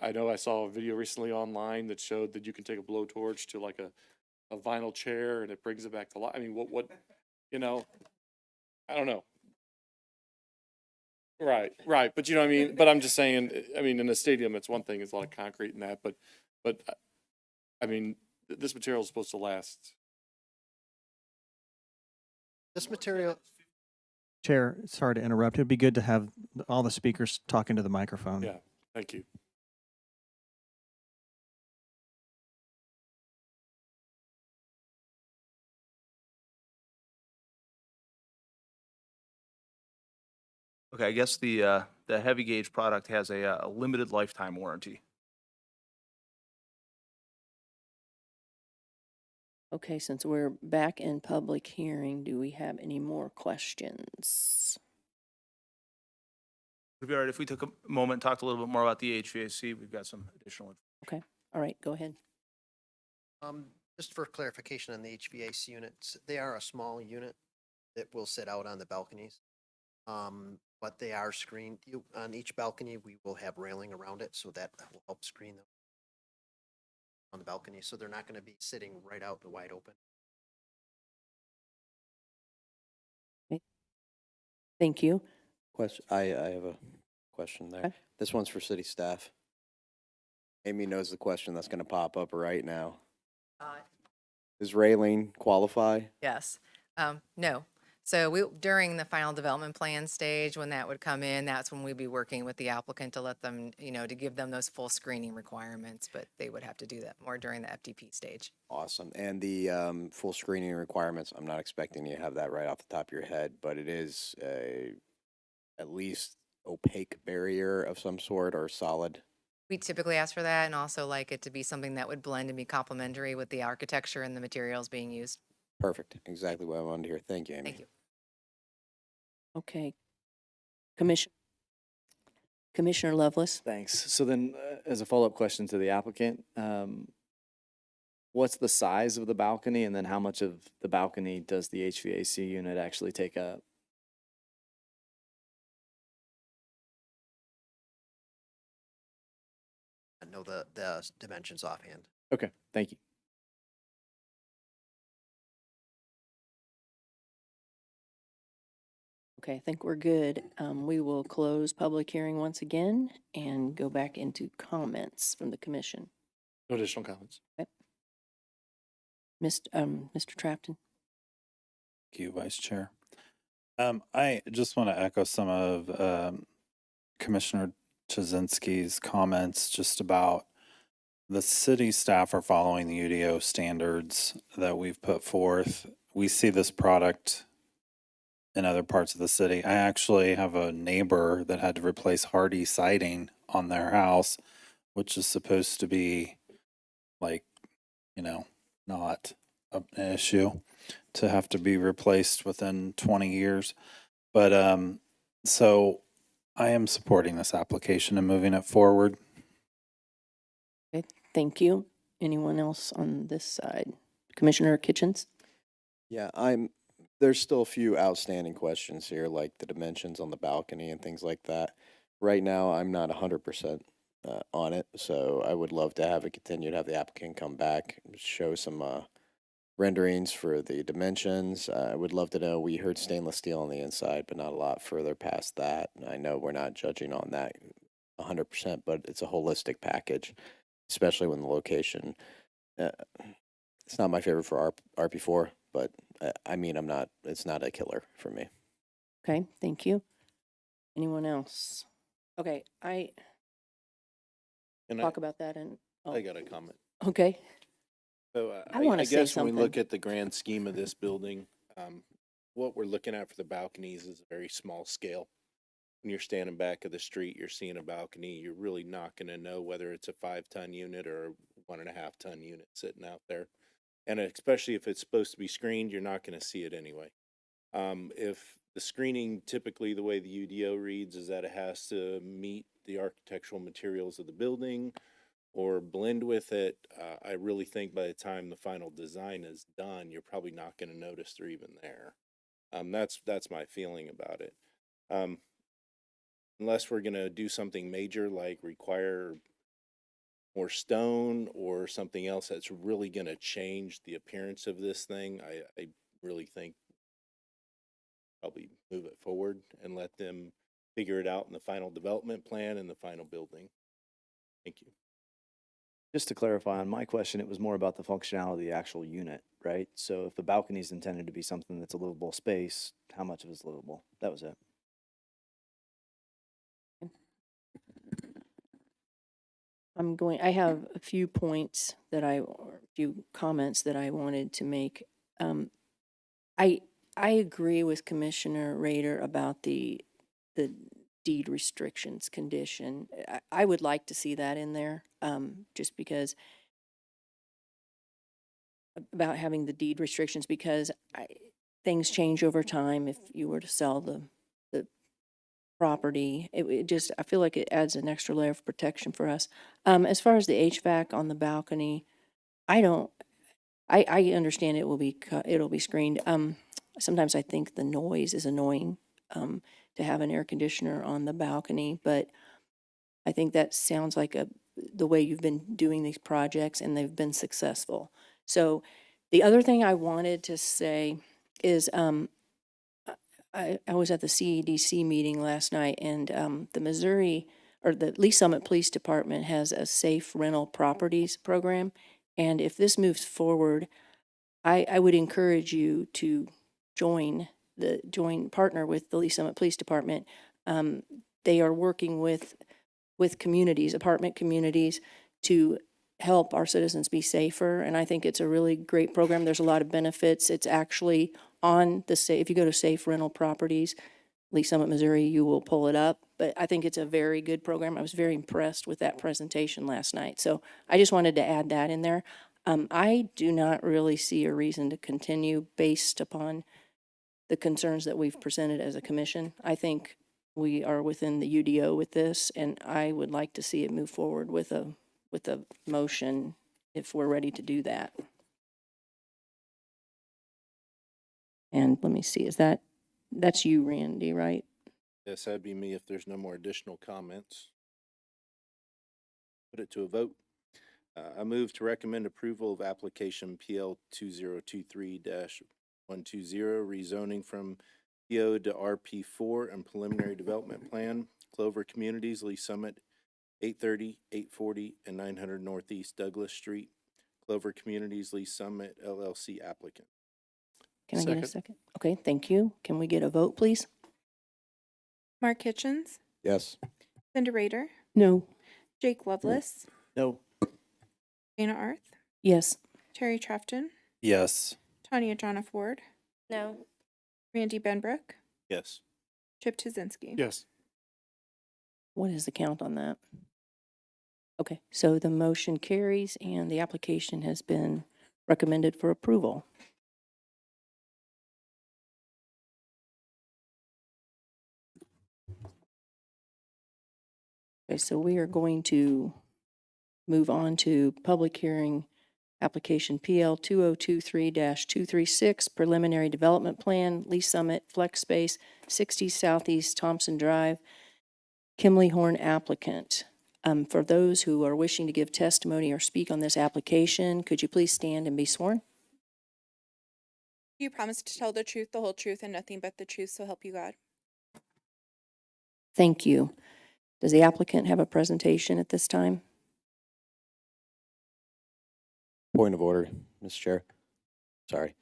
I know I saw a video recently online that showed that you can take a blowtorch to like a vinyl chair and it brings it back to life. I mean, what, you know, I don't know. Right. But you know what I mean? But I'm just saying, I mean, in a stadium, it's one thing, it's a lot of concrete and that, but I mean, this material is supposed to last. This material, Chair, sorry to interrupt. It'd be good to have all the speakers talking to the microphone. Yeah, thank you. Okay, I guess the heavy gauge product has a limited lifetime warranty. Okay, since we're back in public hearing, do we have any more questions? Would it be all right if we took a moment and talked a little bit more about the HVAC? We've got some additional. Okay, all right, go ahead. just for clarification on the HVAC units, they are a small unit that will sit out on the balconies. But they are screened. On each balcony, we will have railing around it, so that will help screen them on the balcony, so they're not going to be sitting right out the wide open. Thank you. I have a question there. Okay. This one's for city staff. Amy knows the question that's gonna pop up right now. Does railing qualify? Yes. No. So during the final development plan stage, when that would come in, that's when we'd be working with the applicant to let them, to give them those full screening requirements, but they would have to do that more during the FDP stage. Awesome. And the full screening requirements, I'm not expecting you to have that right off the top of your head, but it is at least opaque barrier of some sort or solid. We typically ask for that and also like it to be something that would blend and be complementary with the architecture and the materials being used. Perfect. Exactly what I wanted to hear. Thank you, Amy. Thank you. Okay. Commissioner Lovelace? Thanks. So then, as a follow-up question to the applicant, what's the size of the balcony, and then how much of the balcony does the HVAC unit actually take up? I know the dimensions offhand. Okay, thank you. Okay, I think we're good. We will close public hearing once again and go back into comments from the commission. No additional comments. Okay. Mr. Trafton? Thank you, Vice Chair. I just want to echo some of Commissioner Chazinski's comments just about the city staff are following the UDO standards that we've put forth. We see this product in other parts of the city. I actually have a neighbor that had to replace hardy siding on their house, which is supposed to be like, not an issue to have to be replaced within 20 years. But so I am supporting this application and moving it forward. Okay, thank you. Anyone else on this side? Commissioner Kitchens? Yeah, there's still a few outstanding questions here, like the dimensions on the balcony and things like that. Right now, I'm not 100% on it, so I would love to have it continue to have the applicant come back, show some renderings for the dimensions. I would love to know, we heard stainless steel on the inside, but not a lot further past that. I know we're not judging on that 100%, but it's a holistic package, especially when the location, it's not my favorite for RP4, but it's not a killer for me. Okay, thank you. Anyone else? Okay, talk about that and. I got a comment. Okay. So I wanna say guess when we look something. at the grand scheme of this building, what we're looking at for the balconies is a very small scale. When you're standing back of the street, you're seeing a balcony, you're really not gonna know whether it's a 5-ton unit or a 1.5-ton unit sitting out there. And especially if it's supposed to be screened, you're not gonna see it anyway. If the screening, typically the way the UDO reads is that it has to meet the architectural materials of the building or blend with it, I really think by the time the final design is done, you're probably not gonna notice they're even there. That's my feeling about it. Um, unless we're gonna do something major like require more stone or something else that's really gonna change the appearance of this thing, I really think probably move it forward and let them figure it out in the final development plan and the final building. Thank you. Just to clarify on my question, it was more about the functionality of the actual unit, right? So if the balcony is intended to be something that's a livable space, how much of it's livable? That was it. I have a few points or a few comments that I wanted to make. I agree with Commissioner Rader about the deed restrictions condition. I would like to see that in there, just because about having the deed restrictions, because things change over time. If you were to sell the property, it just, I feel like it adds an extra layer of protection for us. As far as the HVAC on the balcony, I understand it'll be screened. Sometimes I think the noise is annoying, to have an air conditioner on the balcony, but I think that sounds like the way you've been doing these projects, and they've been successful. So the other thing I wanted to say is, I was at the CEDC meeting last night, and the Lee Summit Police Department has a safe rental properties program. And if this moves forward, I would encourage you to partner with the Lee Summit Police Department. They are working with communities, apartment communities, to help our citizens be safer. And I think it's a really great program. There's a lot of benefits. It's actually if you go to Safe Rental Properties, Lee Summit, Missouri, you will pull it up. But I think it's a very good program. I was very impressed with that presentation last night. So I just wanted to add that in there. I do not really see a reason to continue based upon the concerns that we've presented as a commission. I think we are within the UDO with this, and I would like to see it move forward with a motion if we're ready to do that. And let me see, that's you, Randy, right? Yes, that'd be me if there's no more additional comments. Put it to a vote. I move to recommend approval of application PL 2023-120, rezoning from PO to RP4 and preliminary development plan, Clover Communities, Lee Summit, 830, 840, and 900 Northeast Douglas Street, Clover Communities, Lee Summit, LLC applicant. Can I get a second? Okay, thank you. Can we get a vote, please? Mark Kitchens, Yes. Cindy Rader, No. Jake Lovelace, No. Dana Arth, Yes. Terry Trafton, Yes. Tanya Jonna Ford, No. Randy Benbrook, Yes. Chip Tuzinski. Yes. What is the count on that? Okay, so the motion carries and the application has been recommended for approval. Okay, so we are going to move on to public hearing application PL 2023-236, preliminary development plan, Lee Summit Flex Space, 60 Southeast Thompson Drive, Kimley Horn applicant. For those who are wishing to give testimony or speak on this application, could you please stand and be sworn? Do you promise to tell the truth, the whole truth, and nothing but the truth, so help you God? Thank you. Does the applicant have a presentation at this time? Point of order, Mr. Chair. Sorry.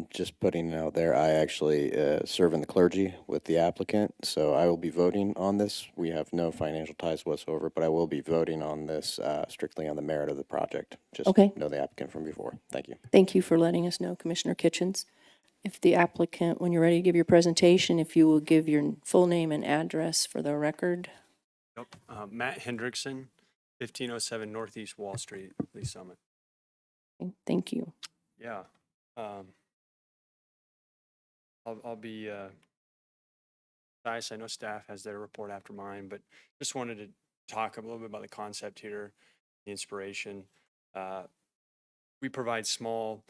Just putting it out there, I actually serve in the clergy with the applicant, so I will be voting on this. We have no financial ties whatsoever, but I will be voting on this strictly on the merit of the project. Just Okay. know the applicant from before. Thank you. Thank you for letting us know, Commissioner Kitchens. If the applicant, when you're ready to give your presentation, if you will give your full name and address for the record. Yep. Matt Hendrickson, 1507 Northeast Wall Street, Lee Summit. Okay, thank you. Yeah. I'll be nice. I know staff has their report after mine, but just wanted to talk a little bit about the concept here, the inspiration. We provide small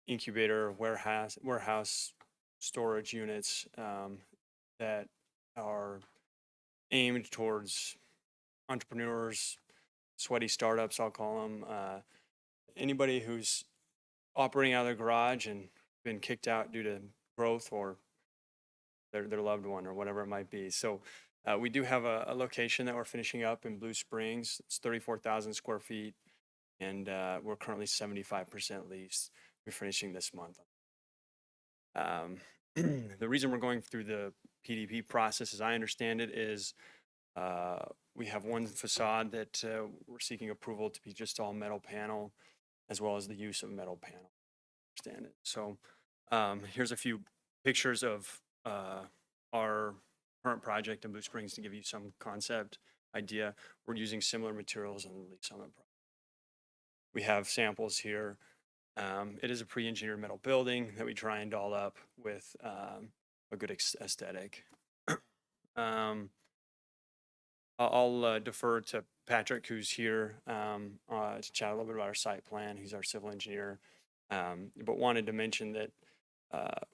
incubator warehouse storage units that are aimed towards entrepreneurs, sweaty startups, I'll call them. Anybody who's operating out of their garage and been kicked out due to growth or their loved one or whatever it might be. So we do have a location that we're finishing up in Blue Springs. It's 34,000 square feet, and we're currently 75% leased. We're finishing this month. The reason we're going through the PDP process, as I understand it, is we have one facade that we're seeking approval to be just all metal panel, as well as the use of metal panel. Understand it. So here's a few pictures of our current project in Blue Springs to give you some concept idea. We're using similar materials on the Lee Summit project. We have samples here. It is a pre-engineered metal building that we try and doll up with a good aesthetic. I'll defer to Patrick, who's here, to chat a little bit about our site plan. He's our civil engineer, but wanted to mention that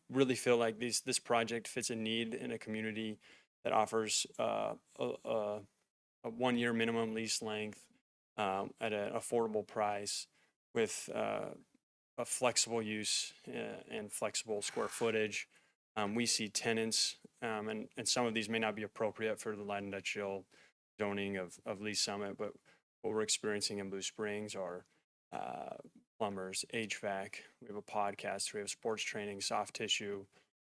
really feel like this project fits a need in a community that offers a 1-year minimum lease length at an affordable price with a flexible use and flexible square footage. We see tenants, and some of these may not be appropriate for the light industrial zoning of Lee Summit, but what we're experiencing in Blue Springs are plumbers, HVAC. We have a podcast. We have sports training, soft tissue.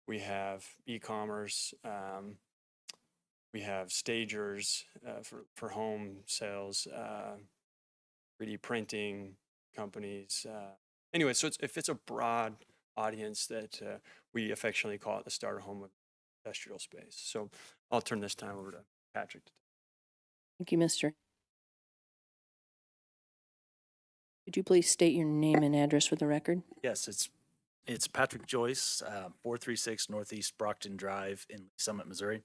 We have e-commerce. We have stagers for home sales, 3D printing companies. Anyway, so it fits a broad audience that we affectionately call it the starter home of industrial space. So I'll turn this time over to Patrick. Thank you, Mr. Could you please state your name and address for the record? Yes, it's Patrick Joyce, 436 Northeast Brockton Drive in Lee Summit, Missouri.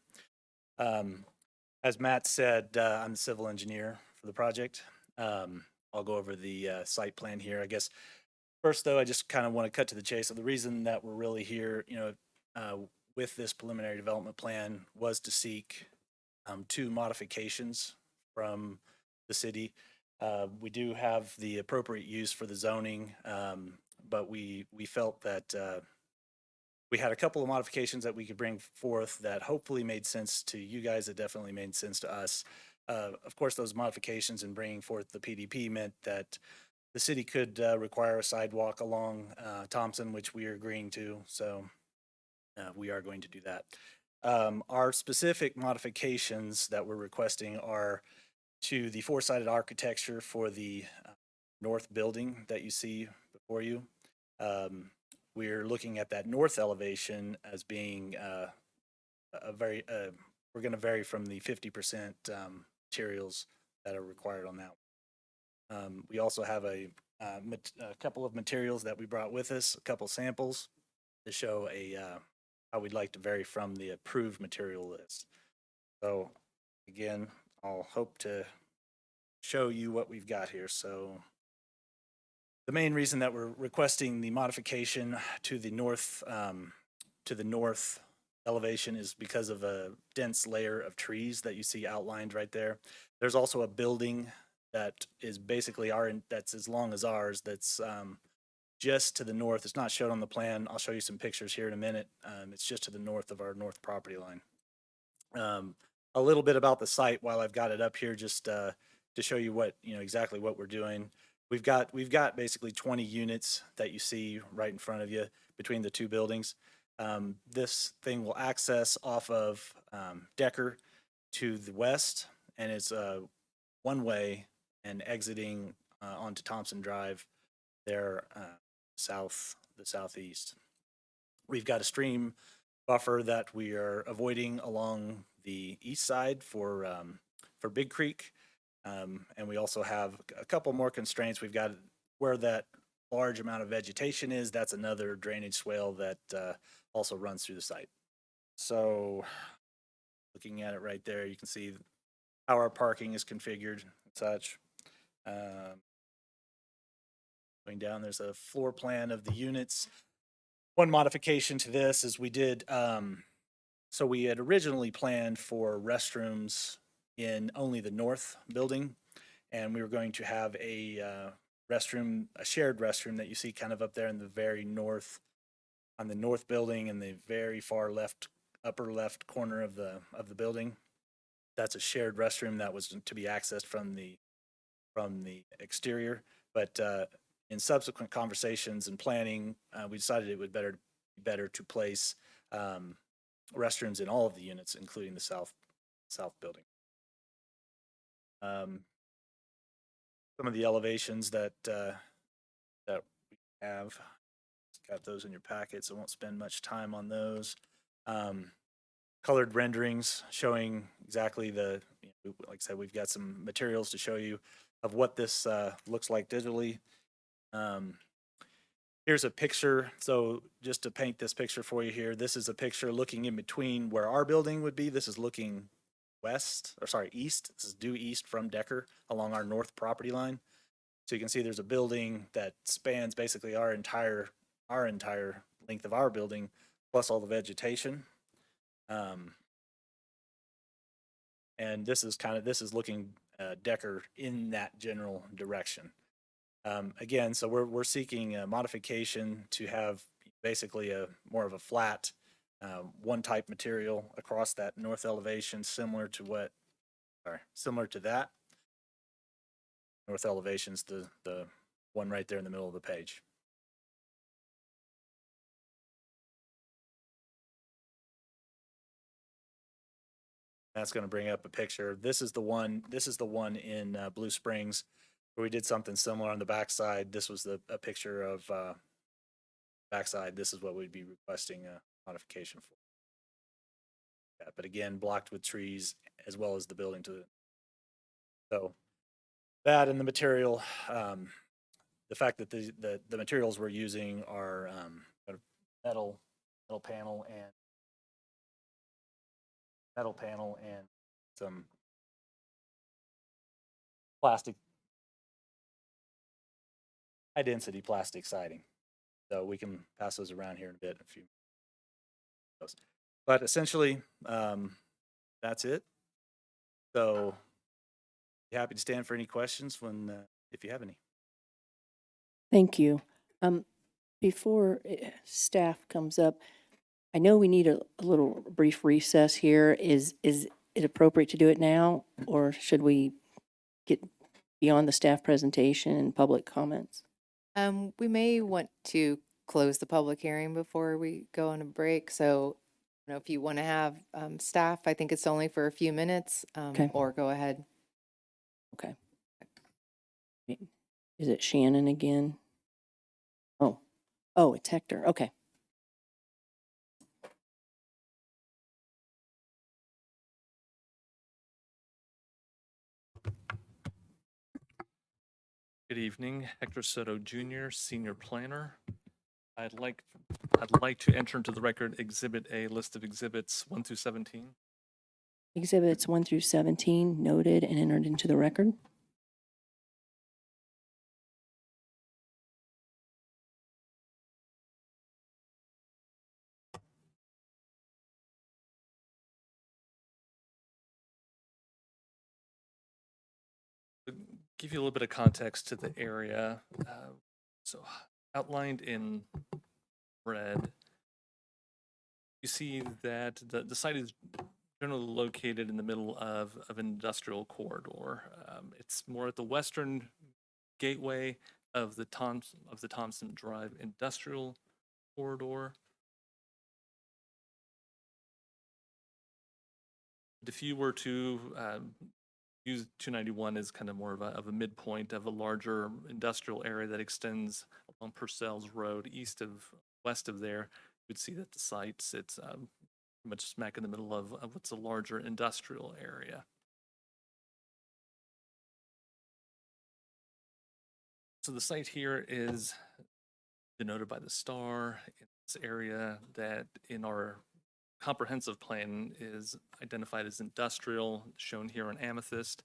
As Matt said, I'm the civil engineer for the project. I'll go over the site plan here. I guess first, though, I just kind of want to cut to the chase. So the reason that we're really here, with this preliminary development plan was to seek 2 modifications from the city. We do have the appropriate use for the zoning, but we felt that we had a couple of modifications that we could bring forth that hopefully made sense to you guys. It definitely made sense to us. Of course, those modifications in bringing forth the PDP meant that the city could require a sidewalk along Thompson, which we are agreeing to. So we are going to do that. Our specific modifications that we're requesting are to the 4-sided architecture for the north building that you see before you. We're looking at that north elevation as being we're going to vary from the 50% materials that are required on that. We also have a couple of materials that we brought with us, a couple samples to show how we'd like to vary from the approved material list. So again, I'll hope to show you what we've got here. So the main reason that we're requesting the modification to the north elevation is because of a dense layer of trees that you see outlined right there. There's also a building that is basically that's as long as ours, that's just to the north. It's not shown on the plan. I'll show you some pictures here in a minute. It's just to the north of our north property line. A little bit about the site while I've got it up here, just to show you exactly what we're doing. We've got basically 20 units that you see right in front of you between the two buildings. This thing will access off of Decker to the west, and it's one way and exiting onto Thompson Drive there the southeast. We've got a stream buffer that we are avoiding along the east side for Big Creek. And we also have a couple more constraints. We've got where that large amount of vegetation is, that's another drainage swale that also runs through the site. So looking at it right there, you can see how our parking is configured and such. Going down, there's a floor plan of the units. One modification to this is we did, so we had originally planned for restrooms in only the north building, and we were going to have a restroom, a shared restroom that you see kind of up there in the very north, on the north building in the very far left, upper left corner of the building. That's a shared restroom that was to be accessed from the exterior, but in subsequent conversations and planning, we decided it would be better to place restrooms in all of the units, including the south building. Some of the elevations that we have, got those in your packets. I won't spend much time on those. Colored renderings showing exactly like I said, we've got some materials to show you of what this looks like digitally. Here's a picture. So just to paint this picture for you here, this is a picture looking in between where our building would be. This is looking east. This is due east from Decker along our north property line. So you can see there's a building that spans basically our entire length of our building, plus all the vegetation. And this is looking Decker in that general direction. Again, so we're seeking a modification to have basically more of a flat one type material across that north elevation, similar to that. North elevation's the one right there in the middle of the page. That's going to bring up a picture. This is the one in Blue Springs where we did something similar on the backside. This was a picture of backside. This is what we'd be requesting a modification for. Yeah, but again, blocked with trees as well as the building to. So that and the material, the fact that the materials we're using are metal panel and some plastic, high density plastic siding. So we can pass those around here in a bit. But essentially, that's it. So happy to stand for any questions if you have any. Thank you. Before staff comes up, I know we need a little brief recess here. Is it appropriate to do it now, or should we get beyond the staff presentation and public comments? We may want to close the public hearing before we go on a break. So, if you want to have staff, I think it's only for a few minutes, Okay. or go ahead. Okay. Is it Shannon again? Oh, it's Hector. Okay. Good evening, Hector Soto Jr., Senior Planner. I'd like to enter into the record Exhibit A, list of exhibits 1 through 17. Exhibits 1 through 17 noted and entered into the record. To give you a little bit of context to the area, so outlined in red, you see that the site is generally located in the middle of an industrial corridor. It's more at the western gateway of the Thompson Drive Industrial Corridor. If you were to use 291 as kind of more of a midpoint of a larger industrial area that extends along Purcell's Road west of there, you would see that the site sits pretty much smack in the middle of what's a larger industrial area. So the site here is denoted by the star in this area that in our comprehensive plan is identified as industrial, shown here in amethyst.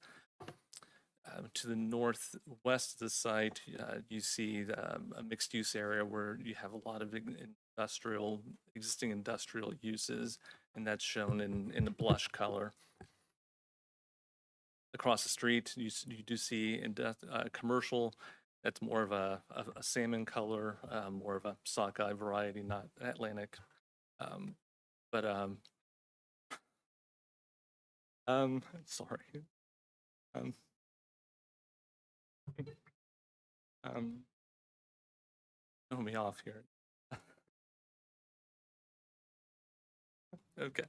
To the northwest of the site, you see a mixed-use area where you have a lot of existing industrial uses, and that's shown in the blush color. Across the street, you do see commercial. That's more of a salmon color, more of a sockeye variety, not Atlantic. Sorry. Throw me off here. Okay.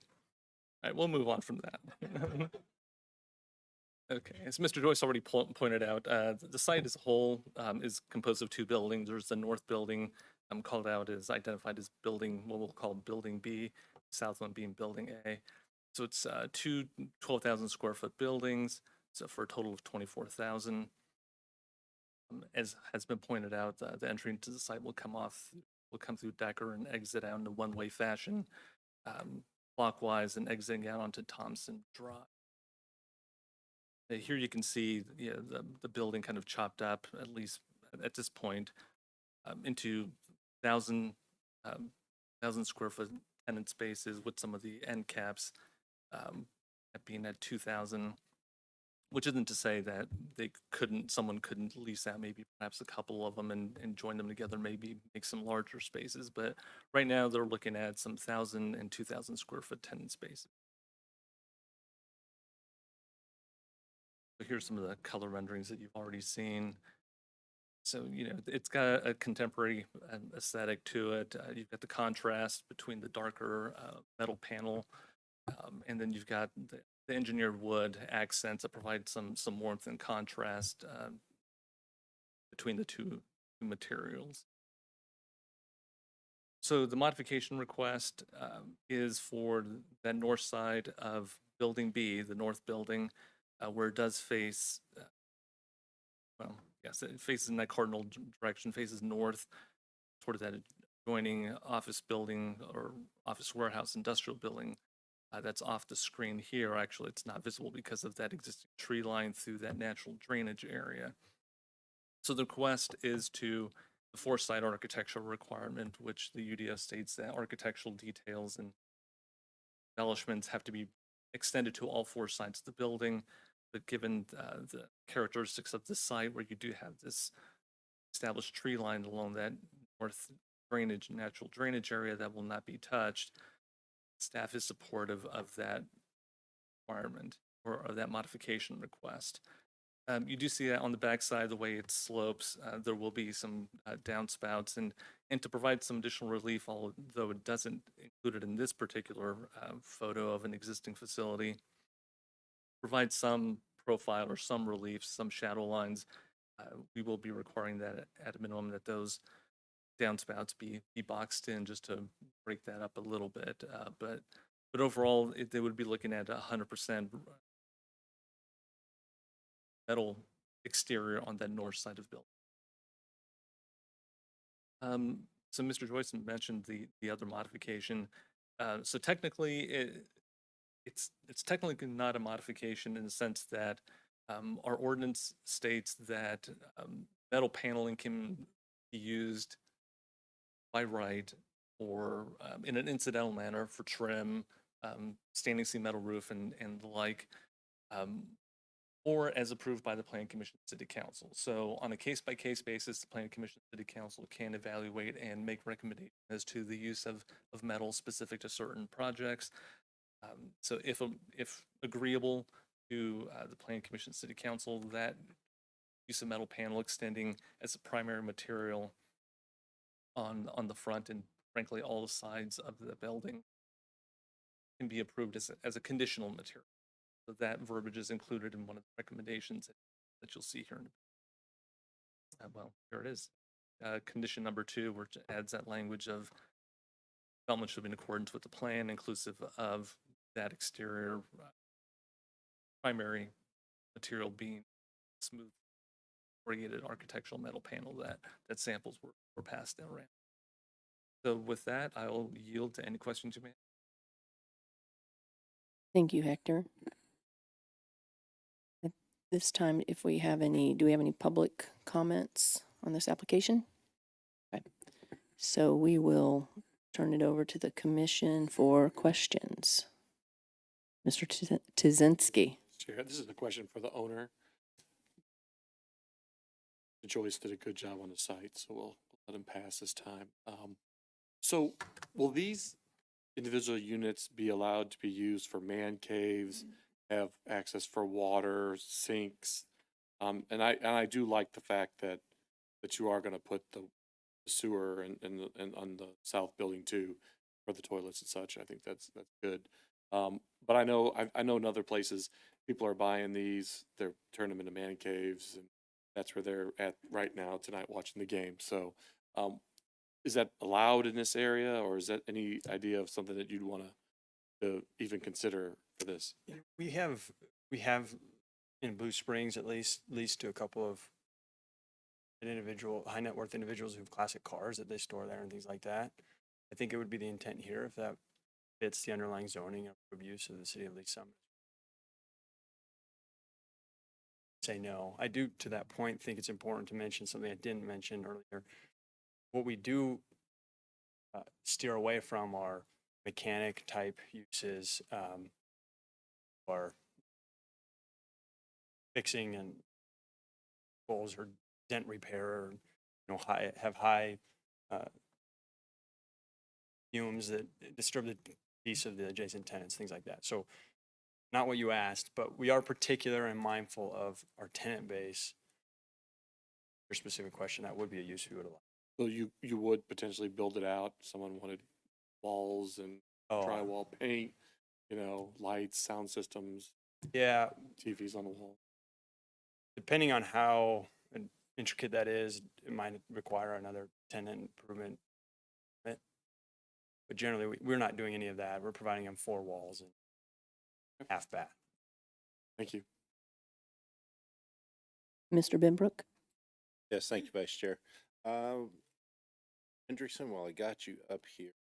All right, we'll move on from that. Okay, as Mr. Joyce already pointed out, the site as a whole is composed of two buildings. There's the north building called out as identified as building, what we'll call building B, south one being building A. So it's two 12,000 square foot buildings, so for a total of 24,000. As has been pointed out, the entry into the site will come through Decker and exit out in a one-way fashion, clockwise and exiting out onto Thompson Drive. Here you can see the building kind of chopped up, at least at this point, into 1,000 square foot tenant spaces with some of the end caps being at 2,000, which isn't to say that someone couldn't lease out maybe perhaps a couple of them and join them together, maybe make some larger spaces. But right now they're looking at some 1,000 and 2,000 square foot tenant spaces. So here's some of the color renderings that you've already seen. So, it's got a contemporary aesthetic to it. You've got the contrast between the darker metal panel, and then you've got the engineered wood accents that provide some warmth and contrast between the two materials. So the modification request is for that north side of Building B, the north building, where it does face, yes, it faces in that cardinal direction, faces north toward that adjoining office building or office warehouse industrial building. That's off the screen here. Actually, it's not visible because of that existing tree line through that natural drainage area. So the request is to the four-side architectural requirement, which the UDO states that architectural details and embellishments have to be extended to all four sides of the building. But given the characteristics of the site where you do have this established tree line along that north drainage, natural drainage area that will not be touched, staff is supportive of that requirement or of that modification request. You do see that on the backside, the way it slopes, there will be some downspouts, and to provide some additional relief, although it doesn't include it in this particular photo of an existing facility, provide some profile or some relief, some shadow lines. We will be requiring that at a minimum that those downspouts be boxed in just to break that up a little bit. But overall, they would be looking at 100% metal exterior on that north side of the building. So Mr. Joyce mentioned the other modification. So technically, it's technically not a modification in the sense that our ordinance states that metal paneling can be used by right or in an incidental manner for trim, standing seam metal roof and the like, or as approved by the Plan Commission City Council. So on a case-by-case basis, the Plan Commission City Council can evaluate and make recommendations as to the use of metal specific to certain projects. So if agreeable to the Plan Commission City Council, that use of metal panel extending as a primary material on the front and frankly all the sides of the building can be approved as a conditional material. So that verbiage is included in one of the recommendations that you'll see here. Well, here it is. Condition number 2, which adds that language of development should be in accordance with the plan, inclusive of that exterior primary material being smooth corrugated architectural metal panel that samples were passed down around. So with that, I'll yield to any questions you may have. Thank you, Hector. At this time, if we have any, do we have any public comments on this application? Okay. So we will turn it over to the commission for questions. Mr. Tuzinski. Chair, this is a question for the owner. Joyce did a good job on the site, so we'll let him pass this time. So will these individual units be allowed to be used for man caves, have access for water, sinks? And I do like the fact that you are going to put the sewer and on the south building too for the toilets and such. I think that's good. But I know in other places people are buying these, they're turning them into man caves, and that's where they're at right now tonight watching the game. So is that allowed in this area, or is that any idea of something that you'd want to even consider for this? We have in Blue Springs at least to a couple of high net worth individuals who have classic cars that they store there and things like that. I think it would be the intent here if that fits the underlying zoning of use of the city of Lee Summit. Say no. I do, to that point, think it's important to mention something I didn't mention earlier. What we do steer away from are mechanic type uses, or fixing and goals or dent repair, or have high fumes that disturb the peace of the adjacent tenants, things like that. So not what you asked, but we are particular and mindful of our tenant base. Your specific question, that would be a use we would allow. So you would potentially build it out. Someone wanted walls and drywall paint, lights, sound systems. Yeah. TVs on the wall. Depending on how intricate that is, it might require another tenant improvement. But generally, we're not doing any of that. We're providing them 4 walls and half bath. Thank you. Mr. Benbrook? Yes, thank you, Vice Chair. Hendrickson, while I got you up here,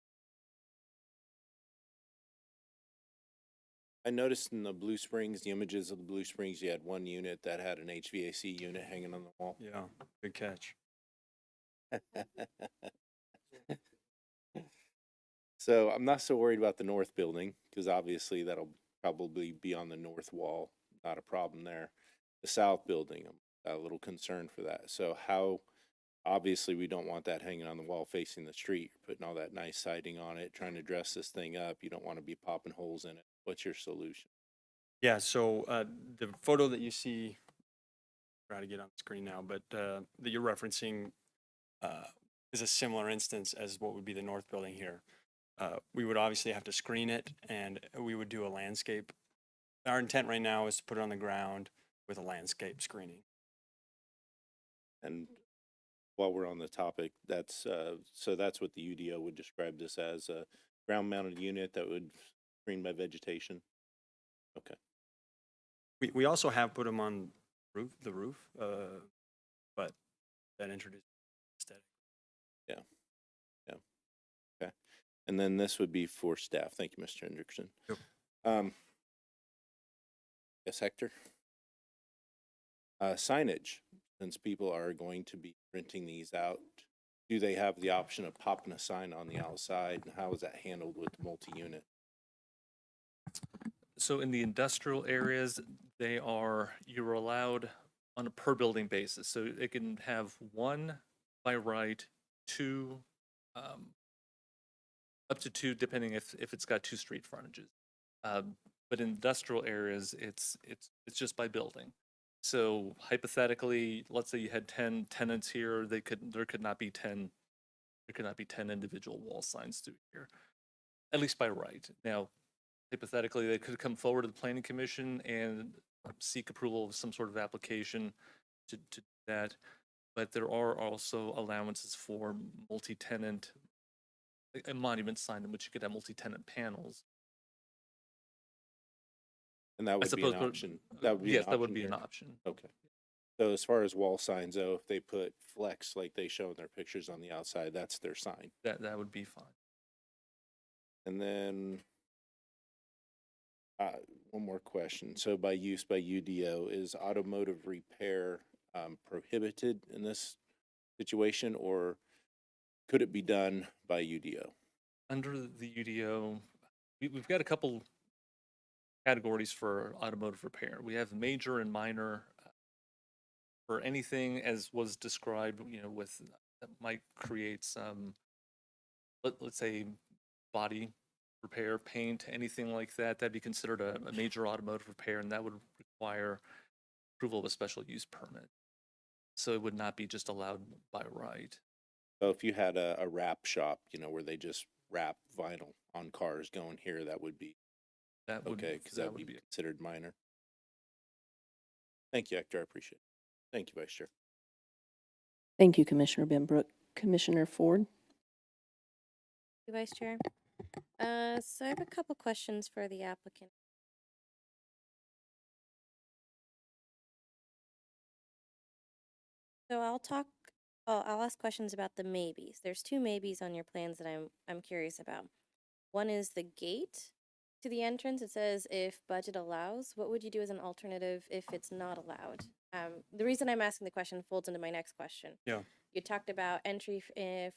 I noticed in the Blue Springs, the images of the Blue Springs, you had one unit that had an HVAC unit hanging on the wall. Yeah, good catch. So I'm not so worried about the north building, because obviously that'll probably be on the north wall. Not a problem there. The south building, I'm a little concerned for that. So obviously we don't want that hanging on the wall facing the street. You're putting all that nice siding on it, trying to dress this thing up. You don't want to be popping holes in it. What's your solution? Yeah, so the photo that you see, try to get on the screen now, but that you're referencing is a similar instance as what would be the north building here. We would obviously have to screen it, and we would do a landscape. Our intent right now is to put it on the ground with a landscape screening. And while we're on the topic, that's what the UDO would describe this as, a ground mounted unit that would screen by vegetation. Okay. We also have put them on the roof, but that introduces aesthetic. Yeah. Okay. And then this would be for staff. Thank you, Mr. Hendrickson. Yep. Yes, Hector? Signage, since people are going to be renting these out, do they have the option of popping a sign on the outside? And how is that handled with multi-unit? So in the industrial areas, you're allowed on a per building basis. So it can have 1 by right, 2, up to 2, depending if it's got 2 street frontages. But in industrial areas, it's just by building. So hypothetically, let's say you had 10 tenants here, there could not be 10 individual wall signs through here, at least by right. Now, hypothetically, they could come forward to the planning commission and seek approval of some sort of application to do that. But there are also allowances for multi-tenant, a monument sign in which you could have multi-tenant panels. And that I would be an suppose, but- option. That would be an yes, that would option be an here. option. Okay. So as far as wall signs though, if they put flex like they show in their pictures on the outside, that's their sign. That would be fine. And then one more question. So by use by UDO, is automotive repair prohibited in this situation, or could it be done by UDO? Under the UDO, we've got a couple categories for automotive repair. We have major and minor. For anything as was described, with that might create some, let's say, body repair, paint, anything like that, that'd be considered a major automotive repair, and that would require approval of a special use permit. So it would not be just allowed by right. So if you had a wrap shop, where they just wrap vinyl on cars going here, that would be okay, because that would be considered minor. Thank you, Hector. I appreciate it. Thank you, Vice Chair. Thank you, Commissioner Benbrook. Commissioner Ford? Vice Chair. So I have a couple questions for the applicant. So I'll ask questions about the maybes. There's two maybes on your plans that I'm curious about. One is the gate to the entrance. It says if budget allows. What would you do as an alternative if it's not allowed? The reason I'm asking the question folds into my next question. Yeah. You talked about entry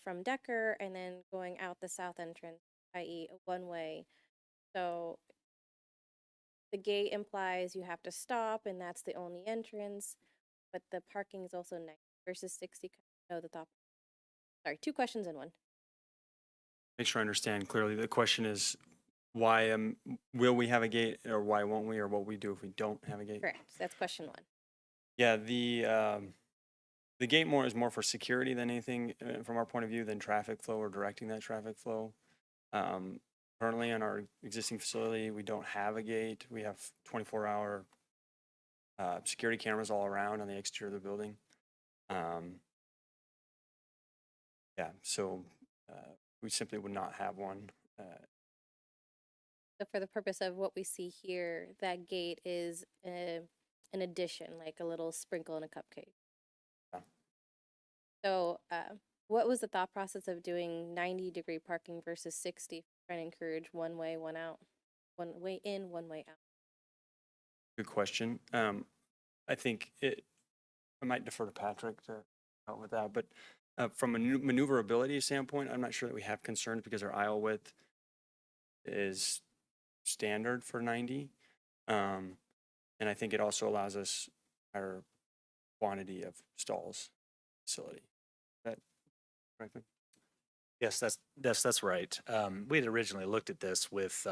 from Decker and then going out the south entrance, i.e. a one-way. So the gate implies you have to stop and that's the only entrance, but the parking is also 90 versus 60. No, the thought. Sorry, two questions in one. Make sure I understand clearly. The question is, why will we have a gate, or why won't we, or what we do if we don't have a gate? Correct. That's question one. Yeah, the gate is more for security than anything from our point of view, than traffic flow or directing that traffic flow. Currently in our existing facility, we don't have a gate. We have 24-hour security cameras all around on the exterior of the building. Yeah, so we simply would not have one. So for the purpose of what we see here, that gate is an addition, like a little sprinkle in a cupcake. Yeah. So what was the thought process of doing 90-degree parking versus 60, trying to encourage one way, one out, one way in, one way out? Good question. I think I might defer to Patrick to help with that, but from a maneuverability standpoint, I'm not sure that we have concerns because our aisle width is standard for 90. And I think it also allows us our quantity of stalls facility. Is that correct? Yes, that's right. We had originally looked at this with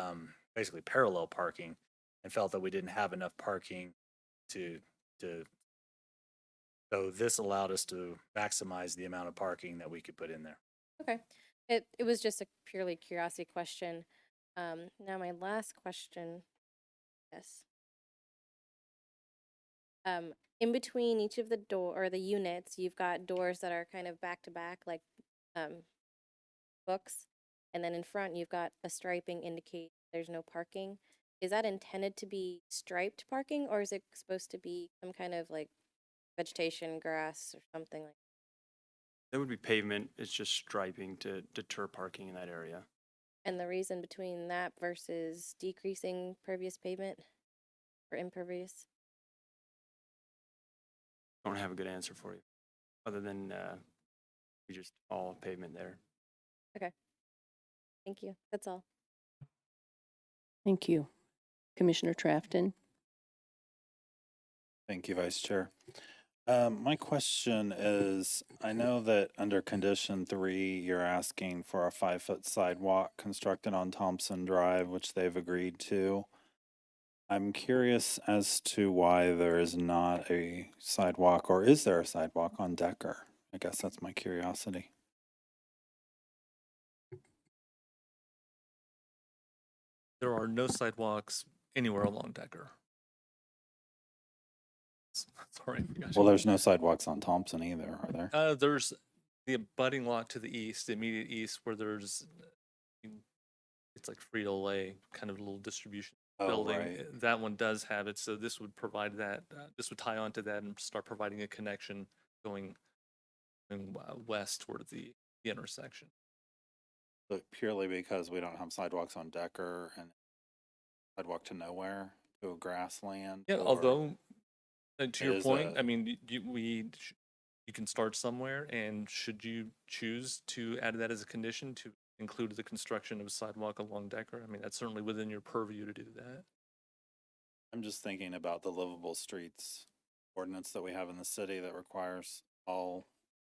basically parallel parking and felt that we didn't have enough parking to so this allowed us to maximize the amount of parking that we could put in there. Okay. It was just a purely curiosity question. Now my last question, yes. In between each of the the units, you've got doors that are kind of back to back, like books, and then in front you've got a striping indicate there's no parking. Is that intended to be striped parking, or is it supposed to be some kind of like vegetation, grass, or something like that? That would be pavement. It's just striping to deter parking in that area. And the reason between that versus decreasing pervious pavement or impervious? Don't have a good answer for you, other than we just all pavement there. Okay. Thank you. That's all. Thank you. Commissioner Trafton? Thank you, Vice Chair. My question is, I know that under condition 3, you're asking for a 5-foot sidewalk constructed on Thompson Drive, which they've agreed to. I'm curious as to why there is not a sidewalk, or is there a sidewalk on Decker? I guess that's my curiosity. There are no sidewalks anywhere along Decker. Sorry. I forgot Well, you. there's no sidewalks on Thompson either, are there? There's the abutting lot to the east, the immediate east, where there's, it's like Frito-Lay, kind of a little distribution Oh, building. right. That one does have it, so this would provide that, this would tie onto that and start providing a connection going west toward the intersection. But purely because we don't have sidewalks on Decker and sidewalk to nowhere, to a grassland? Yeah, or although, to your is point, a- I mean, you can start somewhere, and should you choose to add that as a condition to include the construction of a sidewalk along Decker, I mean, that's certainly within your purview to do that. I'm just thinking about the livable streets ordinance that we have in the city that requires all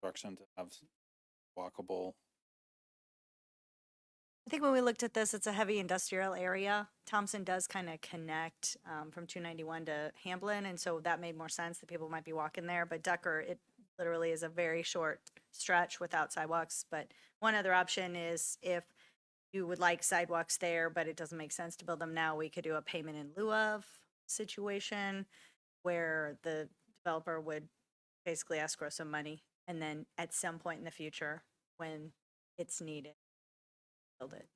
construction to have walkable. I think when we looked at this, it's a heavy industrial area. Thompson does kind of connect from 291 to Hamblin, and so that made more sense that people might be walking there. But Decker, it literally is a very short stretch without sidewalks. But one other option is if you would like sidewalks there, but it doesn't make sense to build them now, we could do a payment in lieu of situation where the developer would basically escrow some money, and then at some point in the future, when it's needed, build it.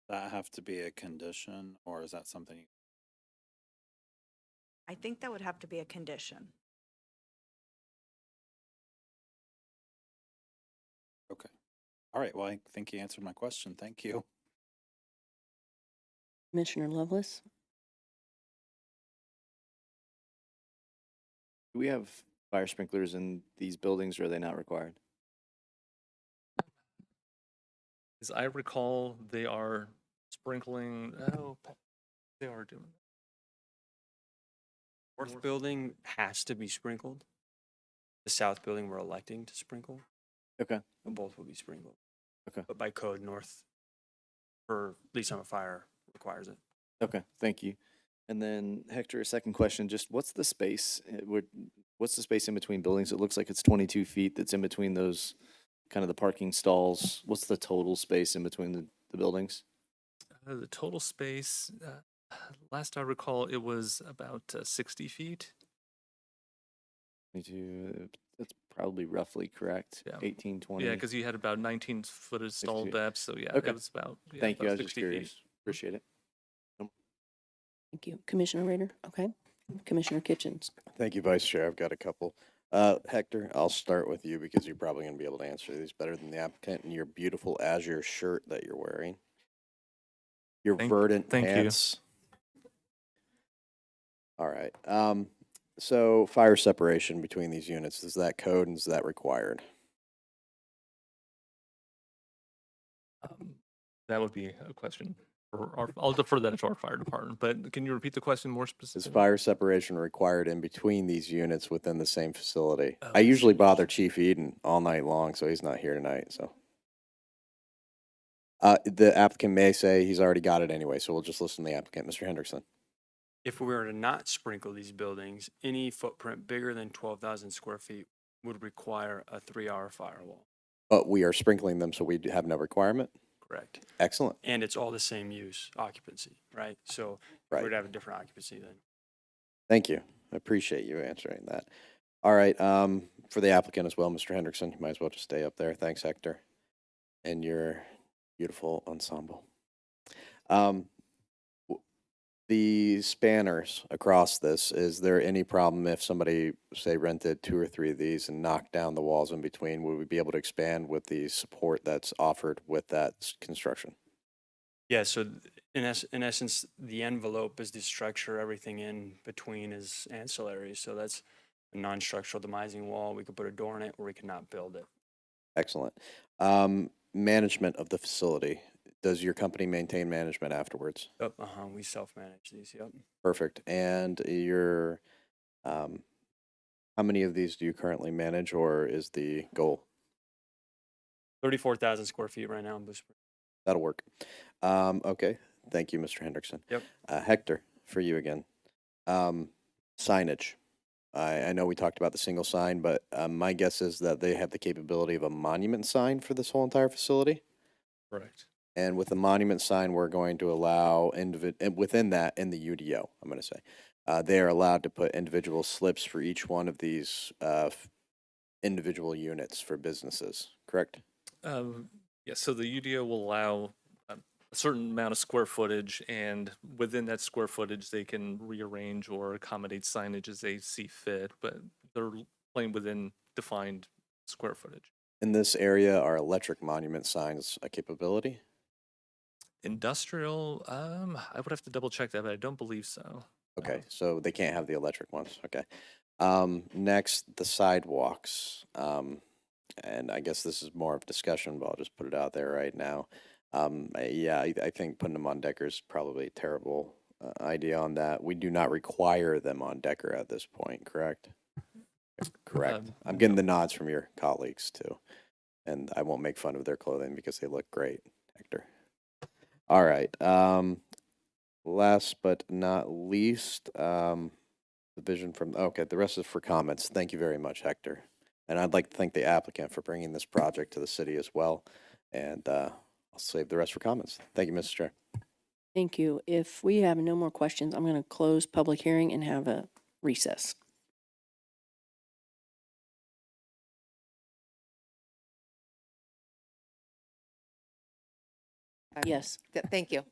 That have to be a condition, or is that something? I think that would have to be a condition. Okay. All right. Well, I think you answered my question. Thank you. Commissioner Lovelace? Do we have fire sprinklers in these buildings, or are they not required? As I recall, they are sprinkling, they are doing that. North building has to be sprinkled. The south building we're electing to sprinkle. Okay. But both will be sprinkled. Okay. But by code, north, for at least on a fire, requires it. Okay, thank you. And then Hector, a second question, just what's the space, what's the space in between buildings? It looks like it's 22 feet that's in between those, kind of the parking stalls. What's the total space in between the buildings? The total space, last I recall, it was about 60 feet. 22, that's probably roughly correct. Yeah. 18, 20. Yeah, because you had about 19 foot of stall 60. depth, so yeah, Okay. it was about, yeah, Thank you, I about was just 60 feet. curious. Appreciate it. Thank you. Commissioner Rader? Okay. Commissioner Kitchens? Thank you, Vice Chair. I've got a couple. Hector, I'll start with you because you're probably going to be able to answer these better than the applicant, and your beautiful azure shirt that you're wearing. Your verdant thank you. pants. All right. So fire separation between these units, is that code and is that required? That would be a question. I'll defer that to our fire department, but can you repeat the question more Is specifically? fire separation required in between these units within the same facility? Oh, I usually bother Chief Eden all night long, so he's not here tonight, so. The applicant may say he's already got it anyway, so we'll just listen to the applicant, Mr. Hendrickson. If we were to not sprinkle these buildings, any footprint bigger than 12,000 square feet would require a 3-hour firewall. But we are sprinkling them, so we have no requirement? Correct. Excellent. And it's all the same use, occupancy, right? So Right. we'd have a different occupancy then. Thank you. I appreciate you answering that. All right, for the applicant as well, Mr. Hendrickson, you might as well just stay up there. Thanks, Hector. And your beautiful ensemble. The spanners across this, is there any problem if somebody, say, rented 2 or 3 of these and knocked down the walls in between? Would we be able to expand with the support that's offered with that construction? Yeah, so in essence, the envelope is the structure, everything in between is ancillary. So that's a non-structural demising wall. We could put a door in it or we could not build it. Excellent. Management of the facility. Does your company maintain management afterwards? Yep, we self-manage these, yep. Perfect. And your, how many of these do you currently manage, or is the goal? 34,000 square feet right now in Blue Spring. That'll work. Okay. Thank you, Mr. Hendrickson. Yep. Hector, for you again. Signage. I know we talked about the single sign, but my guess is that they have the capability of a monument sign for this whole entire facility. Correct. And with the monument sign, we're going to allow within that, in the UDO, I'm going to say, they are allowed to put individual slips for each one of these individual units for businesses, correct? Yeah, so the UDO will allow a certain amount of square footage, and within that square footage, they can rearrange or accommodate signage as they see fit, but they're playing within defined square footage. In this area, are electric monument signs a capability? Industrial, I would have to double check that, but I don't believe so. Okay, so they can't have the electric ones. Okay. Next, the sidewalks. And I guess this is more of discussion, but I'll just put it out there right now. I think putting them on Decker is probably a terrible idea on that. We do not require them on Decker at this point, correct? Correct. I'm getting the nods from your colleagues too. And I won't make fun of their clothing because they look great, Hector. All right. Last but not least, the vision from, okay, the rest is for comments. Thank you very much, Hector. And I'd like to thank the applicant for bringing this project to the city as well. And I'll save the rest for comments. Thank you, Mr. Chair. Thank you. If we have no more questions, I'm going to close public hearing and have a recess. Yes. Thank you.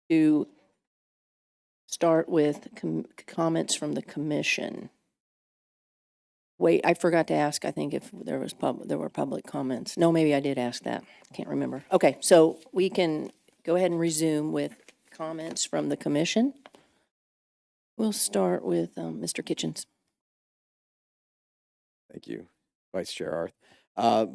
to start with comments from the commission. Wait, I forgot to ask, I think if there were public comments. No, maybe I did ask that. Can't remember. Okay, so we can go ahead and resume with comments from the commission. We'll start with Mr. Kitchens. Thank you, Vice Chair Arth.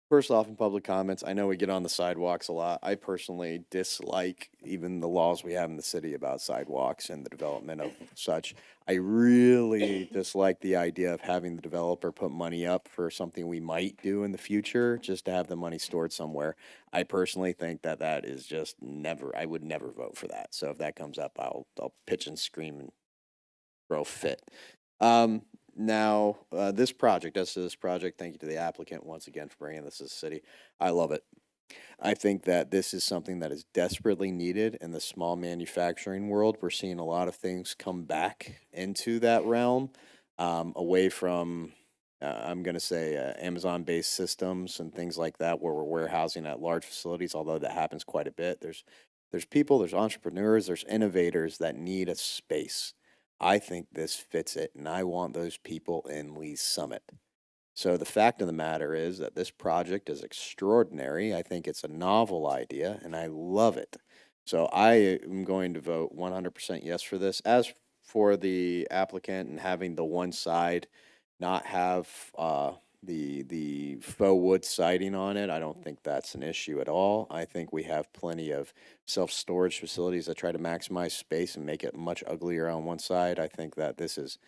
First off, in public comments, I know we get on the sidewalks a lot. I personally dislike even the laws we have in the city about sidewalks and the development of such. I really dislike the idea of having the developer put money up for something we might do in the future, just to have the money stored somewhere. I personally think that that is just never, I would never vote for that. So if that comes up, I'll pitch and scream and throw a fit. Now, this project, as to this project, thank you to the applicant once again for bringing this to the city. I love it. I think that this is something that is desperately needed in the small manufacturing world. We're seeing a lot of things come back into that realm, away from, I'm going to say, Amazon-based systems and things like that, where we're warehousing at large facilities, although that happens quite a bit. There's people, there's entrepreneurs, there's innovators that need a space. I think this fits it, and I want those people in Lee's Summit. So the fact of the matter is that this project is extraordinary. I think it's a novel idea, and I love it. So I am going to vote 100% yes for this. As for the applicant and having the one side not have the faux wood siding on it, I don't think that's an issue at all. I think we have plenty of self-storage facilities that try to maximize space and make it much uglier on one side. I think that this is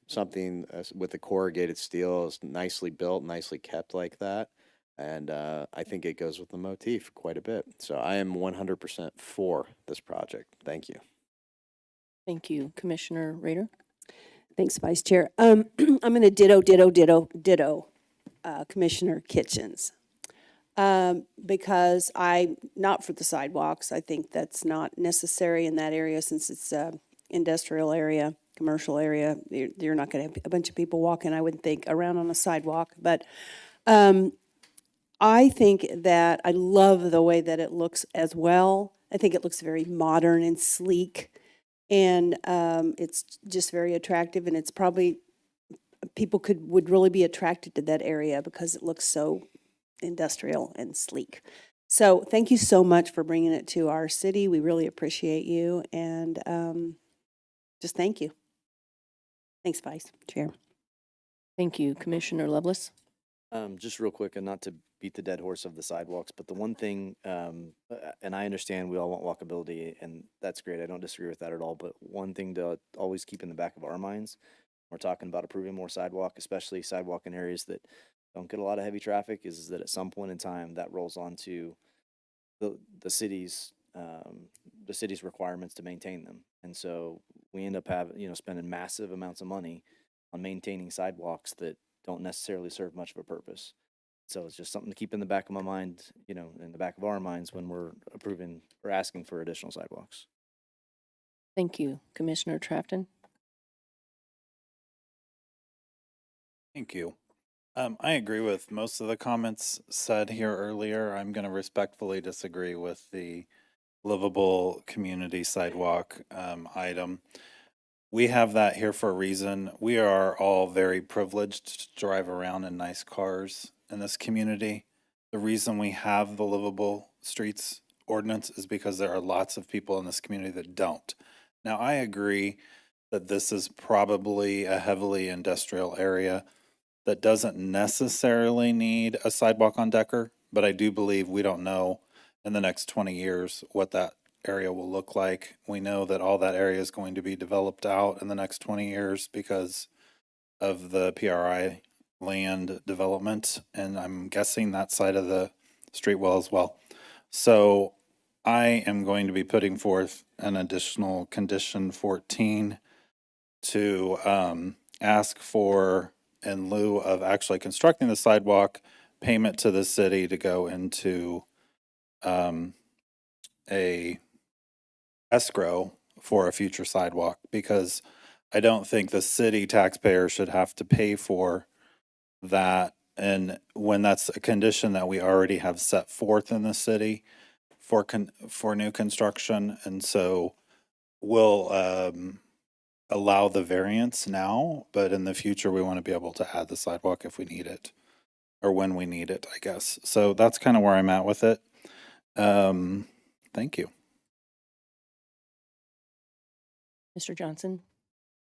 something with the corrugated steel is nicely built, nicely kept like that. And I think it goes with the motif quite a bit. So I am 100% for this project. Thank you. Thank you. Commissioner Rader? Thanks, Vice Chair. I'm going to ditto Commissioner Kitchens. Because I'm not for the sidewalks. I think that's not necessary in that area since it's a industrial area, commercial area. You're not going to have a bunch of people walking, I wouldn't think, around on a sidewalk. But I think that I love the way that it looks as well. I think it looks very modern and sleek. And it's just very attractive, and it's probably people would really be attracted to that area because it looks so industrial and sleek. So thank you so much for bringing it to our city. We really appreciate you, and just thank you. Thanks, Vice Chair. Thank you. Commissioner Lovelace? Just real quick, and not to beat the dead horse of the sidewalks, but the one thing, and I understand we all want walkability, and that's great. I don't disagree with that at all. But one thing to always keep in the back of our minds, we're talking about approving more sidewalk, especially sidewalk in areas that don't get a lot of heavy traffic, is that at some point in time that rolls onto the city's requirements to maintain them. And so we end up spending massive amounts of money on maintaining sidewalks that don't necessarily serve much of a purpose. So it's just something to keep in the back of my mind, in the back of our minds when we're approving or asking for additional sidewalks. Thank you. Commissioner Trafton? Thank you. I agree with most of the comments said here earlier. I'm going to respectfully disagree with the livable community sidewalk item. We have that here for a reason. We are all very privileged to drive around in nice cars in this community. The reason we have the livable streets ordinance is because there are lots of people in this community that don't. Now, I agree that this is probably a heavily industrial area that doesn't necessarily need a sidewalk on Decker, but I do believe we don't know in the next 20 years what that area will look like. We know that all that area is going to be developed out in the next 20 years because of the PRI land development, and I'm guessing that side of the street will as well. So I am going to be putting forth an additional condition 14 to ask for, in lieu of actually constructing the sidewalk, payment to the city to go into a escrow for a future sidewalk, because I don't think the city taxpayer should have to pay for that. And when that's a condition that we already have set forth in the city for new construction, and so we'll allow the variance now, but in the future, we want to be able to add the sidewalk if we need it, or when we need it, I guess. So that's kind of where I'm at with it. Thank you. Mr. Johnson?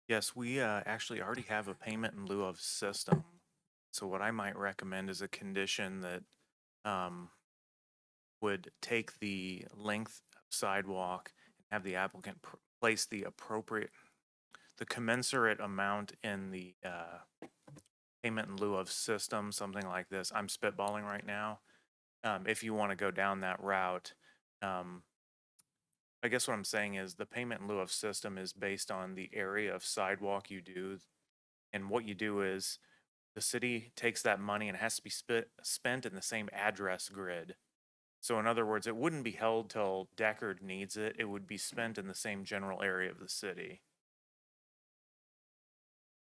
Yes, we actually already have a payment in lieu of system. So what I might recommend is a condition that would take the length of sidewalk and have the applicant place the commensurate amount in the payment in lieu of system, something like this. I'm spitballing right now. If you want to go down that route, I guess what I'm saying is the payment in lieu of system is based on the area of sidewalk you do. And what you do is the city takes that money and it has to be spent in the same address grid. So in other words, it wouldn't be held till Deckard needs it. It would be spent in the same general area of the city.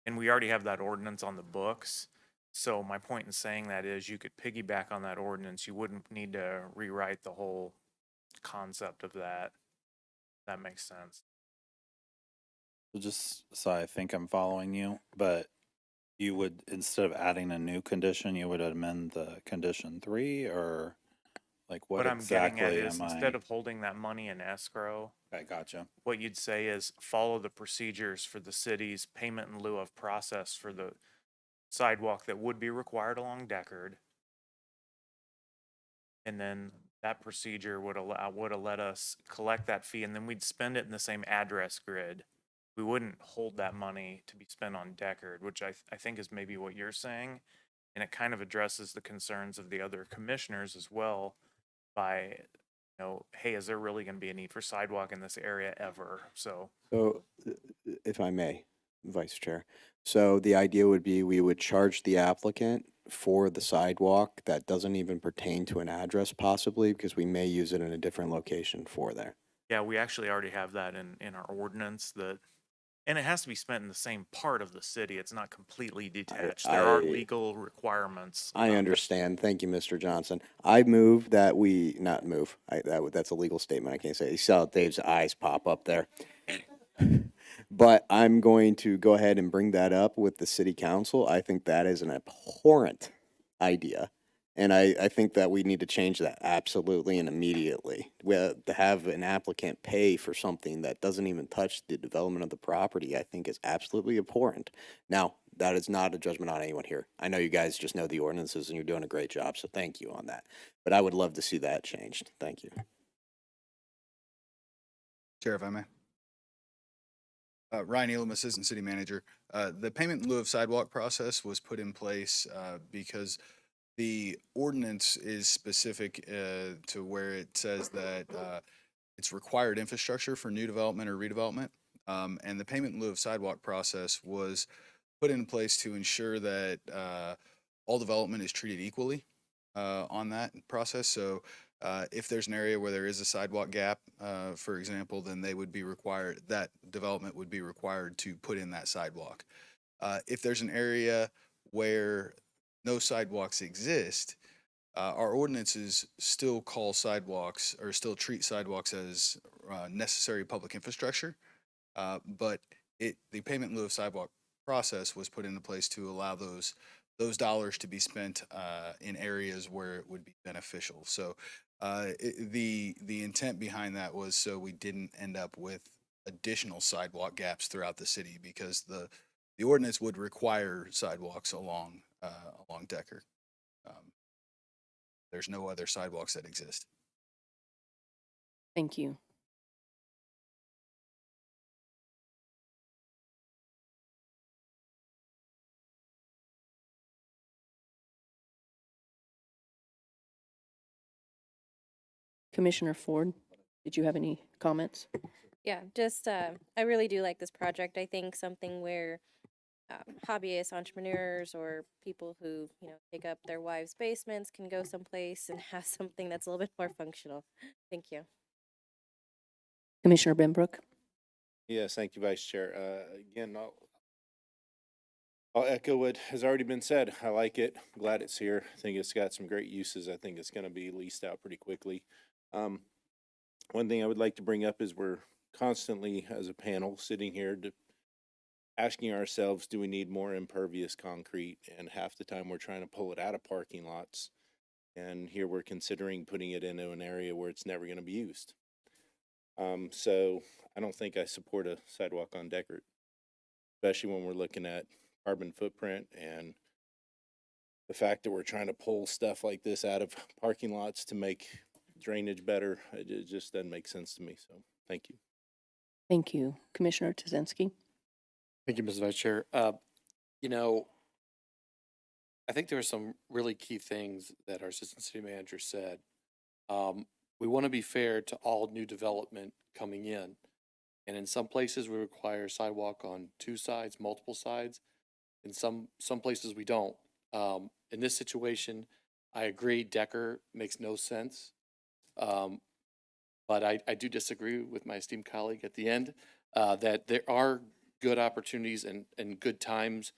And we already have that ordinance on the books. So my point in saying that is you could piggyback on that ordinance. You wouldn't need to rewrite the whole concept of that. That makes sense. So just so I think I'm following you, but you would, instead of adding a new condition, you would amend the condition 3, or like what I'm getting exactly at is am I? instead of holding that money in escrow, I gotcha. what you'd say is follow the procedures for the city's payment in lieu of process for the sidewalk that would be required along Deckard. And then that procedure would have let us collect that fee, and then we'd spend it in the same address grid. We wouldn't hold that money to be spent on Deckard, which I think is maybe what you're saying. And it kind of addresses the concerns of the other commissioners as well by, hey, is there really going to be a need for sidewalk in this area ever? So If I may, Vice Chair. So the idea would be we would charge the applicant for the sidewalk that doesn't even pertain to an address possibly, because we may use it in a different location for there. yeah, we actually already have that in our ordinance and it has to be spent in the same part of the city. It's not completely detached. There are legal requirements. I understand. Thank you, Mr. Johnson. I move that we, not move, that's a legal statement. I can't say. You saw Dave's eyes pop up there. But I'm going to go ahead and bring that up with the city council. I think that is an abhorrent idea. And I think that we need to change that absolutely and immediately. To have an applicant pay for something that doesn't even touch the development of the property, I think is absolutely abhorrent. Now, that is not a judgment on anyone here. I know you guys just know the ordinances and you're doing a great job, so thank you on that. But I would love to see that changed. Thank you. Chair, if I may. Ryan Elam, Assistant City Manager. The payment in lieu of sidewalk process was put in place because the ordinance is specific to where it says that it's required infrastructure for new development or redevelopment. And the payment in lieu of sidewalk process was put in place to ensure that all development is treated equally on that process. So if there's an area where there is a sidewalk gap, for example, then they would be required, that development would be required to put in that sidewalk. If there's an area where no sidewalks exist, our ordinances still call sidewalks or still treat sidewalks as necessary public infrastructure. But the payment in lieu of sidewalk process was put into place to allow those dollars to be spent in areas where it would be beneficial. So the intent behind that was so we didn't end up with additional sidewalk gaps throughout the city, because the ordinance would require sidewalks along Decker. There's no other sidewalks that exist. Thank you. Commissioner Ford, did you have any comments? Yeah, just I really do like this project. I think something where hobbyists, entrepreneurs, or people who take up their wives' basements can go someplace and have something that's a little bit more functional. Thank you. Commissioner Benbrook? Yes, thank you, Vice Chair. Again, I'll echo what has already been said. I like it. Glad it's here. I think it's got some great uses. I think it's going to be leased out pretty quickly. One thing I would like to bring up is we're constantly, as a panel, sitting here asking ourselves, do we need more impervious concrete? And half the time we're trying to pull it out of parking lots. And here we're considering putting it into an area where it's never going to be used. So I don't think I support a sidewalk on Deckard, especially when we're looking at carbon footprint and the fact that we're trying to pull stuff like this out of parking lots to make drainage better. It just doesn't make sense to me. So thank you. Thank you. Commissioner Tuzinski? Thank you, Mrs. Vice Chair. You know, I think there are some really key things that our assistant city manager said. We want to be fair to all new development coming in. And in some places, we require sidewalk on 2 sides, multiple sides. In some places, we don't. In this situation, I agree, Decker makes no sense. But I do disagree with my esteemed colleague at the end, that there are good opportunities and good times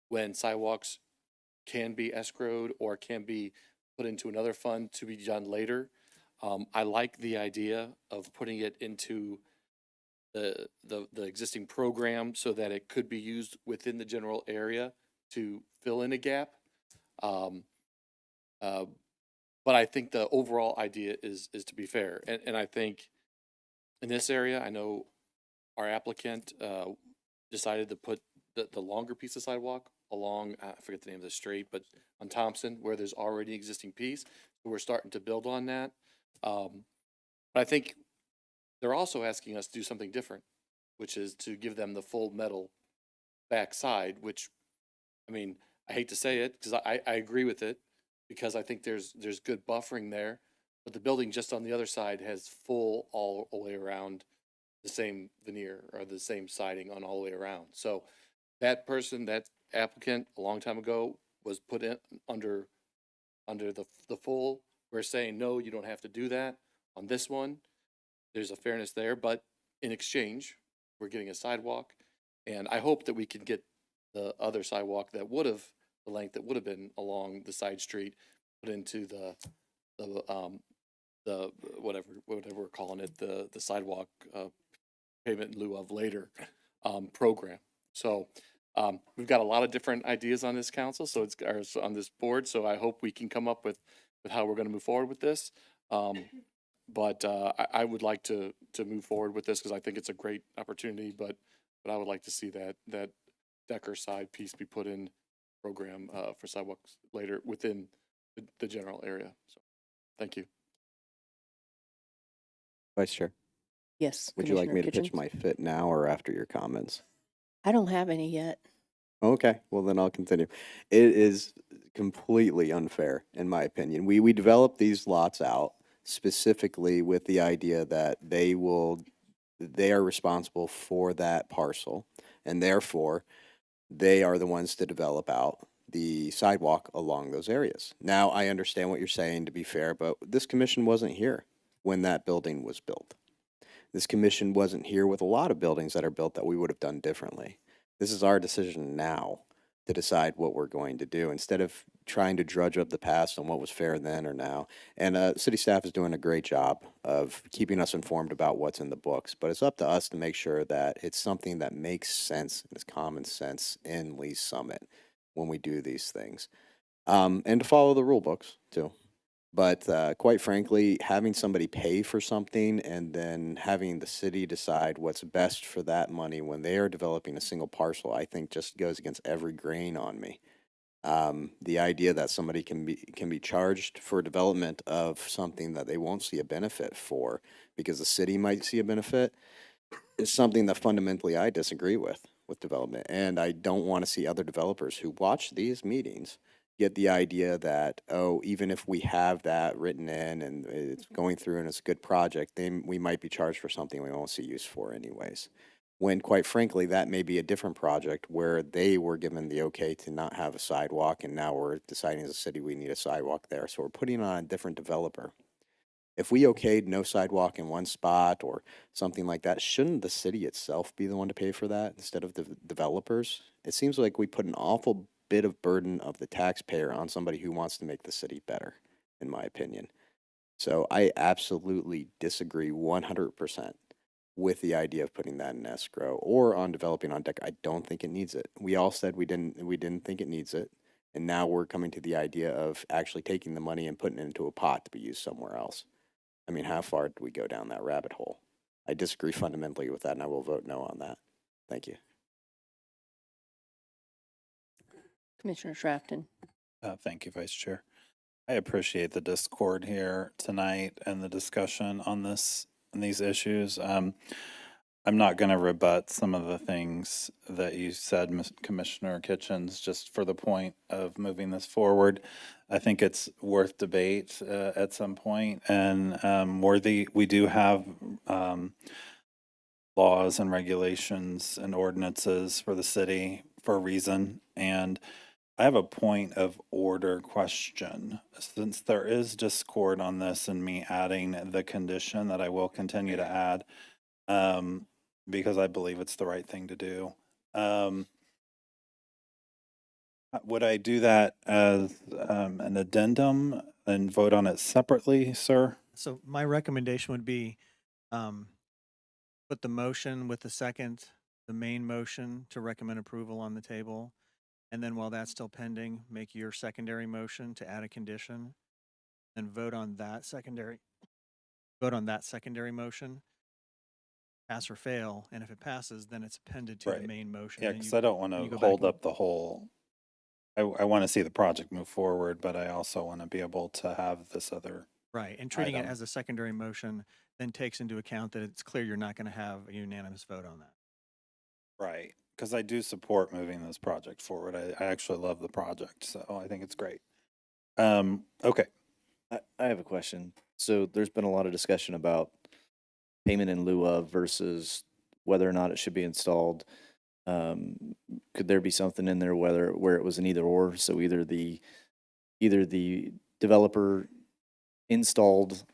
when sidewalks can be escrowed or can be put into another fund to be done later. I like the idea of putting it into the existing program so that it could be used within the general area to fill in a gap. But I think the overall idea is to be fair. And I think in this area, I know our applicant decided to put the longer piece of sidewalk along, I forget the name of the street, but on Thompson, where there's already an existing piece. So we're starting to build on that. But I think they're also asking us to do something different, which is to give them the full metal backside, which, I mean, I hate to say it because I agree with it because I think there's good buffering there, but the building just on the other side has full all the way around the same veneer or the same siding on all the way around. So that person, that applicant a long time ago was put in under the full. We're saying, no, you don't have to do that. On this one, there's a fairness there, but in exchange, we're getting a sidewalk. And I hope that we can get the other sidewalk that would have, the length that would have been along the side street, put into the whatever we're calling it, the sidewalk payment in lieu of later program. So we've got a lot of different ideas on this council, so it's or on this board. So I hope we can come up with how we're going to move forward with this. But I would like to move forward with this because I think it's a great opportunity. But I would like to see that Decker side piece be put in program for sidewalks later within the general area. So thank you. Vice Chair, Yes. would you like me to Commissioner pitch my fit now or after your comments? I don't have any yet. Okay, well then I'll continue. It is completely unfair, in my opinion. We developed these lots out specifically with the idea that they are responsible for that parcel, and therefore they are the ones to develop out the sidewalk along those areas. Now, I understand what you're saying, to be fair, but this commission wasn't here when that building was built. This commission wasn't here with a lot of buildings that are built that we would have done differently. This is our decision now to decide what we're going to do instead of trying to drudge up the past on what was fair then or now. And city staff is doing a great job of keeping us informed about what's in the books, but it's up to us to make sure that it's something that makes sense and is common sense in Lee Summit when we do these things. And to follow the rule books too. But quite frankly, having somebody pay for something and then having the city decide what's best for that money when they are developing a single parcel, I think just goes against every grain on me. The idea that somebody can be charged for development of something that they won't see a benefit for because the city might see a benefit is something that fundamentally I disagree with development. And I don't want to see other developers who watch these meetings get the idea that, oh, even if we have that written in and it's going through and it's a good project, then we might be charged for something we won't see use for anyways. When quite frankly, that may be a different project where they were given the okay to not have a sidewalk and now we're deciding as a city we need a sidewalk there. So we're putting on a different developer. If we okayed no sidewalk in one spot or something like that, shouldn't the city itself be the one to pay for that instead of the developers? It seems like we put an awful bit of burden of the taxpayer on somebody who wants to make the city better, in my opinion. So I absolutely disagree 100% with the idea of putting that in escrow or on developing on deck. I don't think it needs it. We all said we didn't think it needs it. And now we're coming to the idea of actually taking the money and putting it into a pot to be used somewhere else. I mean, how far do we go down that rabbit hole? I disagree fundamentally with that, and I will vote no on that. Thank you. Commissioner Shrafton. Thank you, Vice Chair. I appreciate the discord here tonight and the discussion on this and these issues. I'm not going to rebut some of the things that you said, Commissioner Kitchens, just for the point of moving this forward. I think it's worth debate at some point, and we do have laws and regulations and ordinances for the city for a reason, and I have a point of order question. Since there is discord on this and me adding the condition that I will continue to add, because I believe it's the right thing to do. Would I do that as an addendum and vote on it separately, sir? So my recommendation would be, put the motion with the second, the main motion to recommend approval on the table. And then while that's still pending, make your secondary motion to add a condition and vote on that secondary motion, pass or fail. And if it passes, then it's appended to the main motion. Yeah, Then because you- I don't want then you to go back hold and- up the whole, I want to see the project move forward, but I also want to be able to have this other. Right, and treating it item. as a secondary motion then takes into account that it's clear you're not going to have a unanimous vote on that. Right, because I do support moving this project forward. I actually love the project, so I think it's great. Okay. I have a question. So there's been a lot of discussion about payment in lieu of versus whether or not it should be installed. Could there be something in there where it was an either or? So either the developer installed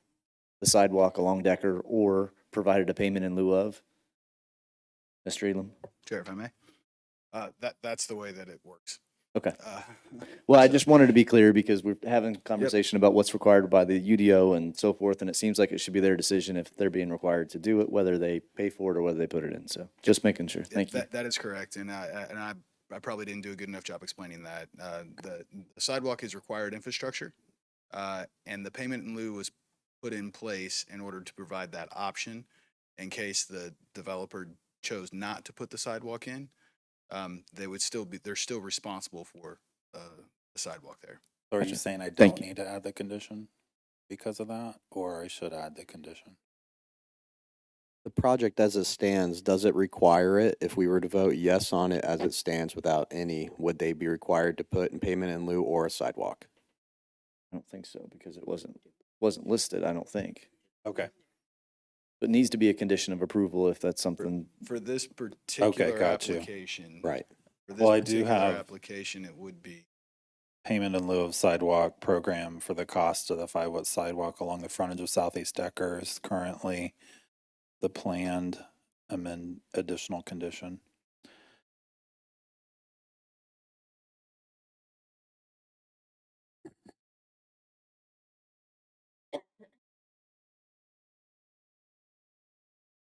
the sidewalk along Decker or provided a payment in lieu of? Mr. Elam? Chair, if I may. That's the way that it works. Okay. Well, I just wanted to be clear because we're having a conversation about what's required by the UDO and so forth, and it seems like it should be their decision if they're being required to do it, whether they pay for it or whether they put it in. So just making sure. Thank you. That is correct, and I probably didn't do a good enough job explaining that. The sidewalk is required infrastructure, and the payment in lieu was put in place in order to provide that option in case the developer chose not to put the sidewalk in. They're still responsible for the sidewalk there. So are you saying I Thank don't you. need to add the condition because of that, or I should add the condition? The project as it stands, does it require it? If we were to vote yes on it as it stands without any, would they be required to put in payment in lieu or a sidewalk? I don't think so because it wasn't listed, I don't think. Okay. But it needs to be a condition of approval if that's something. For this particular got you. application. Right. For this Well, I do particular have- application, it would be. Payment in lieu of sidewalk program for the cost of the 5-foot sidewalk along the frontage of Southeast Decker is currently the planned additional condition.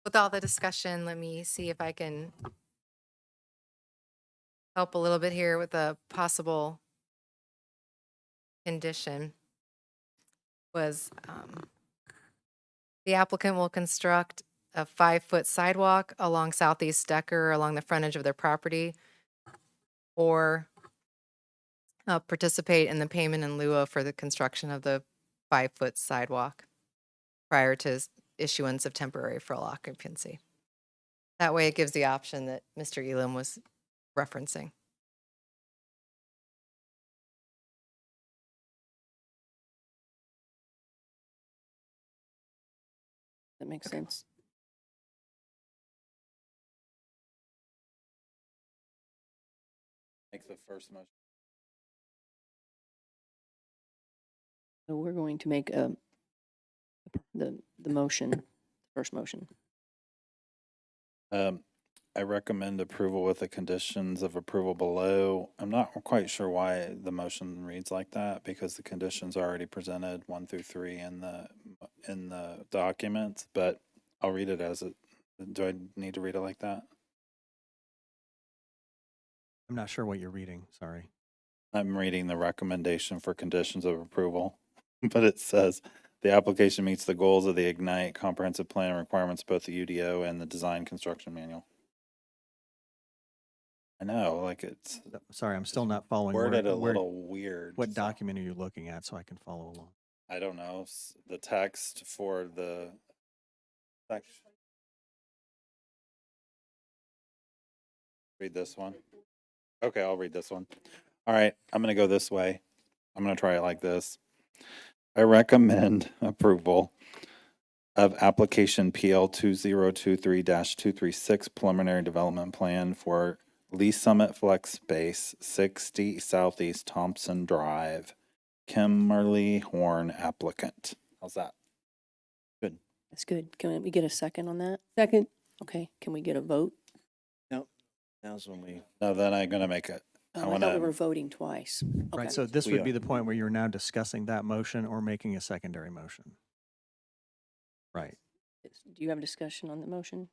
With all the discussion, let me see if I can help a little bit here with a possible condition. Was the applicant will construct a 5-foot sidewalk along Southeast Decker along the frontage of their property, or participate in the payment in lieu of for the construction of the 5-foot sidewalk prior to issuance of temporary full occupancy. That way it gives the option that Mr. Elam was referencing. That makes sense. Make the first motion. So we're going to make the motion, first motion. I I recommend approval with the conditions of approval below. I'm not quite sure why the motion reads like that, because the conditions are already presented 1 through 3 in the documents, but I'll read it as it. Do I need to read it like that? I'm not sure what you're reading, sorry. I'm reading the recommendation for conditions of approval, but it says the application meets the goals of the Ignite comprehensive plan requirements, both the UDO and the design construction manual. I know, like it's Sorry, I'm still not following. worded a little weird. What document are you looking at so I can follow along? I don't know, the text for the section. Read this one. Okay, I'll read this one. All right, I'm gonna go this way. I'm gonna try it like this. I recommend approval of application PL 2023-236 preliminary development plan for Lee Summit Flex Space, 60 Southeast Thompson Drive, Kimberly Horn applicant. How's that? Good. That's good. Can we get a second on that? Second. Okay, can we get a vote? No, now's when we. No, then I'm gonna make it. I thought we were voting twice. Okay. Right, so this We would are. be the point where you're now discussing that motion or making a secondary motion. Right. Do you have a discussion on the motion?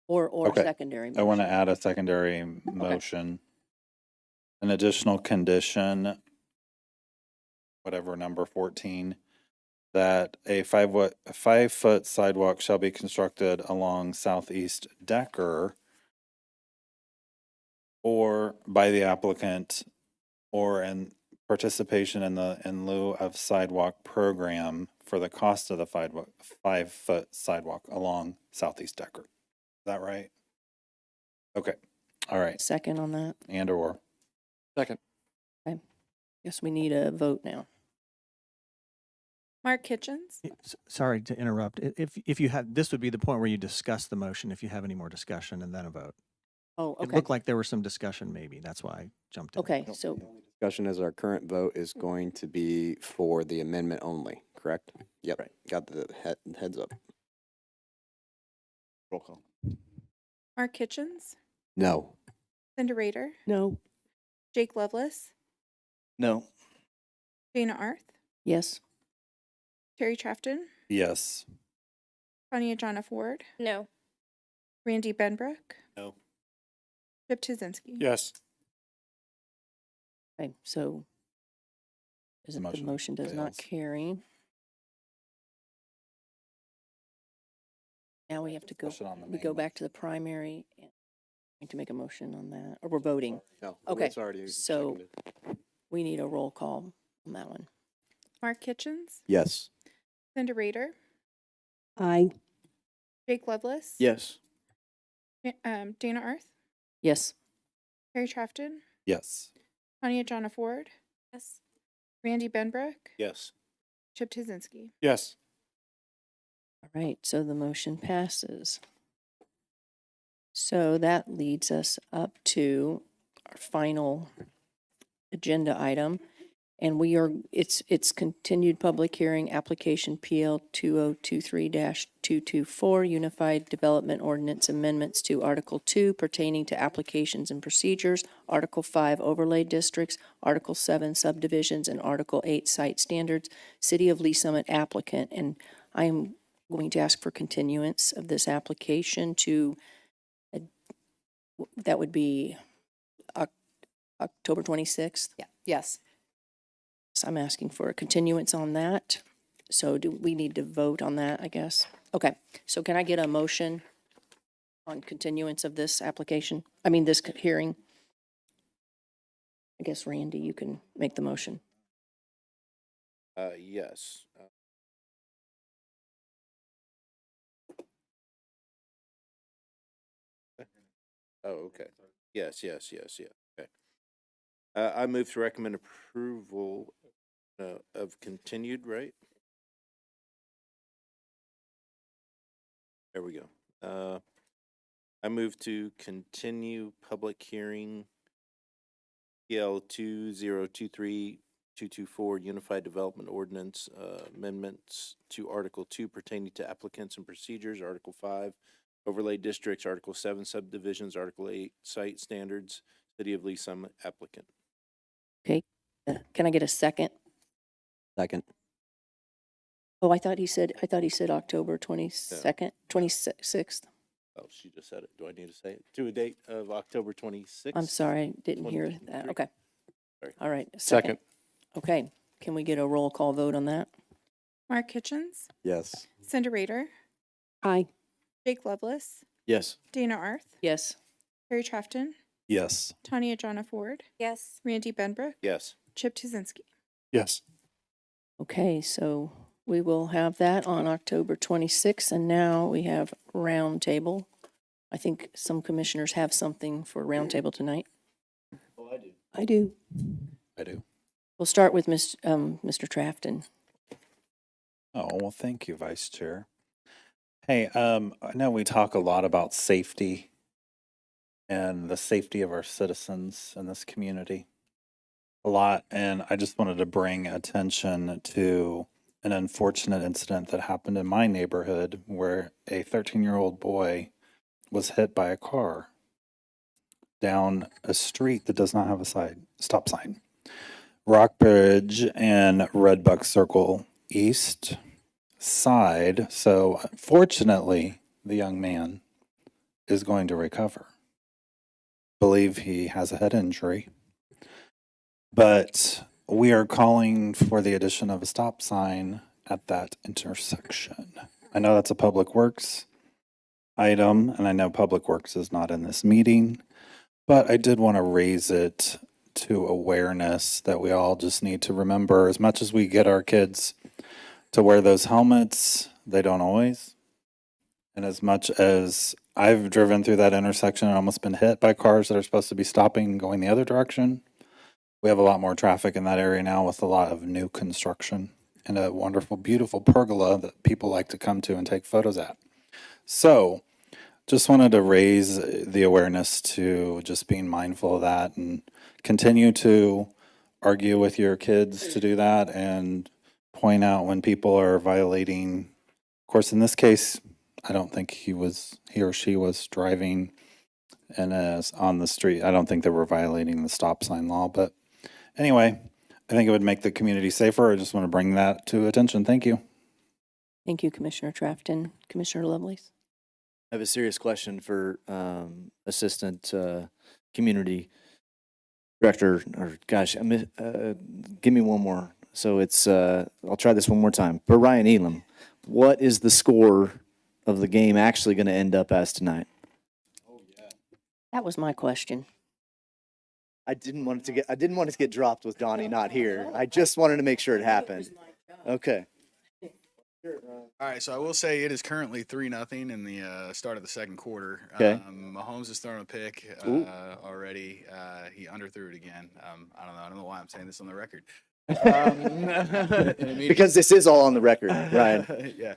Or Okay. secondary motion? I want to add a secondary motion. An additional condition, whatever, number 14, that a 5-foot sidewalk shall be constructed along Southeast Decker or by the applicant or in participation in lieu of sidewalk program for the cost of the 5-foot sidewalk along Southeast Decker. Is that right? Okay. All right. Second on that? And or. Second. Okay. Guess we need a vote now. Mark Kitchens, Sorry to interrupt. If you had, this would be the point where you discuss the motion if you have any more discussion and then a vote. Oh, It okay. looked like there was some discussion maybe. That's why I jumped in. Okay, so Discussion as our current vote is going to be for the amendment only, correct? Yep. Right. Got the heads up. Roll call. Mark Kitchens, No. Cindy Rader, No. Jake Lovelace, No. Dana Arth, yes. Terry Trafton, Yes. Tanya John Ford, No. Randy Benbrook, No. Chip Tuzinski. Yes. Okay, so the motion does not fails. carry. Now we have to go, Discussion on the we main go one. back to the primary and need to make a motion on that, or we're voting. No. Okay, It's already so seconded. we need a roll call on that one. Mark Kitchens, Yes. Cindy Rader, Aye. Jake Lovelace. Yes. Dana Arth, Yes. Terry Trafton, Yes. Tanya John Ford, Yes. Randy Benbrook, Yes. Chip Tuzinski. Yes. All right, so the motion passes. So that leads us up to our final agenda item. And it's continued public hearing, application PL 2023-224, Unified Development Ordinance Amendments to Article 2 pertaining to applications and procedures, Article 5 overlay districts, Article 7 subdivisions, and Article 8 site standards, City of Lee Summit applicant. And I am going to ask for continuance of this application to, that would be October 26th. Yeah, yes. So I'm asking for a continuance on that. So do we need to vote on that, I guess? Okay, so can I get a motion on continuance of this application? I mean, this hearing? I guess, Randy, you can make the motion. Yes. Oh, okay. Yes. Okay. I move to recommend approval of continued, right? There we go. I move to continue public hearing PL 2023-224 Unified Development Ordinance amendments to Article 2 pertaining to applicants and procedures, Article 5 Overlay districts, Article 7 subdivisions, Article 8 site standards, City of Lee Summit applicant. Okay, can I get a second? Second. Oh, I thought he said October 22nd, 26th. Oh, she just said it. Do I need to say it? To a date of October 26th? I'm sorry, I didn't hear that. 2023. Okay. Sorry. All right. Second. Okay, can we get a roll call vote on that? Mark Kitchens, Yes. Cindy Rader, Aye. Jake Lovelace, Yes. Dana Arth, Yes. Harry Trafton, Yes. Tanya Jonna Ford, Yes. Randy Benbrook, Yes. Chip Tuzinski. Yes. Okay, so we will have that on October 26th, and now we have roundtable. I think some commissioners have something for roundtable tonight. Oh, I do. I do. I do. We'll start with Mr. Trafton. Oh, well, thank you, Vice Chair. Hey, I know we talk a lot about safety and the safety of our citizens in this community a lot, and I just wanted to bring attention to an unfortunate incident that happened in my neighborhood where a 13-year-old boy was hit by a car down a street that does not have a stop sign. Rockbridge and Redbuck Circle East side. So fortunately, the young man is going to recover. Believe he has a head injury. But we are calling for the addition of a stop sign at that intersection. I know that's a Public Works item, and I know Public Works is not in this meeting, but I did want to raise it to awareness that we all just need to remember, as much as we get our kids to wear those helmets, they don't always. And as much as I've driven through that intersection and almost been hit by cars that are supposed to be stopping and going the other direction, we have a lot more traffic in that area now with a lot of new construction and a wonderful, beautiful pergola that people like to come to and take photos at. So just wanted to raise the awareness to just being mindful of that and continue to argue with your kids to do that and point out when people are violating. Of course, in this case, I don't think he or she was driving and as on the street. I don't think they were violating the stop sign law, but anyway, I think it would make the community safer. I just want to bring that to attention. Thank you. Thank you, Commissioner Trafton. Commissioner Lovelace? I have a serious question for Assistant Community Director, or gosh, give me one more. So it's, I'll try this one more time. For Ryan Elam, what is the score of the game actually going to end up as tonight? That was my question. I didn't want it to get dropped with Donnie not here. I just wanted to make sure it happened. Okay. All right, so I will say it is currently 3-0 in the start of the second quarter. Okay. Mahomes has thrown a pick already. He underthrew it again. I don't know why I'm saying this on the record. Because this is all on the record, Ryan. Yeah.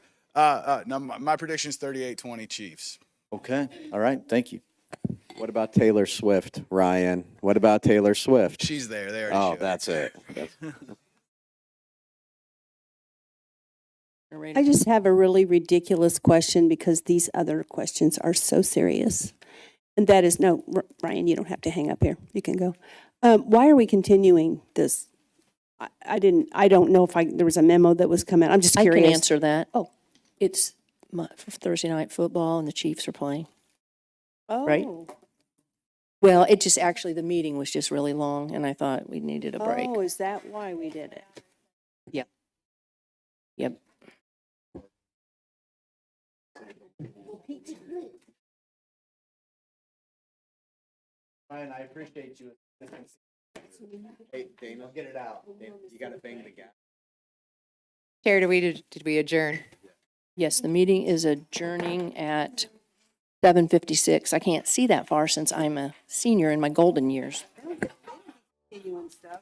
No, my prediction is 38-20 Chiefs. Okay. All right. Thank you. What about Taylor Swift, Ryan? What about Taylor Swift? She's there. They already Oh, showed that's it. I just have a really ridiculous question because these other questions are so serious. And that is, no, Ryan, you don't have to hang up here. You can go. Why are we continuing this? I don't know if there was a memo that was coming. I'm just curious. I can answer that. Oh. It's Thursday night football and the Chiefs are playing. Oh. Right? Well, it just actually, the meeting was just really long and I thought we needed a break. Oh, is that why we did it? Yep. Yep. Ryan, I appreciate you. Hey, Dana, get it out. You got to bang the gap. Chair, did we adjourn? Yes, the meeting is adjourning at 7:56. I can't see that far since I'm a senior in my golden years. Continuing stuff.